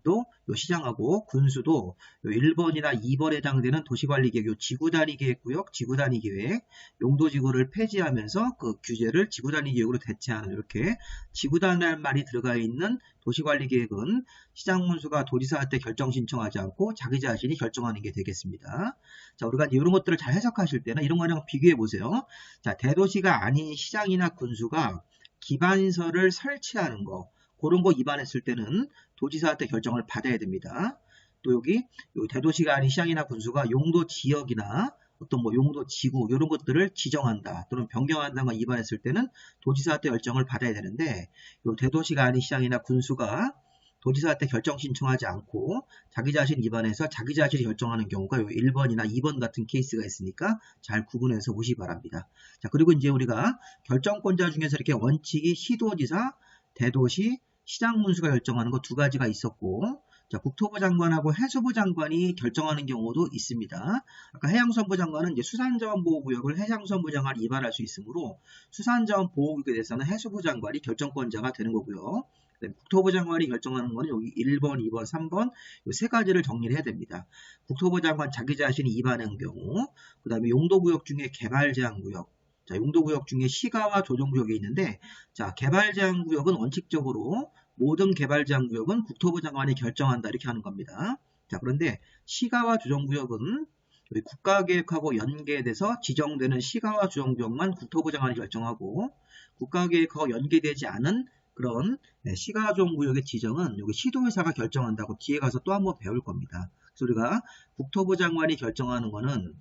또 요 시장하고 군수도 요 1번이나 2번에 해당되는 도시관리계획, 요 지구단위계획구역, 지구단위계획, 용도지구를 폐지하면서 그 규제를 지구단위계획으로 대체하는 이렇게 지구단위라는 말이 들어가 있는 도시관리계획은 시장 군수가 도지사한테 결정 신청하지 않고 자기 자신이 결정하는 게 되겠습니다. 자, 우리가 이런 것들을 잘 해석하실 때는 이런 거랑 비교해 보세요. 자, 대도시가 아닌 시장이나 군수가 기반시설을 설치하는 거 그런 거 위반했을 때는 도지사한테 결정을 받아야 됩니다. 또 여기 대도시가 아닌 시장이나 군수가 용도 지역이나 어떤 뭐 용도 지구 이런 것들을 지정한다 또는 변경한다는 걸 위반했을 때는 도지사한테 결정을 받아야 되는데 요 대도시가 아닌 시장이나 군수가 도지사한테 결정 신청하지 않고 자기 자신 입안해서 자기 자신이 결정하는 경우가 1번이나 2번 같은 케이스가 있으니까 잘 구분해서 보시기 바랍니다. 자, 그리고 이제 우리가 결정권자 중에서 이렇게 원칙이 시도지사, 대도시, 시장 문수가 결정하는 거 두 가지가 있었고, 자, 국토부 장관하고 해수부 장관이 결정하는 경우도 있습니다. 아까 해양수산부 장관은 이제 수산자원보호구역을 해양수산부 장관이 위반할 수 있으므로 수산자원보호구역에 대해서는 해수부 장관이 결정권자가 되는 거고요. 국토부 장관이 결정하는 거는 여기 1번, 2번, 3번 이 세 가지를 정리를 해야 됩니다. 국토부 장관 자기 자신이 위반한 경우, 그 다음에 용도구역 중에 개발제한구역, 자, 용도구역 중에 시가와 조정구역이 있는데, 자, 개발제한구역은 원칙적으로 모든 개발제한구역은 국토부 장관이 결정한다 이렇게 하는 겁니다. 자, 그런데 시가와 조정구역은 우리 국가계획하고 연계돼서 지정되는 시가와 조정구역만 국토부 장관이 결정하고 국가계획하고 연계되지 않은 그런 시가와 조정구역의 지정은 여기 시도의사가 결정한다고 뒤에 가서 또 한번 배울 겁니다. 그래서 우리가 국토부 장관이 결정하는 거는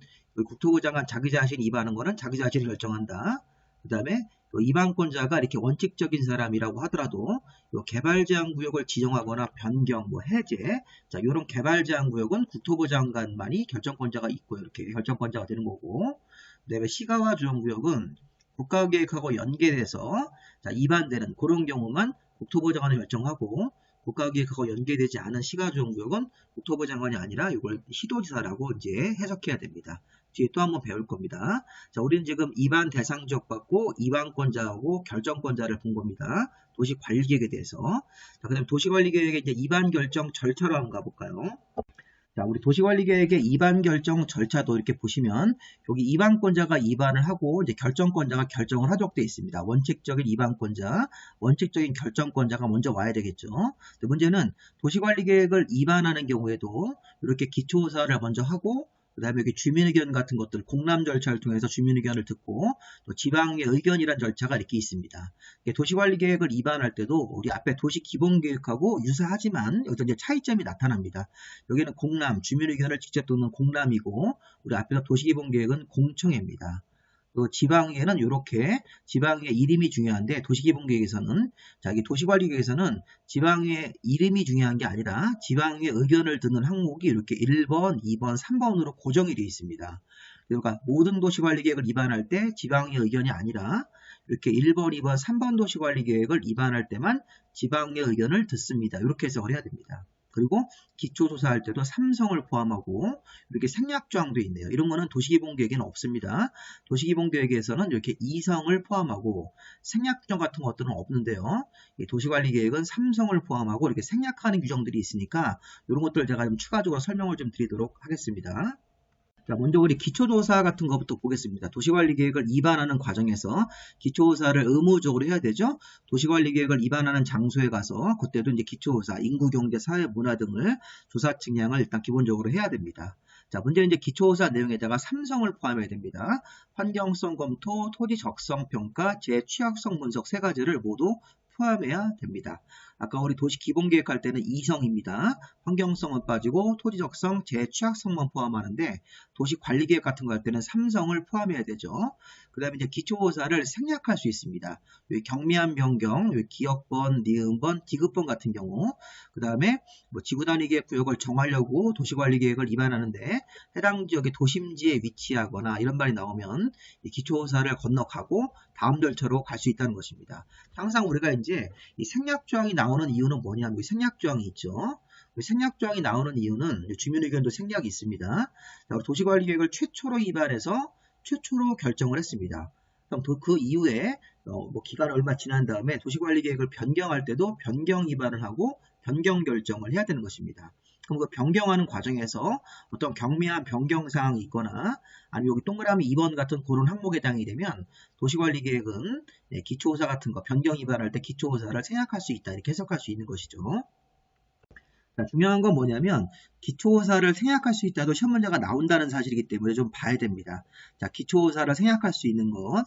국토부 장관 자기 자신이 위반하는 거는 자기 자신이 결정한다. 그 다음에 위반권자가 이렇게 원칙적인 사람이라고 하더라도 개발제한구역을 지정하거나 변경, 해제, 자, 이런 개발제한구역은 국토부 장관만이 결정권자가 있고 이렇게 결정권자가 되는 거고, 그 다음에 시가와 조정구역은 국가계획하고 연계돼서 자, 위반되는 그런 경우만 국토부 장관이 결정하고 국가계획하고 연계되지 않은 시가조정구역은 국토부 장관이 아니라 이걸 시도지사라고 이제 해석해야 됩니다. 뒤에 또 한번 배울 겁니다. 자, 우리는 지금 위반 대상 지역 받고 위반권자하고 결정권자를 본 겁니다. 도시관리계획에 대해서. 자, 그 다음에 도시관리계획의 이제 위반 결정 절차로 한번 가볼까요? 자, 우리 도시관리계획의 위반 결정 절차도 이렇게 보시면 여기 위반권자가 위반을 하고 이제 결정권자가 결정을 하도록 되어 있습니다. 원칙적인 위반권자, 원칙적인 결정권자가 먼저 와야 되겠죠. 문제는 도시관리계획을 위반하는 경우에도 이렇게 기초조사를 먼저 하고 그 다음에 여기 주민의견 같은 것들 공람 절차를 통해서 주민의견을 듣고 또 지방의 의견이란 절차가 이렇게 있습니다. 도시관리계획을 위반할 때도 우리 앞에 도시기본계획하고 유사하지만 여기서 이제 차이점이 나타납니다. 여기는 공람, 주민의견을 직접 듣는 공람이고 우리 앞에서 도시기본계획은 공청회입니다. 또 지방에는 이렇게 지방의 이름이 중요한데 도시기본계획에서는 자, 이 도시관리계획에서는 지방의 이름이 중요한 게 아니라 지방의 의견을 듣는 항목이 이렇게 1번, 2번, 3번으로 고정이 되어 있습니다. 그러니까 모든 도시관리계획을 위반할 때 지방의 의견이 아니라 이렇게 1번, 2번, 3번 도시관리계획을 위반할 때만 지방의 의견을 듣습니다. 이렇게 해석을 해야 됩니다. 그리고 기초조사할 때도 삼성을 포함하고 이렇게 생략조항도 있네요. 이런 거는 도시기본계획에는 없습니다. 도시기본계획에서는 이렇게 이성을 포함하고 생략조항 같은 것들은 없는데요. 도시관리계획은 삼성을 포함하고 이렇게 생략하는 규정들이 있으니까 이런 것들 제가 좀 추가적으로 설명을 좀 드리도록 하겠습니다. 자, 먼저 우리 기초조사 같은 것부터 보겠습니다. 도시관리계획을 위반하는 과정에서 기초조사를 의무적으로 해야 되죠. 도시관리계획을 위반하는 장소에 가서 그때도 이제 기초조사, 인구, 경제, 사회, 문화 등을 조사 측량을 일단 기본적으로 해야 됩니다. 자, 문제는 이제 기초조사 내용에다가 삼성을 포함해야 됩니다. 환경성 검토, 토지 적성 평가, 재취약성 분석 세 가지를 모두 포함해야 됩니다. 아까 우리 도시 기본계획 할 때는 이성입니다. 환경성은 빠지고 토지적성, 재취약성만 포함하는데 도시 관리계획 같은 거 할 때는 삼성을 포함해야 되죠. 그 다음에 이제 기초조사를 생략할 수 있습니다. 여기 경미한 변경, 여기 기역번, 니은번, 디귿번 같은 경우, 그 다음에 뭐 지구단위계획 구역을 정하려고 도시관리계획을 위반하는데 해당 지역의 도심지에 위치하거나 이런 말이 나오면 이 기초조사를 건너가고 다음 절차로 갈 수 있다는 것입니다. 항상 우리가 이제 이 생략조항이 나오는 이유는 뭐냐면 생략조항이 있죠. 생략조항이 나오는 이유는 주민의견도 생략이 있습니다. 도시관리계획을 최초로 위반해서 최초로 결정을 했습니다. 그럼 그 이후에 뭐 기간 얼마 지난 다음에 도시관리계획을 변경할 때도 변경 위반을 하고 변경 결정을 해야 되는 것입니다. 그럼 그 변경하는 과정에서 어떤 경미한 변경 사항이 있거나 아니면 여기 동그라미 2번 같은 그런 항목에 해당이 되면 도시관리계획은 기초조사 같은 거 변경 위반할 때 기초조사를 생략할 수 있다 이렇게 해석할 수 있는 것이죠. 자, 중요한 건 뭐냐면 기초조사를 생략할 수 있다도 시험 문제가 나온다는 사실이기 때문에 좀 봐야 됩니다. 자, 기초조사를 생략할 수 있는 것.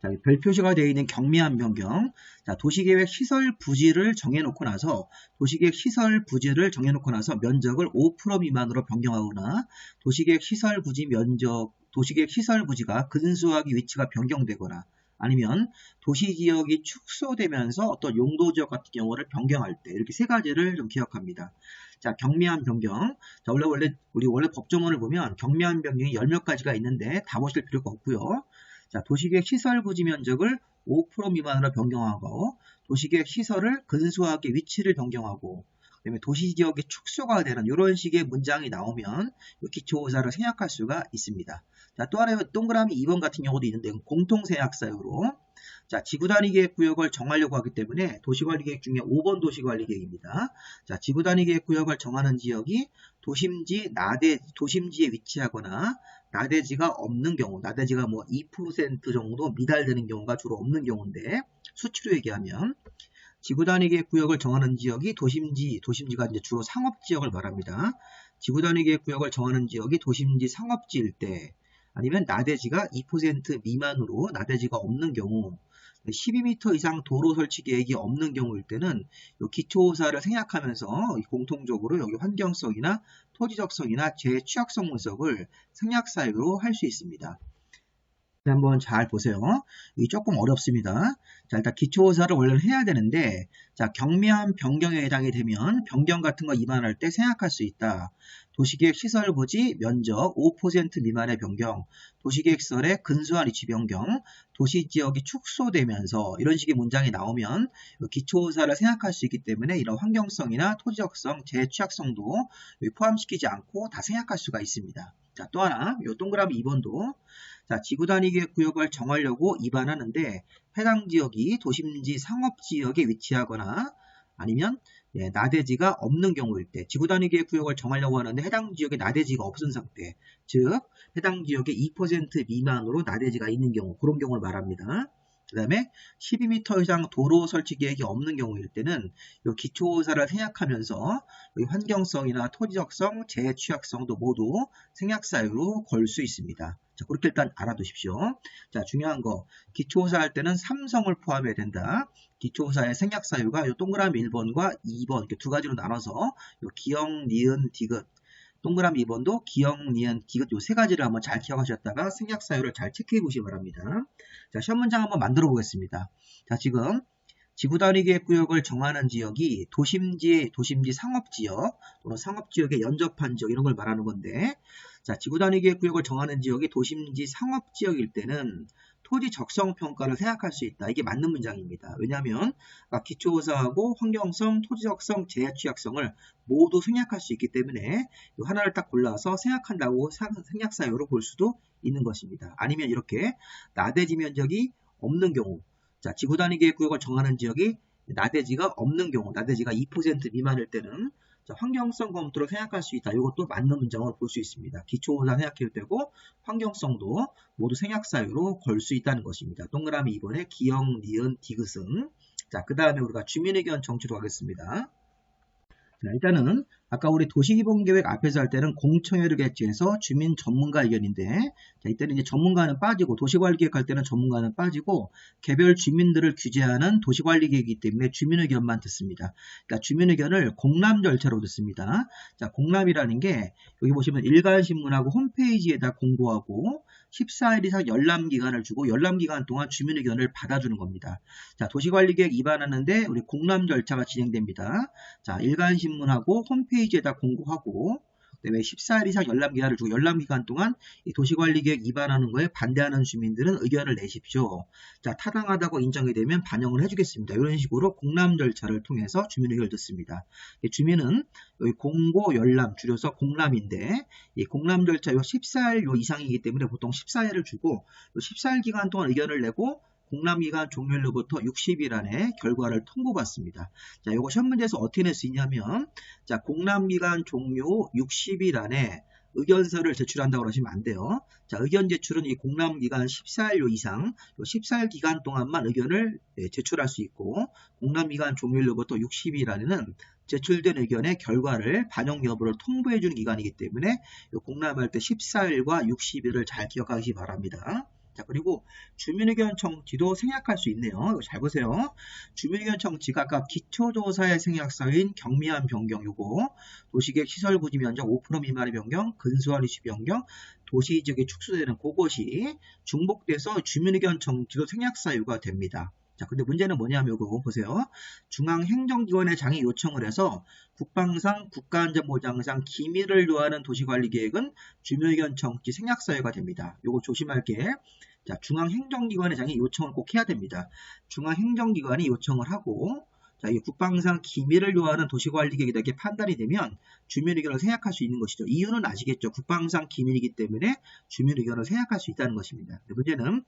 자, 별 표시가 되어 있는 경미한 변경. 자, 도시계획 시설 부지를 정해놓고 나서 도시계획 시설 부지를 정해놓고 나서 면적을 5% 미만으로 변경하거나 도시계획 시설 부지 면적, 도시계획 시설 부지가 근소하게 위치가 변경되거나 아니면 도시지역이 축소되면서 어떤 용도지역 같은 경우를 변경할 때 이렇게 세 가지를 좀 기억합니다. 자, 경미한 변경. 자, 우리 원래 법조문을 보면 경미한 변경이 열 몇 가지가 있는데 다 보실 필요가 없고요. 자, 도시계획 시설 부지 면적을 5% 미만으로 변경하고 도시계획 시설을 근소하게 위치를 변경하고 그다음에 도시지역이 축소가 되는 이런 식의 문장이 나오면 기초조사를 생략할 수가 있습니다. 자, 또 하나의 동그라미 2번 같은 경우도 있는데 공통생략 사유로 자, 지구단위계획구역을 정하려고 하기 때문에 도시관리계획 중에 5번 도시관리계획입니다. 자, 지구단위계획구역을 정하는 지역이 도심지에 위치하거나 나대지가 없는 경우, 나대지가 뭐 2% 정도 미달되는 경우가 주로 없는 경우인데 수치로 얘기하면 지구단위계획구역을 정하는 지역이 도심지가 이제 주로 상업지역을 말합니다. 지구단위계획구역을 정하는 지역이 도심지 상업지일 때 아니면 나대지가 2% 미만으로 나대지가 없는 경우 12m 이상 도로 설치 계획이 없는 경우일 때는 기초조사를 생략하면서 공통적으로 여기 환경성이나 토지적성이나 재취약성 분석을 생략 사유로 할 수 있습니다. 한번 잘 보세요. 이게 조금 어렵습니다. 자, 일단 기초조사를 원래는 해야 되는데, 자, 경미한 변경에 해당이 되면 변경 같은 거 위반할 때 생략할 수 있다. 도시계획 시설 부지 면적 5% 미만의 변경, 도시계획 시설의 근소한 위치 변경, 도시지역이 축소되면서 이런 식의 문장이 나오면 기초조사를 생략할 수 있기 때문에 이런 환경성이나 토지적성, 재취약성도 포함시키지 않고 다 생략할 수가 있습니다. 자, 또 하나, 이 동그라미 2번도 자, 지구단위계획구역을 정하려고 위반하는데 해당 지역이 도심지 상업지역에 위치하거나 아니면 나대지가 없는 경우일 때 지구단위계획구역을 정하려고 하는데 해당 지역에 나대지가 없은 상태 즉 해당 지역의 2% 미만으로 나대지가 있는 경우 그런 경우를 말합니다. 그 다음에 12m 이상 도로 설치 계획이 없는 경우일 때는 이 기초조사를 생략하면서 환경성이나 토지적성, 재취약성도 모두 생략 사유로 걸 수 있습니다. 자, 그렇게 일단 알아두십시오. 자, 중요한 거 기초조사 할 때는 삼성을 포함해야 된다. 기초조사의 생략 사유가 이 동그라미 1번과 2번 이렇게 두 가지로 나눠서 기역, 니은, 디귿 동그라미 2번도 기역, 니은, 디귿 이 세 가지를 한번 잘 기억하셨다가 생략 사유를 잘 체크해 보시기 바랍니다. 자, 시험 문장 한번 만들어 보겠습니다. 자, 지금 지구단위계획구역을 정하는 지역이 도심지 상업지역 또는 상업지역에 연접한 지역 이런 걸 말하는 건데 자, 지구단위계획구역을 정하는 지역이 도심지 상업지역일 때는 토지 적성 평가를 생각할 수 있다. 이게 맞는 문장입니다. 왜냐하면 기초조사하고 환경성, 토지적성, 재취약성을 모두 생략할 수 있기 때문에 하나를 딱 골라서 생략한다고 생략 사유로 볼 수도 있는 것입니다. 아니면 이렇게 나대지 면적이 없는 경우 자, 지구단위계획구역을 정하는 지역이 나대지가 없는 경우 나대지가 2% 미만일 때는 자, 환경성 검토로 생각할 수 있다. 이것도 맞는 문장으로 볼 수 있습니다. 기초조사 생각해도 되고 환경성도 모두 생략 사유로 걸 수 있다는 것입니다. 동그라미 2번에 기역, 니은, 디귿은 자, 그 다음에 우리가 주민의견 청취로 하겠습니다. 자, 일단은 아까 우리 도시기본계획 앞에서 할 때는 공청회를 개최해서 주민 전문가 의견인데 자, 이때는 이제 전문가는 빠지고 도시관리계획 할 때는 전문가는 빠지고 개별 주민들을 규제하는 도시관리계획이기 때문에 주민의견만 듣습니다. 그러니까 주민의견을 공람 절차로 듣습니다. 자, 공람이라는 게 여기 보시면 일간신문하고 홈페이지에다 공고하고 14일 이상 열람기간을 주고 열람기간 동안 주민의견을 받아주는 겁니다. 자, 도시관리계획 위반하는데 우리 공람 절차가 진행됩니다. 자, 일간신문하고 홈페이지에다 공고하고 그다음에 14일 이상 열람기간을 주고 열람기간 동안 이 도시관리계획 위반하는 거에 반대하는 주민들은 의견을 내십시오. 자, 타당하다고 인정이 되면 반영을 해주겠습니다. 이런 식으로 공람 절차를 통해서 주민의견을 듣습니다. 주민은 여기 공고, 열람, 줄여서 공람인데 이 공람 절차 14일 이상이기 때문에 보통 14일을 주고 14일 기간 동안 의견을 내고 공람기간 종료일로부터 60일 안에 결과를 통보받습니다. 자, 이거 시험 문제에서 어떻게 낼 수 있냐면, 자, 공람기간 종료 60일 안에 의견서를 제출한다고 하시면 안 돼요. 자, 의견 제출은 이 공람기간 14일 이상, 14일 기간 동안만 의견을 제출할 수 있고, 공람기간 종료일로부터 60일 안에는 제출된 의견의 결과를 반영 여부를 통보해주는 기간이기 때문에 공람할 때 14일과 60일을 잘 기억하시기 바랍니다. 자, 그리고 주민의견 청취도 생략할 수 있네요. 이거 잘 보세요. 주민의견 청취가 아까 기초조사의 생략사유인 경미한 변경 요거 도시계획 시설 부지 면적 5% 미만의 변경, 근소한 위치 변경, 도시 지역에 축소되는 그것이 중복돼서 주민의견 정치로 생략사유가 됩니다. 자, 근데 문제는 뭐냐면 이거 보세요. 중앙행정기관의 장이 요청을 해서 국방상, 국가안전보장상 기밀을 요하는 도시관리계획은 주민의견 정치 생략사유가 됩니다. 이거 조심할 게, 자, 중앙행정기관의 장이 요청을 꼭 해야 됩니다. 중앙행정기관이 요청을 하고, 자, 이 국방상 기밀을 요하는 도시관리계획이 이렇게 판단이 되면 주민의견을 생략할 수 있는 것이죠. 이유는 아시겠죠? 국방상 기밀이기 때문에 주민의견을 생략할 수 있다는 것입니다. 근데 문제는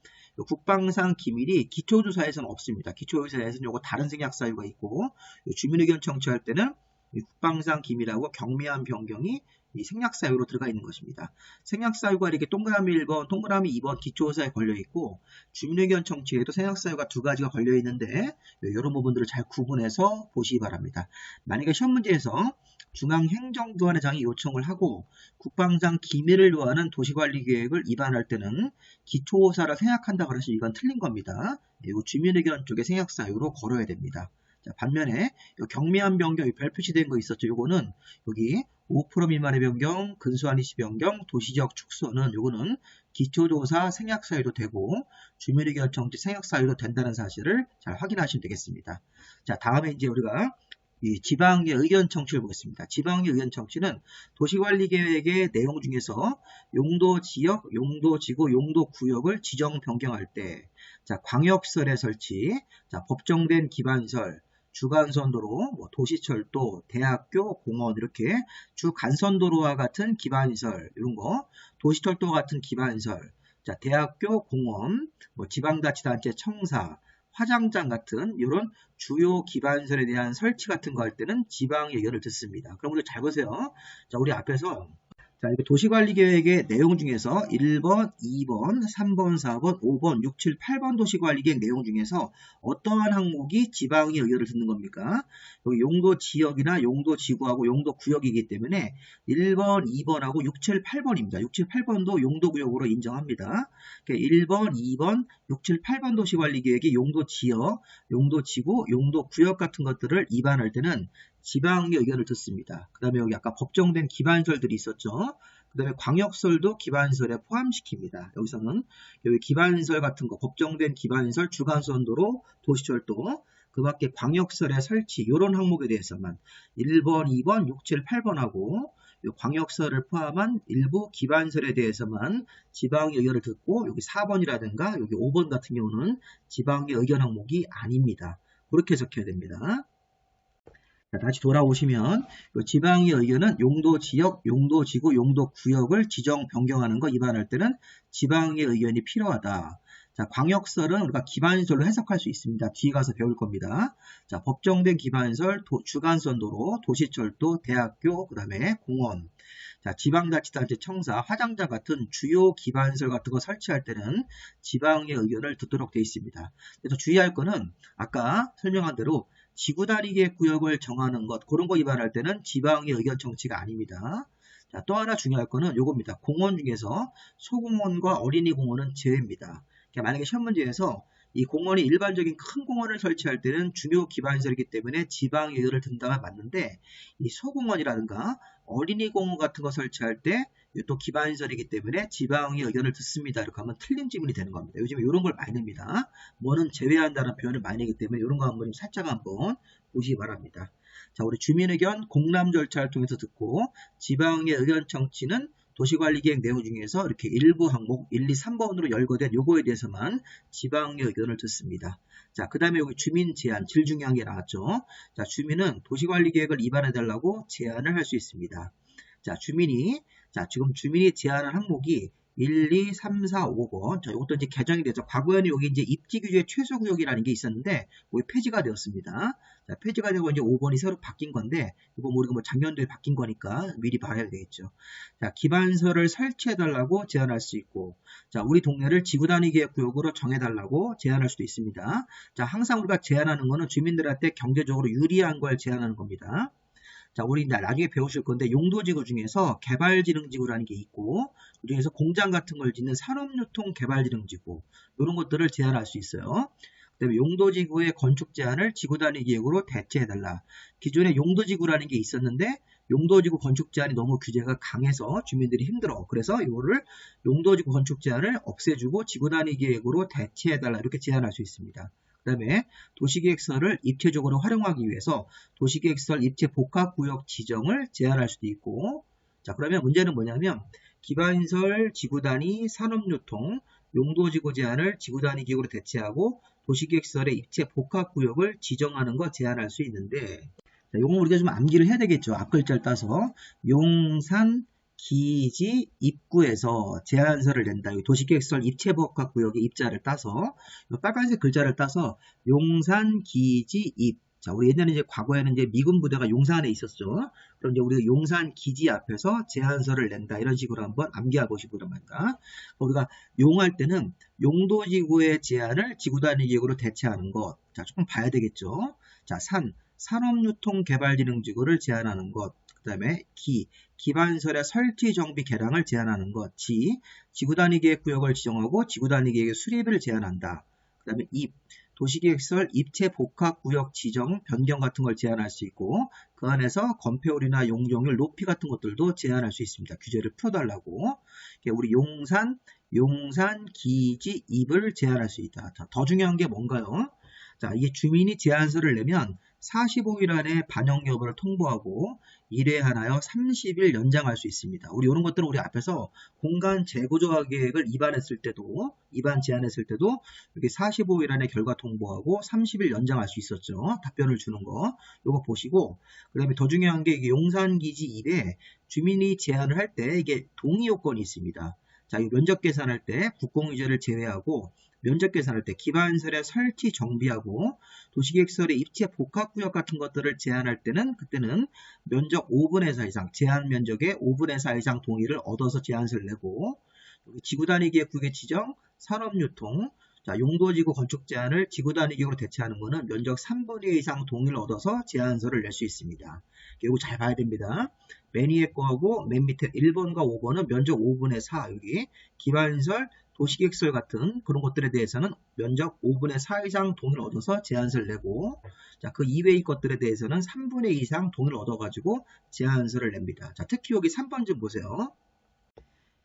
국방상 기밀이 기초조사에서는 없습니다. 기초조사에서는 요거 다른 생략사유가 있고, 주민의견 청취할 때는 국방상 기밀하고 경미한 변경이 이 생략사유로 들어가 있는 것입니다. 생략사유가 이렇게 동그라미 1번, 동그라미 2번 기초조사에 걸려있고, 주민의견 청취에도 생략사유가 두 가지가 걸려있는데, 이런 부분들을 잘 구분해서 보시기 바랍니다. 만약에 시험 문제에서 중앙행정기관의 장이 요청을 하고 국방상 기밀을 요하는 도시관리계획을 위반할 때는 기초조사를 생략한다고 해서 이건 틀린 겁니다. 이 주민의견 쪽에 생략사유로 걸어야 됩니다. 자, 반면에 경미한 변경, 별 표시된 거 있었죠. 요거는 여기 5% 미만의 변경, 근소한 이시 변경, 도시지역 축소는 요거는 기초조사 생략사유도 되고 주민의견 정치 생략사유도 된다는 사실을 잘 확인하시면 되겠습니다. 자, 다음에 이제 우리가 이 지방의 의견 청취를 보겠습니다. 지방의 의견 청취는 도시관리계획의 내용 중에서 용도지역, 용도지구, 용도구역을 지정 변경할 때, 자, 광역설의 설치, 자, 법정된 기반설, 주간선도로, 뭐 도시철도, 대학교, 공원 이렇게 주간선도로와 같은 기반시설 이런 거, 도시철도 같은 기반시설, 자, 대학교, 공원, 뭐 지방자치단체 청사, 화장장 같은 이런 주요 기반시설에 대한 설치 같은 거 할 때는 지방의 의견을 듣습니다. 그럼 우리 잘 보세요. 자, 우리 앞에서 자, 이거 도시관리계획의 내용 중에서 1번, 2번, 3번, 4번, 5번, 6, 7, 8번 도시관리계획 내용 중에서 어떠한 항목이 지방의 의견을 듣는 겁니까? 여기 용도지역이나 용도지구하고 용도구역이기 때문에 1번, 2번하고 6, 7, 8번입니다. 6, 7, 8번도 용도구역으로 인정합니다. 1번, 2번, 6, 7, 8번 도시관리계획이 용도지역, 용도지구, 용도구역 같은 것들을 위반할 때는 지방의 의견을 듣습니다. 그 다음에 여기 아까 법정된 기반설들이 있었죠. 그 다음에 광역설도 기반설에 포함시킵니다. 여기서는 여기 기반설 같은 거, 법정된 기반설, 주간선도로, 도시철도, 그 밖에 광역설의 설치, 이런 항목에 대해서만 1번, 2번, 6, 7, 8번하고 광역설을 포함한 일부 기반설에 대해서만 지방의 의견을 듣고 여기 4번이라든가 여기 5번 같은 경우는 지방의 의견 항목이 아닙니다. 그렇게 적혀야 됩니다. 자, 다시 돌아오시면 지방의 의견은 용도지역, 용도지구, 용도구역을 지정 변경하는 거 위반할 때는 지방의 의견이 필요하다. 자, 광역설은 우리가 기반설로 해석할 수 있습니다. 뒤에 가서 배울 겁니다. 자, 법정된 기반설, 주간선도로, 도시철도, 대학교, 그 다음에 공원. 자, 지방자치단체 청사, 화장장 같은 주요 기반설 같은 거 설치할 때는 지방의 의견을 듣도록 되어 있습니다. 그래서 주의할 거는 아까 설명한 대로 지구다리계 구역을 정하는 것, 그런 거 위반할 때는 지방의 의견 청취가 아닙니다. 자, 또 하나 중요할 거는 요겁니다. 공원 중에서 소공원과 어린이 공원은 제외입니다. 그러니까 만약에 시험 문제에서 이 공원이 일반적인 큰 공원을 설치할 때는 중요 기반시설이기 때문에 지방의 의견을 든다가 맞는데, 이 소공원이라든가 어린이 공원 같은 거 설치할 때 또 기반시설이기 때문에 지방의 의견을 듣습니다. 이렇게 하면 틀린 지문이 되는 겁니다. 요즘에 이런 걸 많이 냅니다. 뭐는 제외한다는 표현을 많이 하기 때문에 이런 거 한번 살짝 한번 보시기 바랍니다. 자, 우리 주민의견 공람 절차를 통해서 듣고 지방의 의견 청취는 도시관리계획 내용 중에서 이렇게 일부 항목 1, 2, 3번으로 열거된 요거에 대해서만 지방의 의견을 듣습니다. 자, 그 다음에 여기 주민 제한, 제일 중요한 게 나왔죠. 자, 주민은 도시관리계획을 위반해달라고 제안을 할 수 있습니다. 자, 지금 주민이 제안한 항목이 1, 2, 3, 4, 5번. 자, 이것도 이제 개정이 되죠. 과거에는 여기 이제 입지규제 최소구역이라는 게 있었는데, 여기 폐지가 되었습니다. 자, 폐지가 되고 이제 5번이 새로 바뀐 건데, 이거 우리가 뭐 작년도에 바뀐 거니까 미리 봐야 되겠죠. 자, 기반설을 설치해달라고 제안할 수 있고, 자, 우리 동네를 지구단위계획 구역으로 정해달라고 제안할 수도 있습니다. 자, 항상 우리가 제안하는 거는 주민들한테 경제적으로 유리한 걸 제안하는 겁니다. 자, 우리 나중에 배우실 건데 용도지구 중에서 개발지능지구라는 게 있고 그중에서 공장 같은 걸 짓는 산업유통개발지능지구 이런 것들을 제한할 수 있어요. 그 다음에 용도지구의 건축 제한을 지구단위 계획으로 대체해달라. 기존에 용도지구라는 게 있었는데 용도지구 건축 제한이 너무 규제가 강해서 주민들이 힘들어. 그래서 이거를 용도지구 건축 제한을 없애주고 지구 단위 계획으로 대체해달라 이렇게 제안할 수 있습니다. 그 다음에 도시계획서를 입체적으로 활용하기 위해서 도시계획서 입체 복합구역 지정을 제한할 수도 있고, 자, 그러면 문제는 뭐냐면 기반시설 지구단위 산업유통 용도지구 제한을 지구단위 기획으로 대체하고 도시계획설의 입체 복합구역을 지정하는 거 제한할 수 있는데, 자, 요건 우리가 좀 암기를 해야 되겠죠. 앞글자를 따서 용산 기지 입구에서 제한서를 낸다. 도시계획설 입체복합구역의 입자를 따서 빨간색 글자를 따서 용산 기지 입. 자, 우리 옛날에 이제 과거에는 이제 미군 부대가 용산에 있었죠. 그럼 이제 우리가 용산 기지 앞에서 제한서를 낸다. 이런 식으로 한번 암기하고 싶으란 말이다. 우리가 용할 때는 용도지구의 제한을 지구단위 계획으로 대체하는 것. 자, 조금 봐야 되겠죠. 자, 산업유통개발진흥지구를 제한하는 것. 그 다음에 기반설의 설치 정비 개량을 제한하는 것. 지구단위 계획구역을 지정하고 지구단위 계획의 수립을 제한한다. 그 다음에 도시계획설 입체 복합구역 지정 변경 같은 걸 제한할 수 있고 그 안에서 건폐율이나 용적률 높이 같은 것들도 제한할 수 있습니다. 규제를 풀어달라고. 우리 용산 기지 입을 제한할 수 있다. 자, 더 중요한 게 뭔가요? 자, 이게 주민이 제안서를 내면 45일 안에 반영 여부를 통보하고 1회하나요 30일 연장할 수 있습니다. 우리 이런 것들은 우리 앞에서 공간 재구조화 계획을 입안했을 때도 제안했을 때도 이렇게 45일 안에 결과 통보하고 30일 연장할 수 있었죠. 답변을 주는 거 이거 보시고 그 다음에 더 중요한 게 이게 용산기지 입에 주민이 제안을 할 때 이게 동의 요건이 있습니다. 자, 이 면적 계산할 때 국공유지를 제외하고 면적 계산할 때 기반설의 설치 정비하고 도시계획설의 입체 복합구역 같은 것들을 제한할 때는 그때는 면적 5분의 4 이상 제한 면적의 5분의 4 이상 동의를 얻어서 제한서를 내고 지구단위 계획구역의 지정, 산업유통, 자, 용도지구 건축 제한을 지구단위 계획으로 대체하는 것은 면적 3분의 2 이상 동의를 얻어서 제한서를 낼 수 있습니다. 이거 잘 봐야 됩니다. 맨 위에 거하고 맨 밑에 1번과 5번은 면적 5분의 4 여기 기반시설 도시계획설 같은 그런 것들에 대해서는 면적 5분의 4 이상 동의를 얻어서 제한서를 내고 자, 그 이외의 것들에 대해서는 3분의 2 이상 동의를 얻어가지고 제한서를 냅니다. 자, 특히 여기 3번 좀 보세요.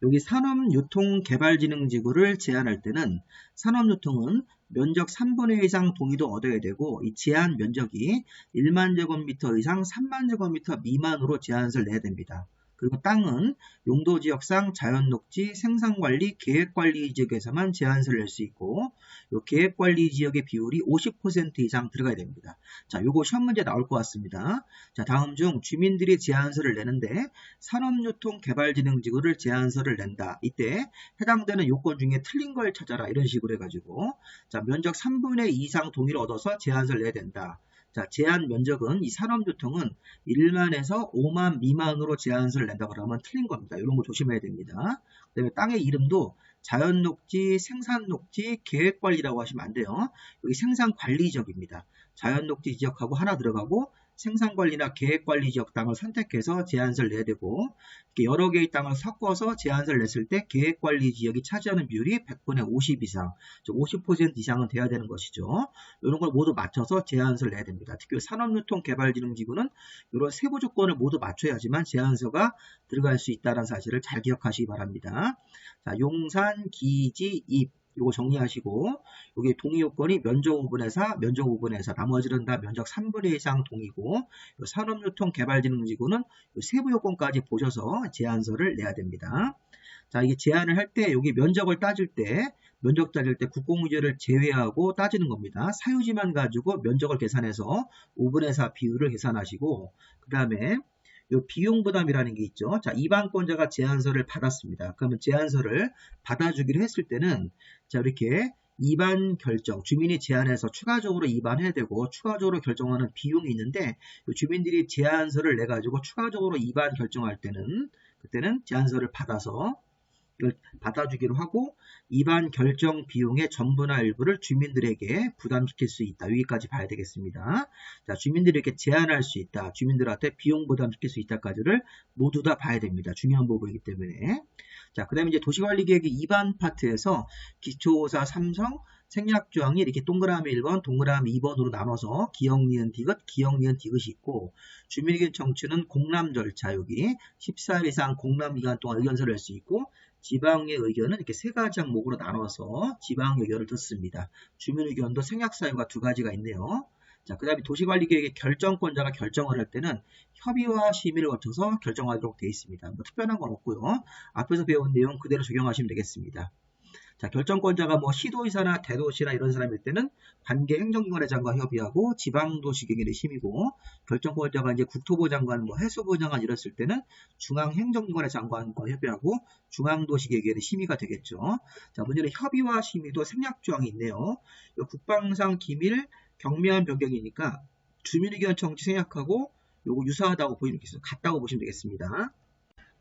여기 산업유통개발진흥지구를 제한할 때는 산업유통은 면적 3분의 1 이상 동의도 얻어야 되고 이 제한 면적이 1만 제곱미터 이상 3만 제곱미터 미만으로 제한서를 내야 됩니다. 그리고 땅은 용도지역상 자연녹지, 생산관리, 계획관리지역에서만 제한서를 낼 수 있고 이 계획관리지역의 비율이 50% 이상 들어가야 됩니다. 자, 요거 시험 문제 나올 것 같습니다. 자, 다음 중 주민들이 제한서를 내는데 산업유통개발진흥지구를 제한서를 낸다. 이때 해당되는 요건 중에 틀린 걸 찾아라. 이런 식으로 해가지고 자, 면적 3분의 2 이상 동의를 얻어서 제한서를 내야 된다. 자, 제한 면적은 이 산업유통은 1만에서 5만 미만으로 제한서를 낸다 그러면 틀린 겁니다. 이런 거 조심해야 됩니다. 그 다음에 땅의 이름도 자연녹지, 생산녹지, 계획관리라고 하시면 안 돼요. 여기 생산관리지역입니다. 자연녹지 지역하고 하나 들어가고 생산관리나 계획관리지역 땅을 선택해서 제한서를 내야 되고 이렇게 여러 개의 땅을 섞어서 제한서를 냈을 때 계획관리지역이 차지하는 비율이 100분의 50 이상, 즉 50% 이상은 돼야 되는 것이죠. 이런 걸 모두 맞춰서 제한서를 내야 됩니다. 특히 산업유통개발진흥지구는 이런 세부 조건을 모두 맞춰야지만 제한서가 들어갈 수 있다는 사실을 잘 기억하시기 바랍니다. 자, 용산, 기지, 입 요거 정리하시고 여기 동의 요건이 면적 5분의 4, 면적 5분의 4 나머지는 다 면적 3분의 1 이상 동의고 산업유통개발진흥지구는 세부 요건까지 보셔서 제한서를 내야 됩니다. 자, 이게 제한을 할 때 여기 면적 따질 때 국공유지를 제외하고 따지는 겁니다. 사유지만 가지고 면적을 계산해서 5분의 4 비율을 계산하시고 그 다음에 요 비용부담이라는 게 있죠. 자, 이반권자가 제한서를 받았습니다. 그러면 제한서를 받아주기로 했을 때는 자, 이렇게 이반 결정, 주민이 제안해서 추가적으로 이반해야 되고 추가적으로 결정하는 비용이 있는데 주민들이 제안서를 내가지고 추가적으로 이반 결정할 때는 그때는 제안서를 받아서 이걸 받아주기로 하고 입안 결정 비용의 전부나 일부를 주민들에게 부담시킬 수 있다. 여기까지 봐야 되겠습니다. 자, 주민들에게 제한할 수 있다. 주민들한테 비용 부담시킬 수 있다까지를 모두 다 봐야 됩니다. 중요한 부분이기 때문에. 자, 그 다음에 이제 도시관리계획의 2번 파트에서 기초사 삼성 생략조항이 이렇게 동그라미 1번, 동그라미 2번으로 나눠서 기역, 니은, 디귿, 기역, 니은, 디귿이 있고 주민의견 청취는 공람 절차 여기 14일 이상 공람 기간 동안 의견서를 낼 수 있고 지방의 의견은 이렇게 세 가지 항목으로 나눠서 지방 의견을 듣습니다. 주민의견도 생략 사유가 두 가지가 있네요. 자, 그 다음에 도시관리계획의 결정권자가 결정을 할 때는 협의와 심의를 거쳐서 결정하도록 되어 있습니다. 뭐 특별한 건 없고요. 앞에서 배운 내용 그대로 적용하시면 되겠습니다. 자, 결정권자가 뭐 시도의사나 대도시나 이런 사람일 때는 관계 행정기관의 장관 협의하고 지방도시계획의 심의고 결정권자가 이제 국토부 장관, 뭐 해수부 장관 이랬을 때는 중앙행정기관의 장관과 협의하고 중앙도시계획의 심의가 되겠죠. 자, 문제는 협의와 심의도 생략조항이 있네요. 국방상 기밀 경미한 변경이니까 주민의견 청취 생략하고 요거 유사하다고 보이면 되겠습니다. 같다고 보시면 되겠습니다.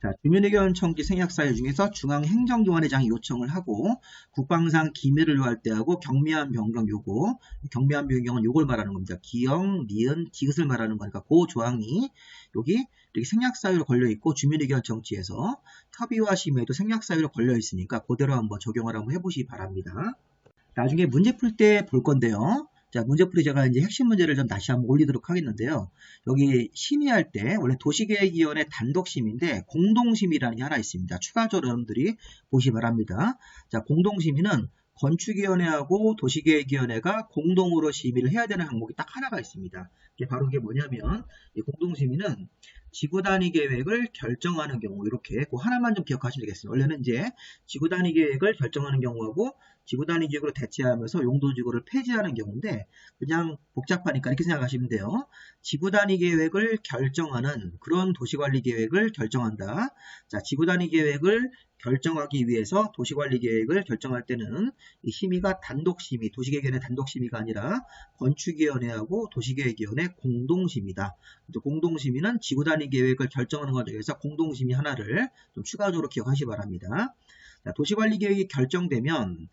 자, 주민의견 청취 생략 사유 중에서 중앙행정기관의장이 요청을 하고 국방상 기밀을 요할 때 하고 경미한 변경 요거 경미한 변경은 요걸 말하는 겁니다. 기역, 니은, 디귿을 말하는 거니까 그 조항이 여기 이렇게 생략 사유로 걸려 있고 주민의견 청취에서 협의와 심의에도 생략 사유로 걸려 있으니까 그대로 한번 적용을 한번 해보시기 바랍니다. 나중에 문제 풀 때 볼 건데요. 자, 문제풀이 제가 이제 핵심 문제를 좀 다시 한번 올리도록 하겠는데요. 여기 심의할 때 원래 도시계획위원회 단독심의인데 공동심의라는 게 하나 있습니다. 추가적으로 여러분들이 보시기 바랍니다. 자, 공동심의는 건축위원회하고 도시계획위원회가 공동으로 심의를 해야 되는 항목이 딱 하나가 있습니다. 이게 바로 이게 뭐냐면 이 공동심의는 지구단위 계획을 결정하는 경우 이렇게 그 하나만 좀 기억하시면 되겠습니다. 원래는 이제 지구단위 계획을 결정하는 경우하고 지구단위 계획으로 대체하면서 용도지구를 폐지하는 경우인데 그냥 복잡하니까 이렇게 생각하시면 돼요. 지구단위 계획을 결정하는 그런 도시관리 계획을 결정한다. 자, 지구단위 계획을 결정하기 위해서 도시관리계획을 결정할 때는 이 심의가 단독심의, 도시계획위원회 단독심의가 아니라 건축위원회하고 도시계획위원회 공동심의다. 공동심의는 지구단위 계획을 결정하는 것 중에서 공동심의 하나를 좀 추가적으로 기억하시기 바랍니다. 자, 도시관리계획이 결정되면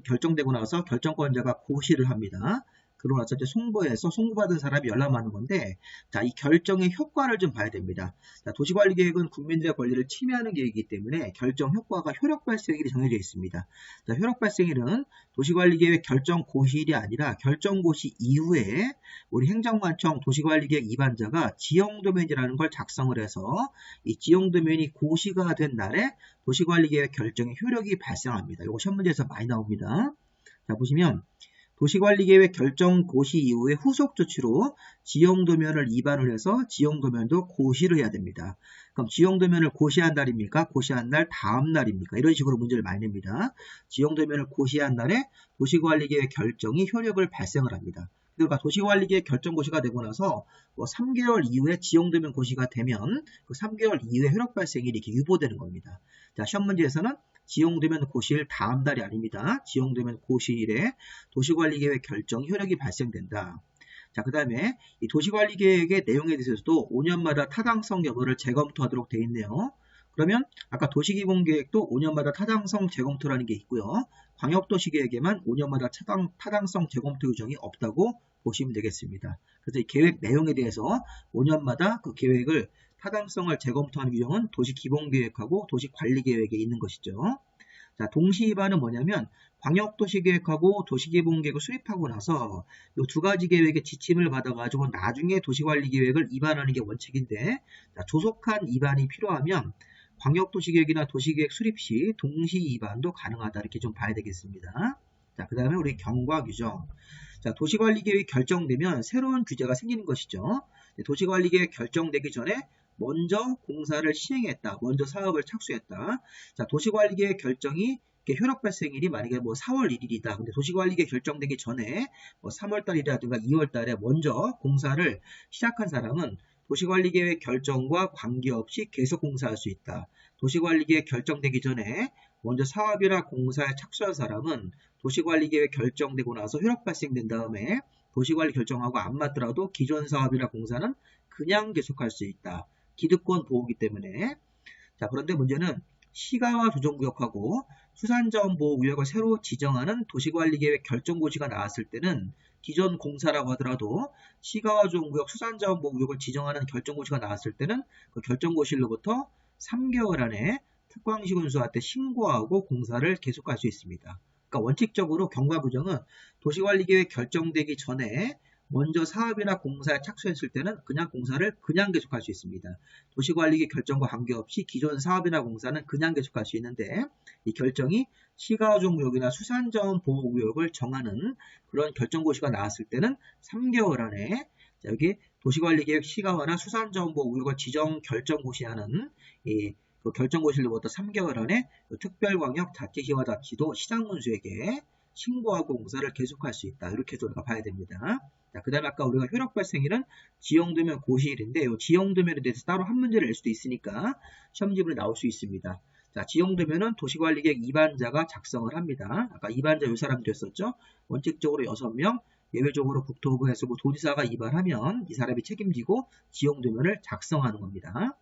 결정되고 나서 결정권자가 고시를 합니다. 그러고 나서 이제 송부받은 사람이 열람하는 건데, 자, 이 결정의 효과를 좀 봐야 됩니다. 자, 도시관리계획은 국민들의 권리를 침해하는 계획이기 때문에 결정 효과가 효력 발생일이 정해져 있습니다. 자, 효력 발생일은 도시관리계획 결정 고시일이 아니라 결정 고시 이후에 우리 행정관청 도시관리계획 입안자가 지형도면이라는 걸 작성을 해서 이 지형도면이 고시가 된 날에 도시관리계획 결정의 효력이 발생합니다. 이거 시험 문제에서 많이 나옵니다. 자, 보시면 도시관리계획 결정 고시 이후에 후속 조치로 지형도면을 입안을 해서 지형도면도 고시를 해야 됩니다. 그럼 지형도면을 고시한 날입니까? 고시한 날 다음 날입니까? 이런 식으로 문제를 많이 냅니다. 지형도면을 고시한 날에 도시관리계획 결정이 효력을 발생을 합니다. 그러니까 도시관리계획 결정 고시가 되고 나서 3개월 이후에 지형도면 고시가 되면 그 3개월 이후에 효력 발생일이 이렇게 유보되는 겁니다. 자, 시험 문제에서는 지형도면 고시일 다음 달이 아닙니다. 지형도면 고시일에 도시관리계획 결정 효력이 발생된다. 자, 그 다음에 이 도시관리계획의 내용에 대해서도 5년마다 타당성 여부를 재검토하도록 되어 있네요. 그러면 아까 도시기본계획도 5년마다 타당성 재검토라는 게 있고요. 광역도시계획에만 5년마다 타당성 재검토 규정이 없다고 보시면 되겠습니다. 그래서 이 계획 내용에 대해서 5년마다 그 계획을 타당성을 재검토하는 규정은 도시기본계획하고 도시관리계획에 있는 것이죠. 자, 동시입안은 뭐냐면 광역도시계획하고 도시기본계획을 수립하고 나서 이 두 가지 계획의 지침을 받아가지고 나중에 도시관리계획을 입안하는 게 원칙인데, 자, 조속한 입안이 필요하면 광역도시계획이나 도시계획 수립 시 동시입안도 가능하다 이렇게 좀 봐야 되겠습니다. 자, 그 다음에 우리 경과 규정. 자, 도시관리계획이 결정되면 새로운 규제가 생기는 것이죠. 도시관리계획 결정되기 전에 먼저 공사를 시행했다. 먼저 사업을 착수했다. 자, 도시관리계획 결정이 효력 발생일이 만약에 4월 1일이다. 근데 도시관리계획 결정되기 전에 3월달이라든가 2월달에 먼저 공사를 시작한 사람은 도시관리계획 결정과 관계없이 계속 공사할 수 있다. 도시관리계획 결정되기 전에 먼저 사업이나 공사에 착수한 사람은 도시관리계획 결정되고 나서 효력 발생된 다음에 도시관리 결정하고 안 맞더라도 기존 사업이나 공사는 그냥 계속할 수 있다. 기득권 보호기 때문에. 자, 그런데 문제는 시가와 조정구역하고 수산자원보호구역을 새로 지정하는 도시관리계획 결정고시가 나왔을 때는 기존 공사라고 하더라도 시가와 조정구역 수산자원보호구역을 지정하는 결정고시가 나왔을 때는 그 결정고시로부터 3개월 안에 특광시군수한테 신고하고 공사를 계속할 수 있습니다. 그러니까 원칙적으로 경과규정은 도시관리계획 결정되기 전에 먼저 사업이나 공사에 착수했을 때는 그냥 공사를 그냥 계속할 수 있습니다. 도시관리계획 결정과 관계없이 기존 사업이나 공사는 그냥 계속할 수 있는데 이 결정이 시가조정구역이나 수산자원보호구역을 정하는 그런 결정고시가 나왔을 때는 3개월 안에 여기 도시관리계획 시가화나 수산자원보호구역을 지정 결정고시하는 그 결정고시로부터 3개월 안에 특별광역 자치시와 자치도 시장군수에게 신고하고 공사를 계속할 수 있다. 이렇게 우리가 봐야 됩니다. 그 다음에 아까 우리가 효력 발생일은 지형도면 고시일인데 이 지형도면에 대해서 따로 한 문제를 낼 수도 있으니까 시험지문에 나올 수 있습니다. 자, 지형도면은 도시관리계획 2반자가 작성을 합니다. 아까 2반자 이 사람도 했었죠. 원칙적으로 6명, 예외적으로 국토부 해수부 도지사가 입안하면 이 사람이 책임지고 지형도면을 작성하는 겁니다.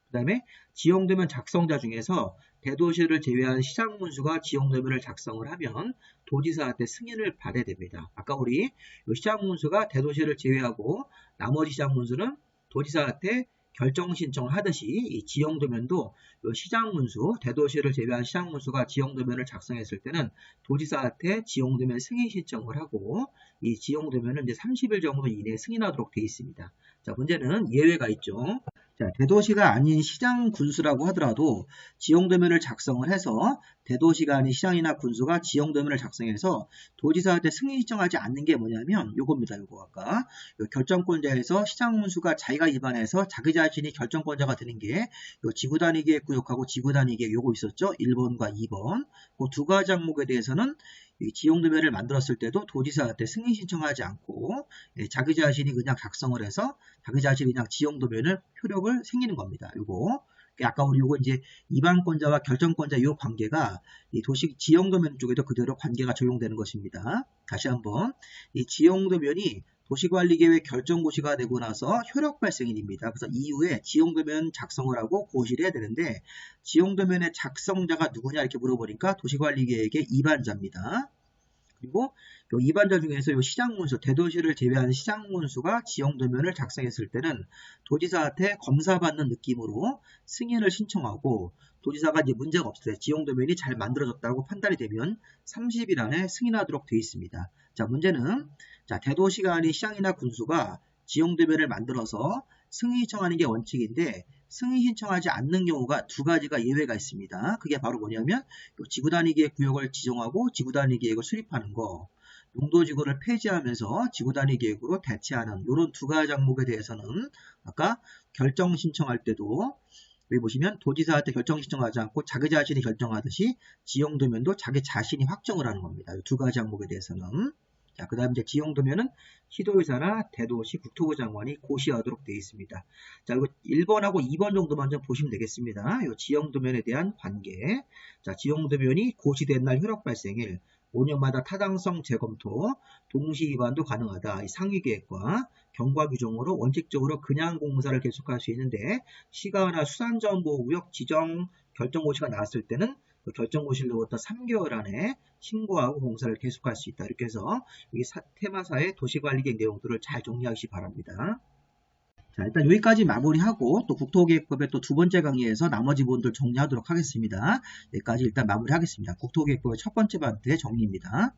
그 다음에 지형도면 작성자 중에서 대도시를 제외한 시장문수가 지형도면을 작성을 하면 도지사한테 승인을 받아야 됩니다. 아까 우리 시장문수가 대도시를 제외하고 나머지 시장문수는 도지사한테 결정 신청을 하듯이 이 지형도면도 시장문수, 대도시를 제외한 시장문수가 지형도면을 작성했을 때는 도지사한테 지형도면 승인 신청을 하고 이 지형도면은 이제 30일 정도 이내에 승인하도록 되어 있습니다. 자, 문제는 예외가 있죠. 자, 대도시가 아닌 시장 군수라고 하더라도 지형도면을 작성을 해서 대도시가 아닌 시장이나 군수가 지형도면을 작성해서 도지사한테 승인 신청하지 않는 게 뭐냐면 요겁니다. 요거 아까 요 결정권자에서 시장 군수가 자기가 입안해서 자기 자신이 결정권자가 되는 게 요 지구단위계획 구역하고 지구단위계획 요거 있었죠. 1번과 2번. 그 두 가지 항목에 대해서는 이 지형도면을 만들었을 때도 도지사한테 승인 신청하지 않고 자기 자신이 그냥 작성을 해서 자기 자신이 그냥 지형도면을 효력을 생기는 겁니다. 요거 아까 우리 요거 이제 입안권자와 결정권자 요 관계가 이 도시 지형도면 쪽에도 그대로 관계가 적용되는 것입니다. 다시 한번 이 지형도면이 도시관리계획 결정고시가 되고 나서 효력 발생일입니다. 그래서 이후에 지형도면 작성을 하고 고시를 해야 되는데 지형도면의 작성자가 누구냐 이렇게 물어보니까 도시관리계획의 입안자입니다. 그리고 요 입안자 중에서 요 시장문수, 대도시를 제외한 시장문수가 지형도면을 작성했을 때는 도지사한테 검사받는 느낌으로 승인을 신청하고 도지사가 이제 문제가 없을 때 지형도면이 잘 만들어졌다고 판단이 되면 30일 안에 승인하도록 되어 있습니다. 자, 문제는 자, 대도시가 아닌 시장이나 군수가 지형도면을 만들어서 승인 신청하는 게 원칙인데 승인 신청하지 않는 경우가 두 가지가 예외가 있습니다. 그게 바로 뭐냐면 지구단위계획 구역을 지정하고 지구단위계획을 수립하는 거, 용도지구를 폐지하면서 지구단위계획으로 대체하는 이런 두 가지 항목에 대해서는 아까 결정 신청할 때도 여기 보시면 도지사한테 결정 신청하지 않고 자기 자신이 결정하듯이 지형도면도 자기 자신이 확정을 하는 겁니다. 이 두 가지 항목에 대해서는. 자, 그 다음 이제 지형도면은 시도의사나 대도시 국토부 장관이 고시하도록 되어 있습니다. 자, 이거 1번하고 2번 정도만 좀 보시면 되겠습니다. 이 지형도면에 대한 관계. 자, 지형도면이 고시된 날 효력 발생일, 5년마다 타당성 재검토, 동시 위반도 가능하다. 이 상위계획과 경과규정으로 원칙적으로 그냥 공사를 계속할 수 있는데 시가나 수산자원보호구역 지정 결정고시가 나왔을 때는 그 결정고시로부터 3개월 안에 신고하고 공사를 계속할 수 있다. 이렇게 해서 이 테마사의 도시관리계획 내용들을 잘 정리하시기 바랍니다. 자, 일단 여기까지 마무리하고 또 국토계획법의 또 두 번째 강의에서 나머지 부분들 정리하도록 하겠습니다. 여기까지 일단 마무리하겠습니다. 국토계획법의 첫 번째 파트의 정리입니다.